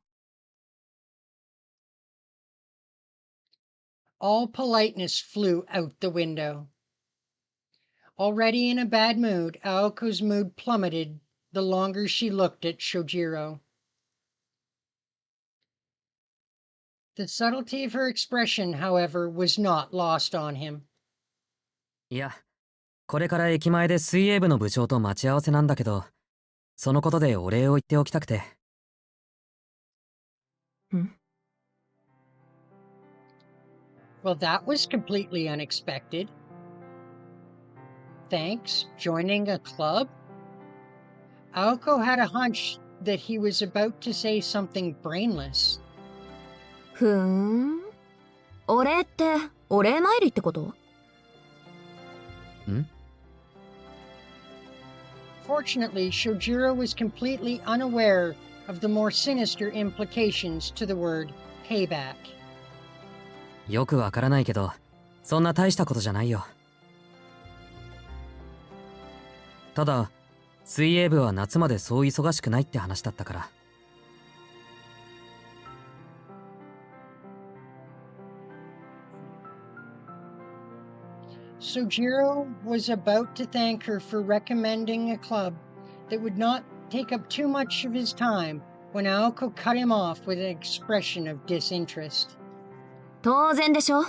All politeness flew out the window. Already in a bad mood, Aoko's mood plummeted the longer she looked at Shojiro. The subtlety of her expression, however, was not lost on him. いや、これから駅前で水泳部の部長と待ち合わせなんだけど、そのことでお礼を言っておきたくて。ん？ Well, that was completely unexpected. Thanks. Joining a club? Aoko had a hunch that he was about to say something brainless. ふーん。お礼って、お礼参りってこと？ん？ Fortunately, Shojiro was completely unaware of the more sinister implications to the word payback. よくわからないけど、そんな大したことじゃないよ。ただ、水泳部は夏までそう忙しくないって話だったから。Sojiro was about to thank her for recommending a club that would not take up too much of his time when Aoko cut him off with an expression of disinterest. 当然でしょ。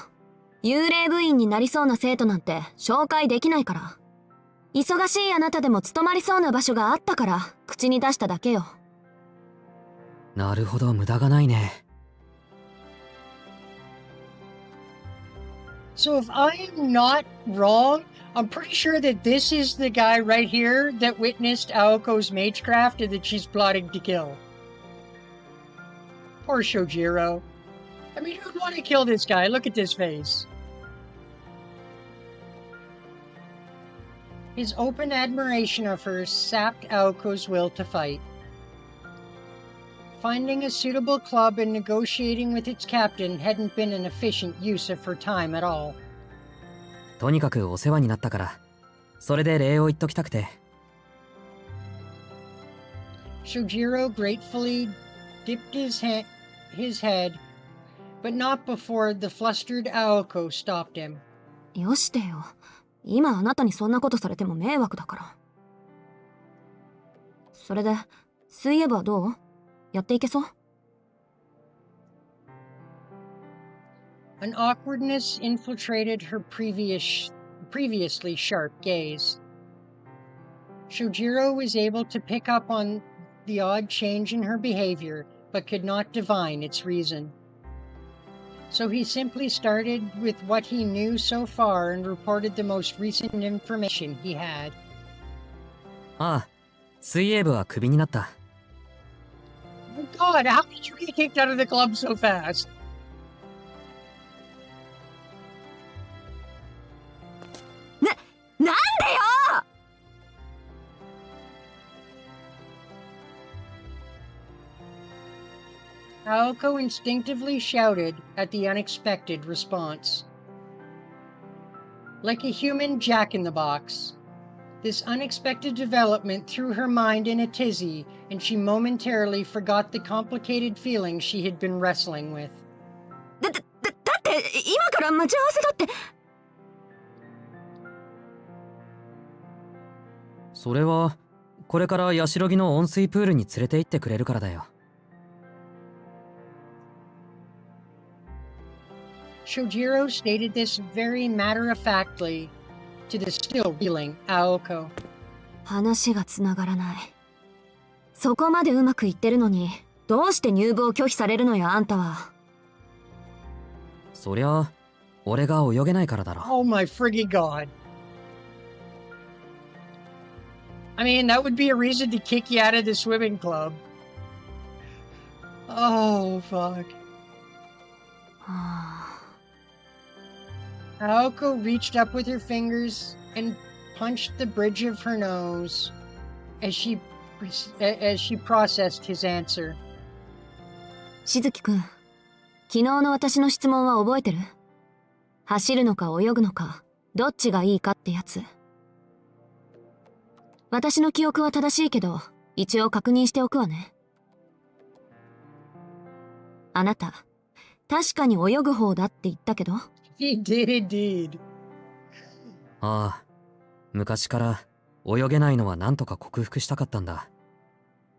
幽霊部員になりそうな生徒なんて紹介できないから。忙しいあなたでも務まりそうな場所があったから口に出しただけよ。なるほど、無駄がないね。So if I am not wrong, I'm pretty sure that this is the guy right here that witnessed Aoko's magecraft and that she's plotting to kill. Poor Shojiro. I mean, who'd want to kill this guy? Look at this face. His open admiration of her sapped Aoko's will to fight. Finding a suitable club and negotiating with its captain hadn't been an efficient use of her time at all. とにかくお世話になったから、それで礼を言っときたくて。Shojiro gratefully dipped his head, but not before the flustered Aoko stopped him. よしてよ。今あなたにそんなことされても迷惑だから。それで、水泳部はどう？やっていけそう？ An awkwardness infiltrated her previously sharp gaze. Shojiro was able to pick up on the odd change in her behavior, but could not divine its reason. So he simply started with what he knew so far and reported the most recent information he had. ああ、水泳部はクビになった。Oh God, how did you get kicked out of the club so fast? なんでよ！ Aoko instinctively shouted at the unexpected response. Like a human jack-in-the-box, this unexpected development threw her mind in a tizzy, and she momentarily forgot the complicated feelings she had been wrestling with. だって今から待ち合わせだって。それはこれからヤシロギの温水プールに連れて行ってくれるからだよ。Shojiro stated this very matter-of-factly to the still reeling Aoko. 話がつながらない。そこまでうまくいってるのに、どうして入部を拒否されるのよ、あんたは。そりゃ俺が泳げないからだろ。Oh my friggin' god. I mean, that would be a reason to kick you out of the swimming club. Oh, fuck. Aoko reached up with her fingers and punched the bridge of her nose as she processed his answer. しずきくん、昨日の私の質問は覚えてる？走るのか泳ぐのか、どっちがいいかってやつ。私の記憶は正しいけど、一応確認しておくわね。あなた、確かに泳ぐ方だって言ったけど。He did indeed. ああ、昔から泳げないのは何とか克服したかったんだ。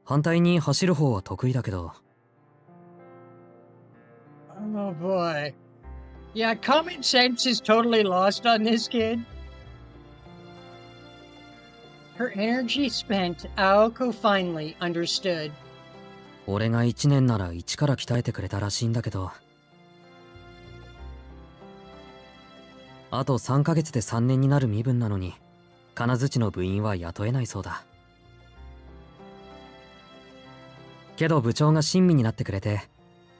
反対に走る方は得意だけど。Oh boy. Yeah, common sense is totally lost on this kid. Her energy spent, Aoko finally understood. 俺が1年なら1から鍛えてくれたらしいんだけど、あと3ヶ月で3年になる身分なのに、金槌の部員は雇えないそうだ。けど部長が親身になってくれて、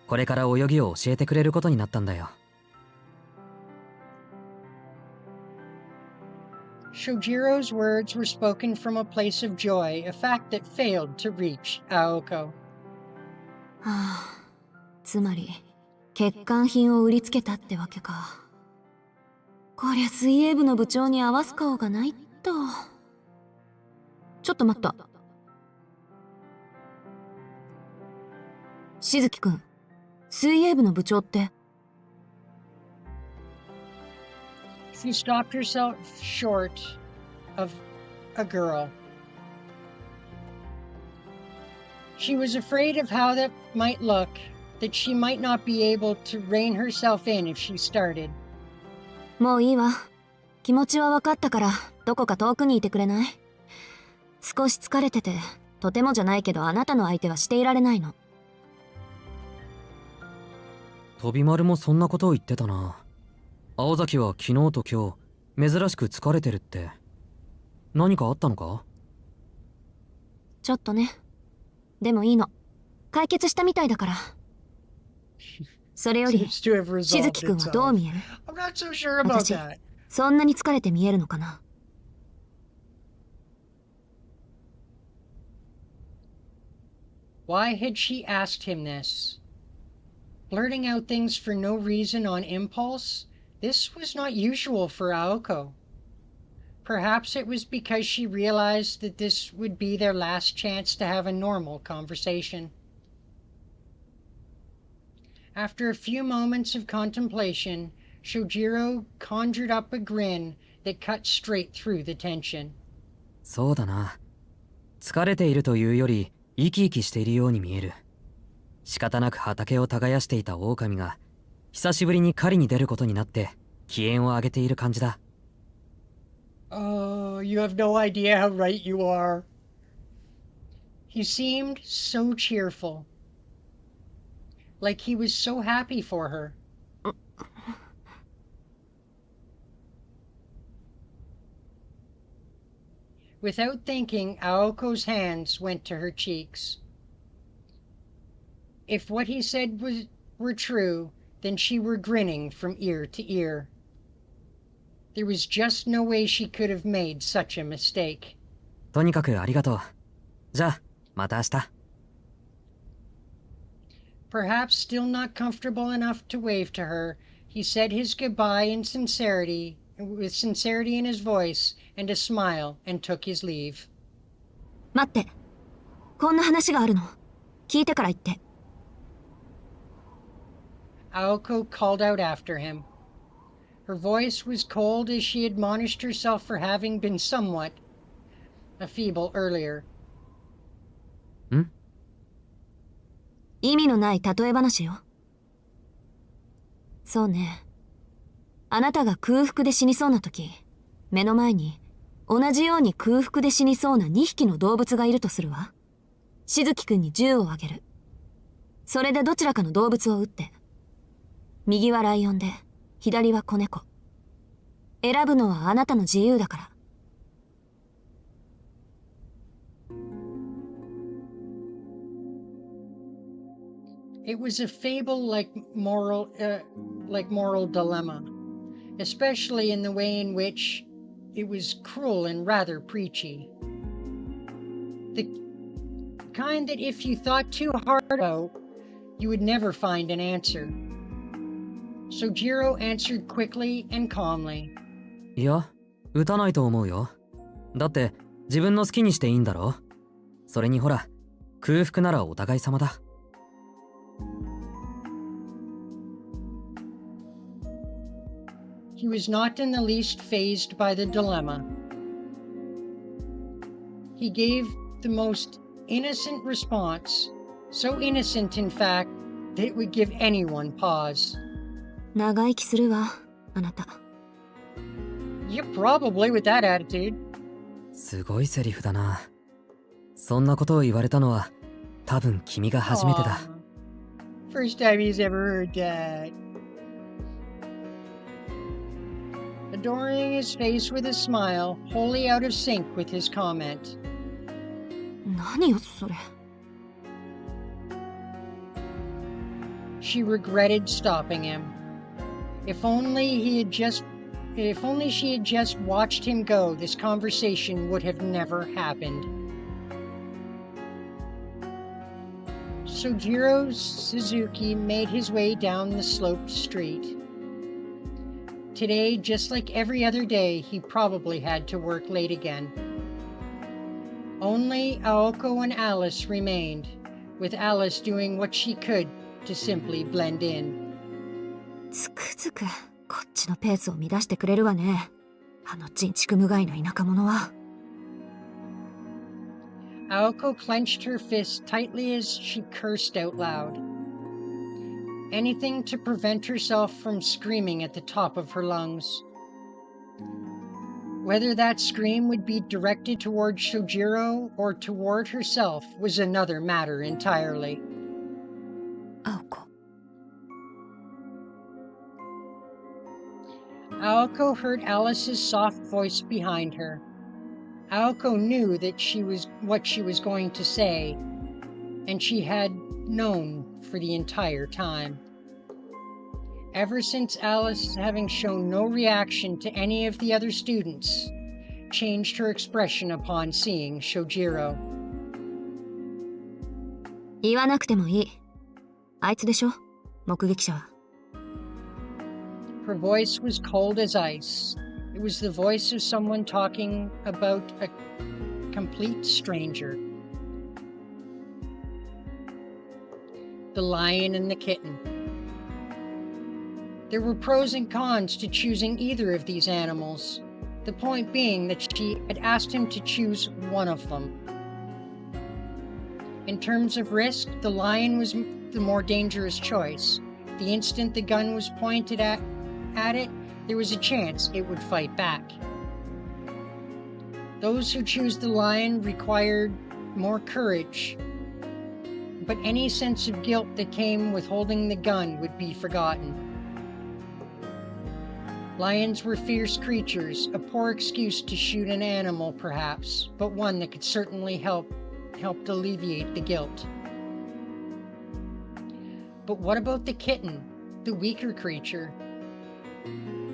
これから泳ぎを教えてくれることになったんだよ。Shojiro's words were spoken from a place of joy, a fact that failed to reach Aoko. はあ、つまり欠陥品を売りつけたってわけか。こりゃ水泳部の部長に合わす顔がないと。ちょっと待った。しずきくん、水泳部の部長って。She stopped herself short of a girl. She was afraid of how that might look, that she might not be able to rein herself in if she started. もういいわ。気持ちは分かったから、どこか遠くにいてくれない？少し疲れてて、とてもじゃないけどあなたの相手はしていられないの。飛び丸もそんなことを言ってたな。青崎は昨日と今日、珍しく疲れてるって。何かあったのか？ちょっとね。でもいいの。解決したみたいだから。それより、しずきくんはどう見える？私、そんなに疲れて見えるのかな？ Why had she asked him this? Blurting out things for no reason on impulse? This was not usual for Aoko. Perhaps it was because she realized that this would be their last chance to have a normal conversation. After a few moments of contemplation, Shojiro conjured up a grin that cut straight through the tension. そうだな。疲れているというより生き生きしているように見える。仕方なく畑を耕していた狼が久しぶりに狩りに出ることになって機嫌を上げている感じだ。Oh, you have no idea how right you are. He seemed so cheerful. Like he was so happy for her. Without thinking, Aoko's hands went to her cheeks. If what he said were true, then she were grinning from ear to ear. There was just no way she could have made such a mistake. とにかくありがとう。じゃあ、また明日。Perhaps still not comfortable enough to wave to her, he said his goodbye with sincerity in his voice and a smile, and took his leave. 待って。こんな話があるの。聞いてから言って。Aoko called out after him. Her voice was cold as she admonished herself for having been somewhat feeble earlier. ん？意味のない例え話よ。そうね。あなたが空腹で死にそうな時、目の前に同じように空腹で死にそうな2匹の動物がいるとするわ。しずきくんに銃をあげる。それでどちらかの動物を撃って。右はライオンで、左は子猫。選ぶのはあなたの自由だから。It was a fable like moral dilemma, especially in the way in which it was cruel and rather preachy. The kind that if you thought too hard about, you would never find an answer. Sojiro answered quickly and calmly. いや、撃たないと思うよ。だって自分の好きにしていいんだろ。それにほら、空腹ならお互い様だ。He was not in the least fazed by the dilemma. He gave the most innocent response, so innocent in fact that it would give anyone pause. 長生きするわ、あなた。Yeah, probably with that attitude. すごいセリフだな。そんなことを言われたのは多分君が初めてだ。First time he's ever heard that. Adoring his face with a smile, wholly out of sync with his comment. 何よそれ。She regretted stopping him. If only she had just watched him go, this conversation would have never happened. Sojiro Suzuki made his way down the sloped street. Today, just like every other day, he probably had to work late again. Only Aoko and Alice remained, with Alice doing what she could to simply blend in. つくづくこっちのペースを乱してくれるわね。あの人畜無害な田舎者は。Aoko clenched her fist tightly as she cursed out loud. Anything to prevent herself from screaming at the top of her lungs. Whether that scream would be directed toward Sojiro or toward herself was another matter entirely. Aoko. Aoko heard Alice's soft voice behind her. Aoko knew that what she was going to say, and she had known for the entire time. Ever since Alice, having shown no reaction to any of the other students, changed her expression upon seeing Sojiro. 言わなくてもいい。あいつでしょ、目撃者は。Her voice was cold as ice. It was the voice of someone talking about a complete stranger. The lion and the kitten. There were pros and cons to choosing either of these animals, the point being that she had asked him to choose one of them. In terms of risk, the lion was the more dangerous choice. The instant the gun was pointed at it, there was a chance it would fight back. Those who choose the lion required more courage, but any sense of guilt that came with holding the gun would be forgotten. Lions were fierce creatures, a poor excuse to shoot an animal perhaps, but one that could certainly help alleviate the guilt. But what about the kitten, the weaker creature?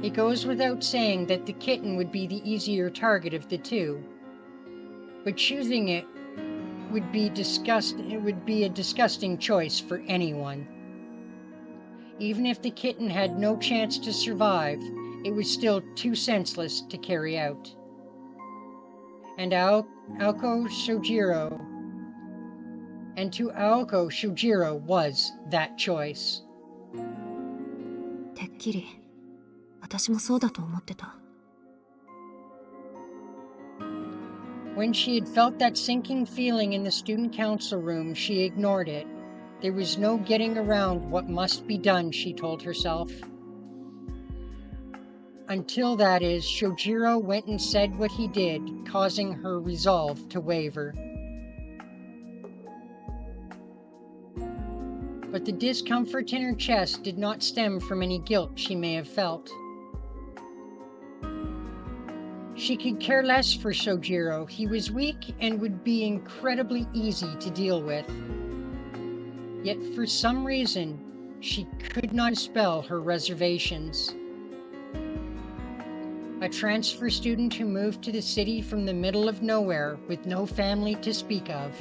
It goes without saying that the kitten would be the easier target of the two. But choosing it would be a disgusting choice for anyone. Even if the kitten had no chance to survive, it was still too senseless to carry out. And to Aoko Shojiro was that choice. てっきり私もそうだと思ってた。 When she had felt that sinking feeling in the student council room, she ignored it. There was no getting around what must be done, she told herself. Until, that is, Shojiro went and said what he did, causing her resolve to waver. But the discomfort in her chest did not stem from any guilt she may have felt. She could care less for Shojiro. He was weak and would be incredibly easy to deal with. Yet for some reason, she could not dispel her reservations. A transfer student who moved to the city from the middle of nowhere with no family to speak of.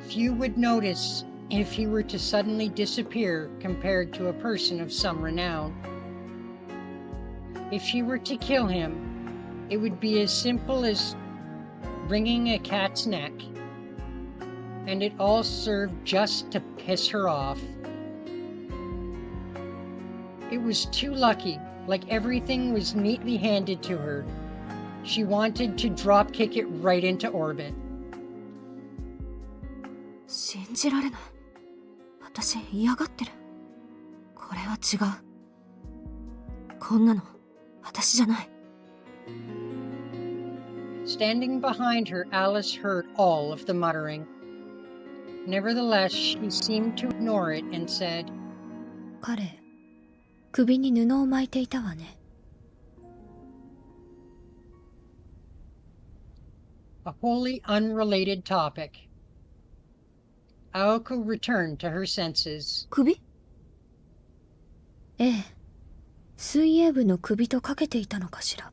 Few would notice if he were to suddenly disappear compared to a person of some renown. If she were to kill him, it would be as simple as wringing a cat's neck, and it all served just to piss her off. It was too lucky, like everything was neatly handed to her. She wanted to drop-kick it right into orbit. 信じられない。私嫌がってる。これは違う。こんなの私じゃない。 Standing behind her, Alice heard all of the muttering. Nevertheless, she seemed to ignore it and said, 彼、首に布を巻いていたわね。A wholly unrelated topic. Aoko returned to her senses. 首？ええ。水泳部の首とかけていたのかしら。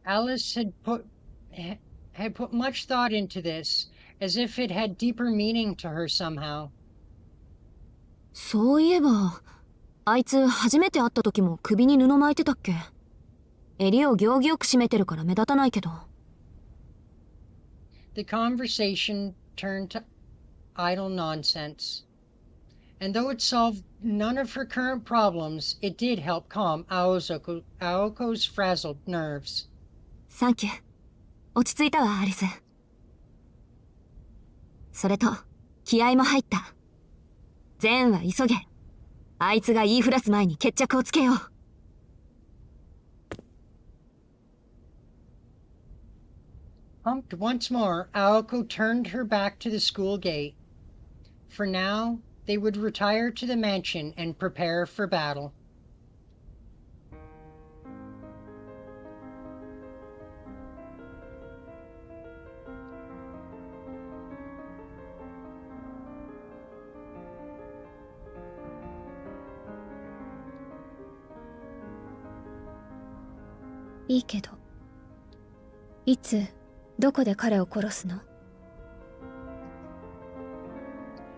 Alice had put much thought into this, as if it had deeper meaning to her somehow. そういえば、あいつ初めて会った時も首に布巻いてたっけ？襟を行儀よく締めてるから目立たないけど。The conversation turned to idle nonsense. And though it solved none of her current problems, it did help calm Aoko's frazzled nerves. サンキュー。落ち着いたわ、アリス。それと、気合も入った。ゼンは急げ。あいつが言いふらす前に決着をつけよう。Pumped once more, Aoko turned her back to the school gate. For now, they would retire to the mansion and prepare for battle.いいけど、いつ、どこで彼を殺すの？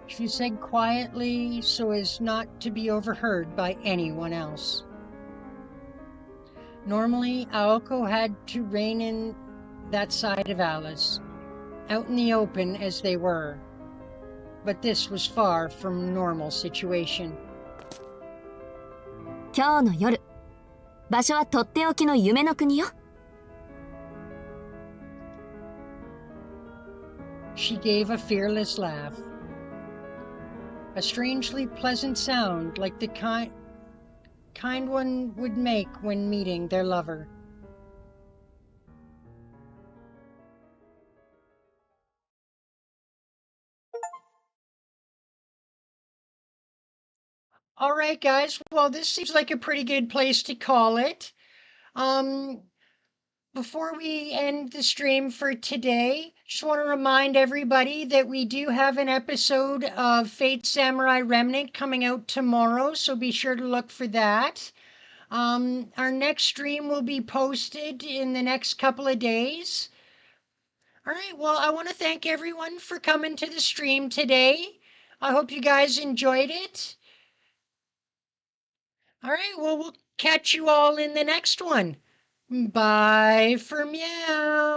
She said quietly so as not to be overheard by anyone else. Normally, Aoko had to rein in that side of Alice, out in the open as they were. But this was far from a normal situation. 今日の夜、場所はとっておきの夢の国よ。She gave a fearless laugh. A strangely pleasant sound like the kind one would make when meeting their lover. All right, guys. Well, this seems like a pretty good place to call it. Before we end the stream for today, just want to remind everybody that we do have an episode of Fate Samurai Remnant coming out tomorrow, so be sure to look for that. Our next stream will be posted in the next couple of days. All right, well, I want to thank everyone for coming to the stream today. I hope you guys enjoyed it. All right, well, we'll catch you all in the next one. Bye for meow.